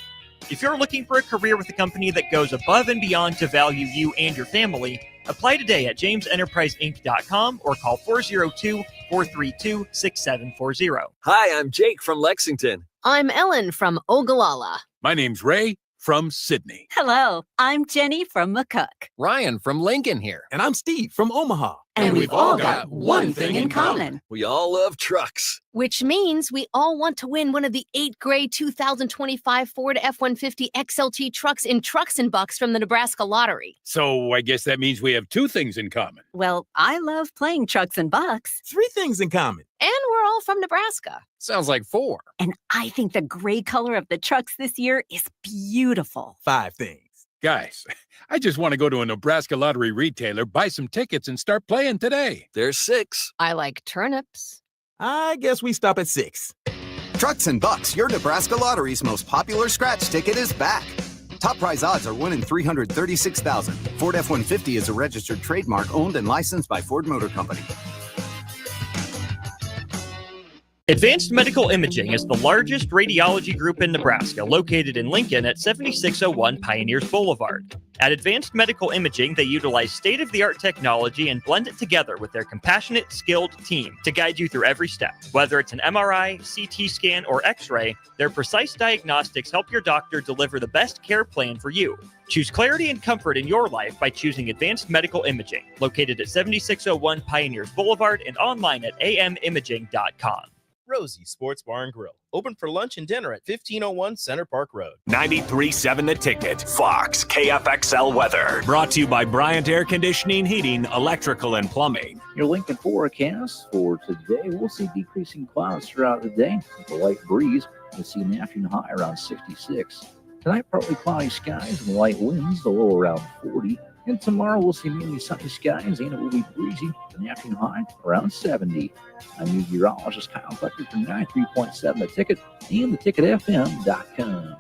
If you're looking for a career with a company that goes above and beyond to value you and your family, apply today at jamesenterpriseinc.com or call 402-432-6740. Hi, I'm Jake from Lexington. I'm Ellen from Ogallala. My name's Ray from Sydney. Hello, I'm Jenny from McCook. Ryan from Lincoln here. And I'm Steve from Omaha. And we've all got one thing in common. We all love trucks. Which means we all want to win one of the 8th grade 2025 Ford F-150 XLT trucks in Trucks and Bucks from the Nebraska Lottery. So I guess that means we have two things in common. Well, I love playing Trucks and Bucks. 3 things in common. And we're all from Nebraska. Sounds like 4. And I think the gray color of the trucks this year is beautiful. 5 things. Guys, I just want to go to a Nebraska Lottery retailer, buy some tickets, and start playing today. There's 6. I like turnips. I guess we stop at 6. Trucks and Bucks, your Nebraska Lottery's most popular scratch ticket is back. Top prize odds are 1 in 336,000. Ford F-150 is a registered trademark owned and licensed by Ford Motor Company. Advanced Medical Imaging is the largest radiology group in Nebraska, located in Lincoln at 7601 Pioneers Boulevard. At Advanced Medical Imaging, they utilize state-of-the-art technology and blend it together with their compassionate, skilled team to guide you through every step. Whether it's an MRI, CT scan, or X-ray, their precise diagnostics help your doctor deliver the best care plan for you. Choose clarity and comfort in your life by choosing Advanced Medical Imaging, located at 7601 Pioneers Boulevard and online at amimaging.com. Rosie Sports Bar and Grill. Open for lunch and dinner at 1501 Center Park Road. 93.7 The Ticket. Fox KFXL weather. Brought to you by Bryant Air Conditioning, Heating, Electrical, and Plumbing. Your Lincoln forecast for today, we'll see decreasing clouds throughout the day with a light breeze. We'll see an afternoon high around 66. Tonight, partly cloudy skies and light winds, the low around 40. And tomorrow we'll see mainly sunny skies and it will be breezy with an afternoon high around 70. I'm meteorologist Kyle Butler for 93.7 The Ticket and theticketfm.com.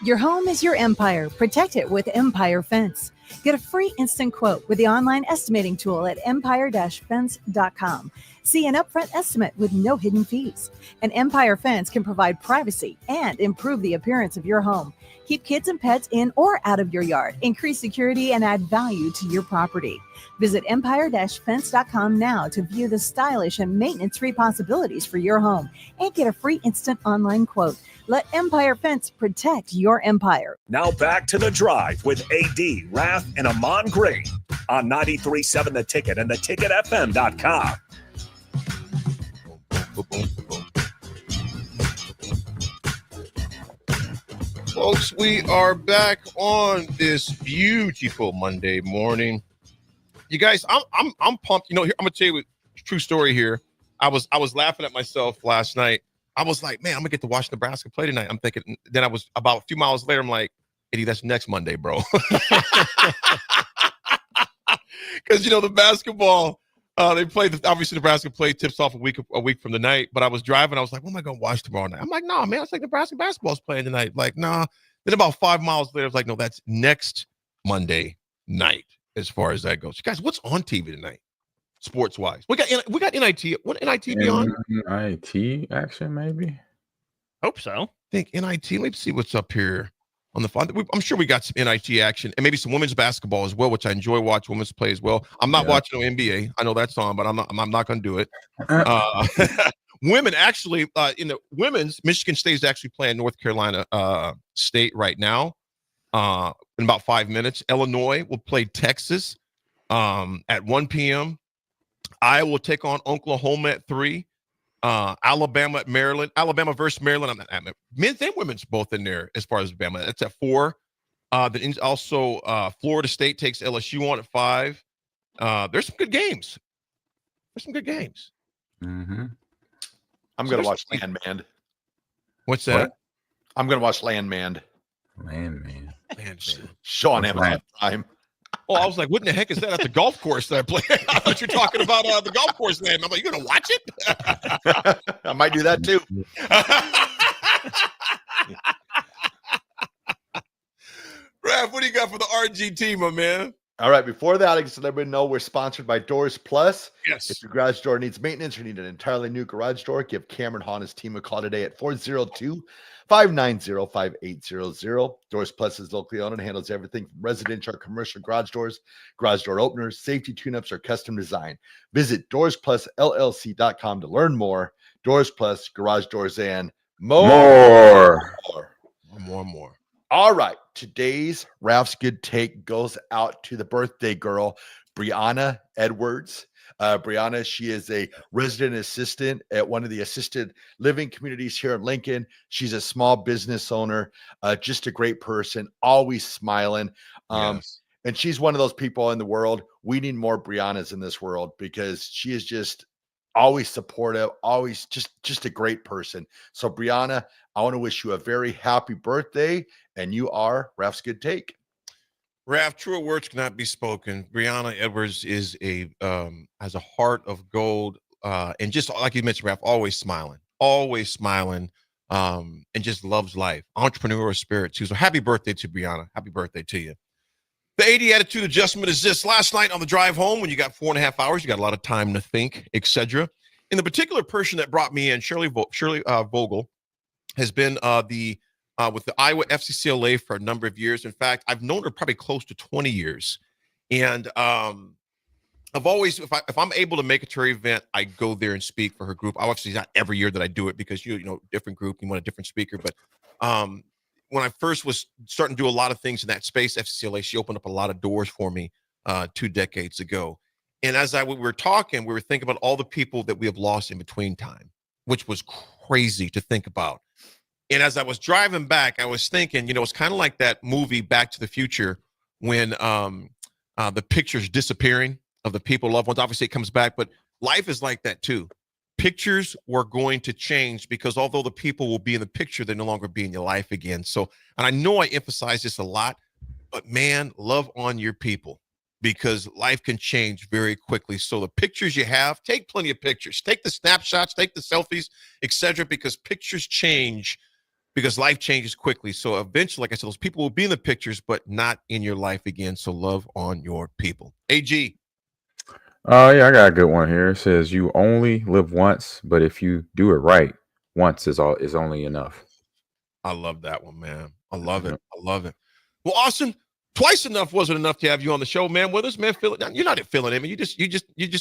Your home is your empire. Protect it with Empire Fence. Get a free instant quote with the online estimating tool at empire-fence.com. See an upfront estimate with no hidden fees. An Empire Fence can provide privacy and improve the appearance of your home. Keep kids and pets in or out of your yard. Increase security and add value to your property. Visit empire-fence.com now to view the stylish and maintenance-free possibilities for your home and get a free instant online quote. Let Empire Fence protect your empire. Now back to The Drive with AD, Raff, and Ahman Green on 93.7 The Ticket and theticketfm.com. Folks, we are back on this beautiful Monday morning. You guys, I'm pumped. You know, here, I'm gonna tell you a true story here. I was laughing at myself last night. I was like, man, I'm gonna get to watch Nebraska play tonight. I'm thinking. Then I was about a few miles later. I'm like, Eddie, that's next Monday, bro. Because you know the basketball. They played. Obviously, Nebraska play tips off a week from the night. But I was driving. I was like, what am I going to watch tomorrow night? I'm like, no, man. It's like Nebraska basketball's playing tonight. Like, nah. Then about 5 miles later, I was like, no, that's next Monday night. As far as that goes, you guys, what's on TV tonight, sports wise? We got NIT. What NIT be on? NIT action, maybe. Hope so. I think NIT. Let's see what's up here on the fun. I'm sure we got some NIT action and maybe some women's basketball as well, which I enjoy watching women's play as well. I'm not watching no NBA. I know that's on, but I'm not going to do it. Women actually in the women's, Michigan State is actually playing North Carolina State right now. In about 5 minutes, Illinois will play Texas at 1 p.m. Iowa will take on Oklahoma at 3. Alabama at Maryland. Alabama versus Maryland. Men's and women's both in there as far as Alabama. That's at 4. Then also Florida State takes LSU on at 5. There's some good games. Mm-hmm. I'm going to watch Landman. What's that? What? I'm going to watch Landman. Man. Sean Amazon Prime. Oh, I was like, what in the heck is that at the golf course that I play? I thought you were talking about the golf course name. I'm like, you're going to watch it? I might do that too. Raff, what do you got for the RGT, my man? All right, before that, I just let everybody know we're sponsored by Doors Plus. Yes. If your garage door needs maintenance or need an entirely new garage door, give Cameron Honda's team a call today at 402-590-5800. Doors Plus is locally owned and handles everything from residential or commercial garage doors, garage door openers, safety tune-ups, or custom design. Visit DoorsPlusLLC.com to learn more. Doors Plus, garage doors, and more. All right. Today's Raff's Good Take goes out to the birthday girl, Brianna Edwards. Brianna, she is a resident assistant at one of the assisted living communities here in Lincoln. She's a small business owner, just a great person, always smiling. Yes. And she's one of those people in the world. We need more Briannas in this world because she is just always supportive, always just a great person. So Brianna, I want to wish you a very happy birthday, and you are Raff's Good Take. Raff, truer words cannot be spoken. Brianna Edwards is has a heart of gold, and just like you mentioned, Raff, always smiling, and just loves life, entrepreneurial spirit too. So happy birthday to Brianna. Happy birthday to you. The 80 attitude adjustment is this. Last night on the drive home, when you got 4.5 hours, you got a lot of time to think, etc. And the particular person that brought me in, Shirley Vogel, has been with the Iowa FCCLA for a number of years. In fact, I've known her probably close to 20 years. And I've always, if I'm able to make it to her event, I go there and speak for her group. Obviously, not every year that I do it because you know, different group, you want a different speaker. But when I first was starting to do a lot of things in that space, FCCLA, she opened up a lot of doors for me 2 decades ago. And as we were talking, we were thinking about all the people that we have lost in between time, which was crazy to think about. And as I was driving back, I was thinking, you know, it's kind of like that movie Back to the Future when the picture's disappearing of the people, loved ones. Obviously, it comes back, but life is like that too. Pictures were going to change because although the people will be in the picture, they no longer be in your life again. So, and I know I emphasize this a lot, but man, love on your people. because life can change very quickly. So the pictures you have, take plenty of pictures. Take the snapshots, take the selfies, etc., because pictures change because life changes quickly. So eventually, like I said, those people will be in the pictures, but not in your life again. So love on your people. AG. Yeah, I got a good one here. It says you only live once, but if you do it right, once is only enough. I love that one, man. I love it. I love it. Well, Austin, twice enough wasn't enough to have you on the show, man. With us, man. You're not filling in. You're just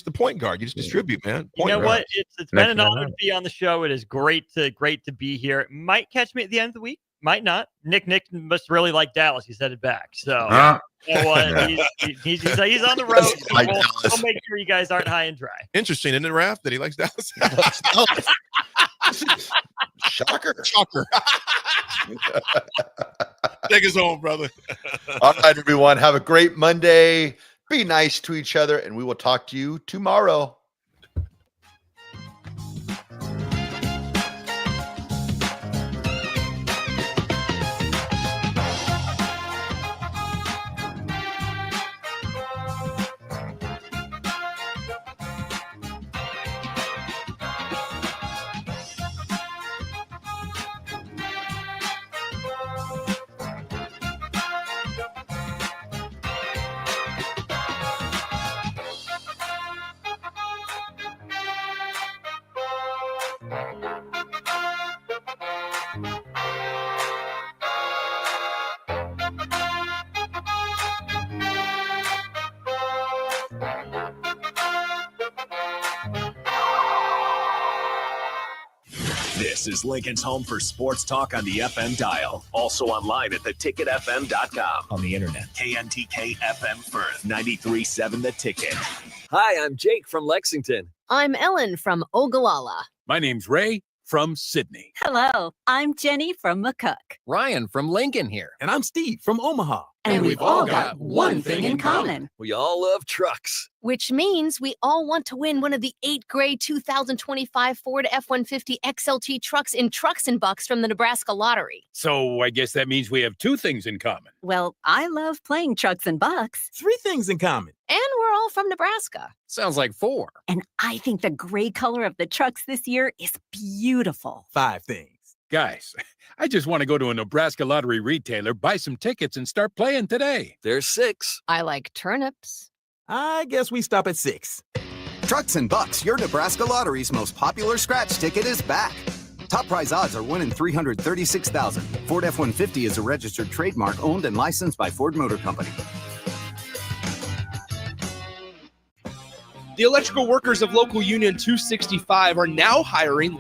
the point guard. You just distribute, man. You know what? It's been an honor to be on the show. It is great to be here. Might catch me at the end of the week. Might not. Nick must really like Dallas. He's headed back. So you know what? He's on the road. We'll make sure you guys aren't high and dry. Interesting, isn't it, Raff, that he likes Dallas? Shocker. Take us home, brother. All right, everyone. Have a great Monday. Be nice to each other, and we will talk to you tomorrow. This is Lincoln's home for sports talk on the FM dial. Also online at theticketfm.com. On the internet, KNTK FM Firth, 93.7 The Ticket. Hi, I'm Jake from Lexington. I'm Ellen from Ogallala. My name's Ray from Sydney. Hello, I'm Jenny from McCook. Ryan from Lincoln here. And I'm Steve from Omaha. And we've all got one thing in common. We all love trucks. Which means we all want to win one of the 8th grade 2025 Ford F-150 XLT trucks in Trucks and Bucks from the Nebraska Lottery. So I guess that means we have two things in common. Well, I love playing Trucks and Bucks. 3 things in common. And we're all from Nebraska. Sounds like 4. And I think the gray color of the trucks this year is beautiful. 5 things. Guys, I just want to go to a Nebraska Lottery retailer, buy some tickets, and start playing today. There's 6. I like turnips. I guess we stop at 6. Trucks and Bucks, your Nebraska Lottery's most popular scratch ticket, is back. Top prize odds are 1 in 336,000. Ford F-150 is a registered trademark owned and licensed by Ford Motor Company. The electrical workers of Local Union 265 are now hiring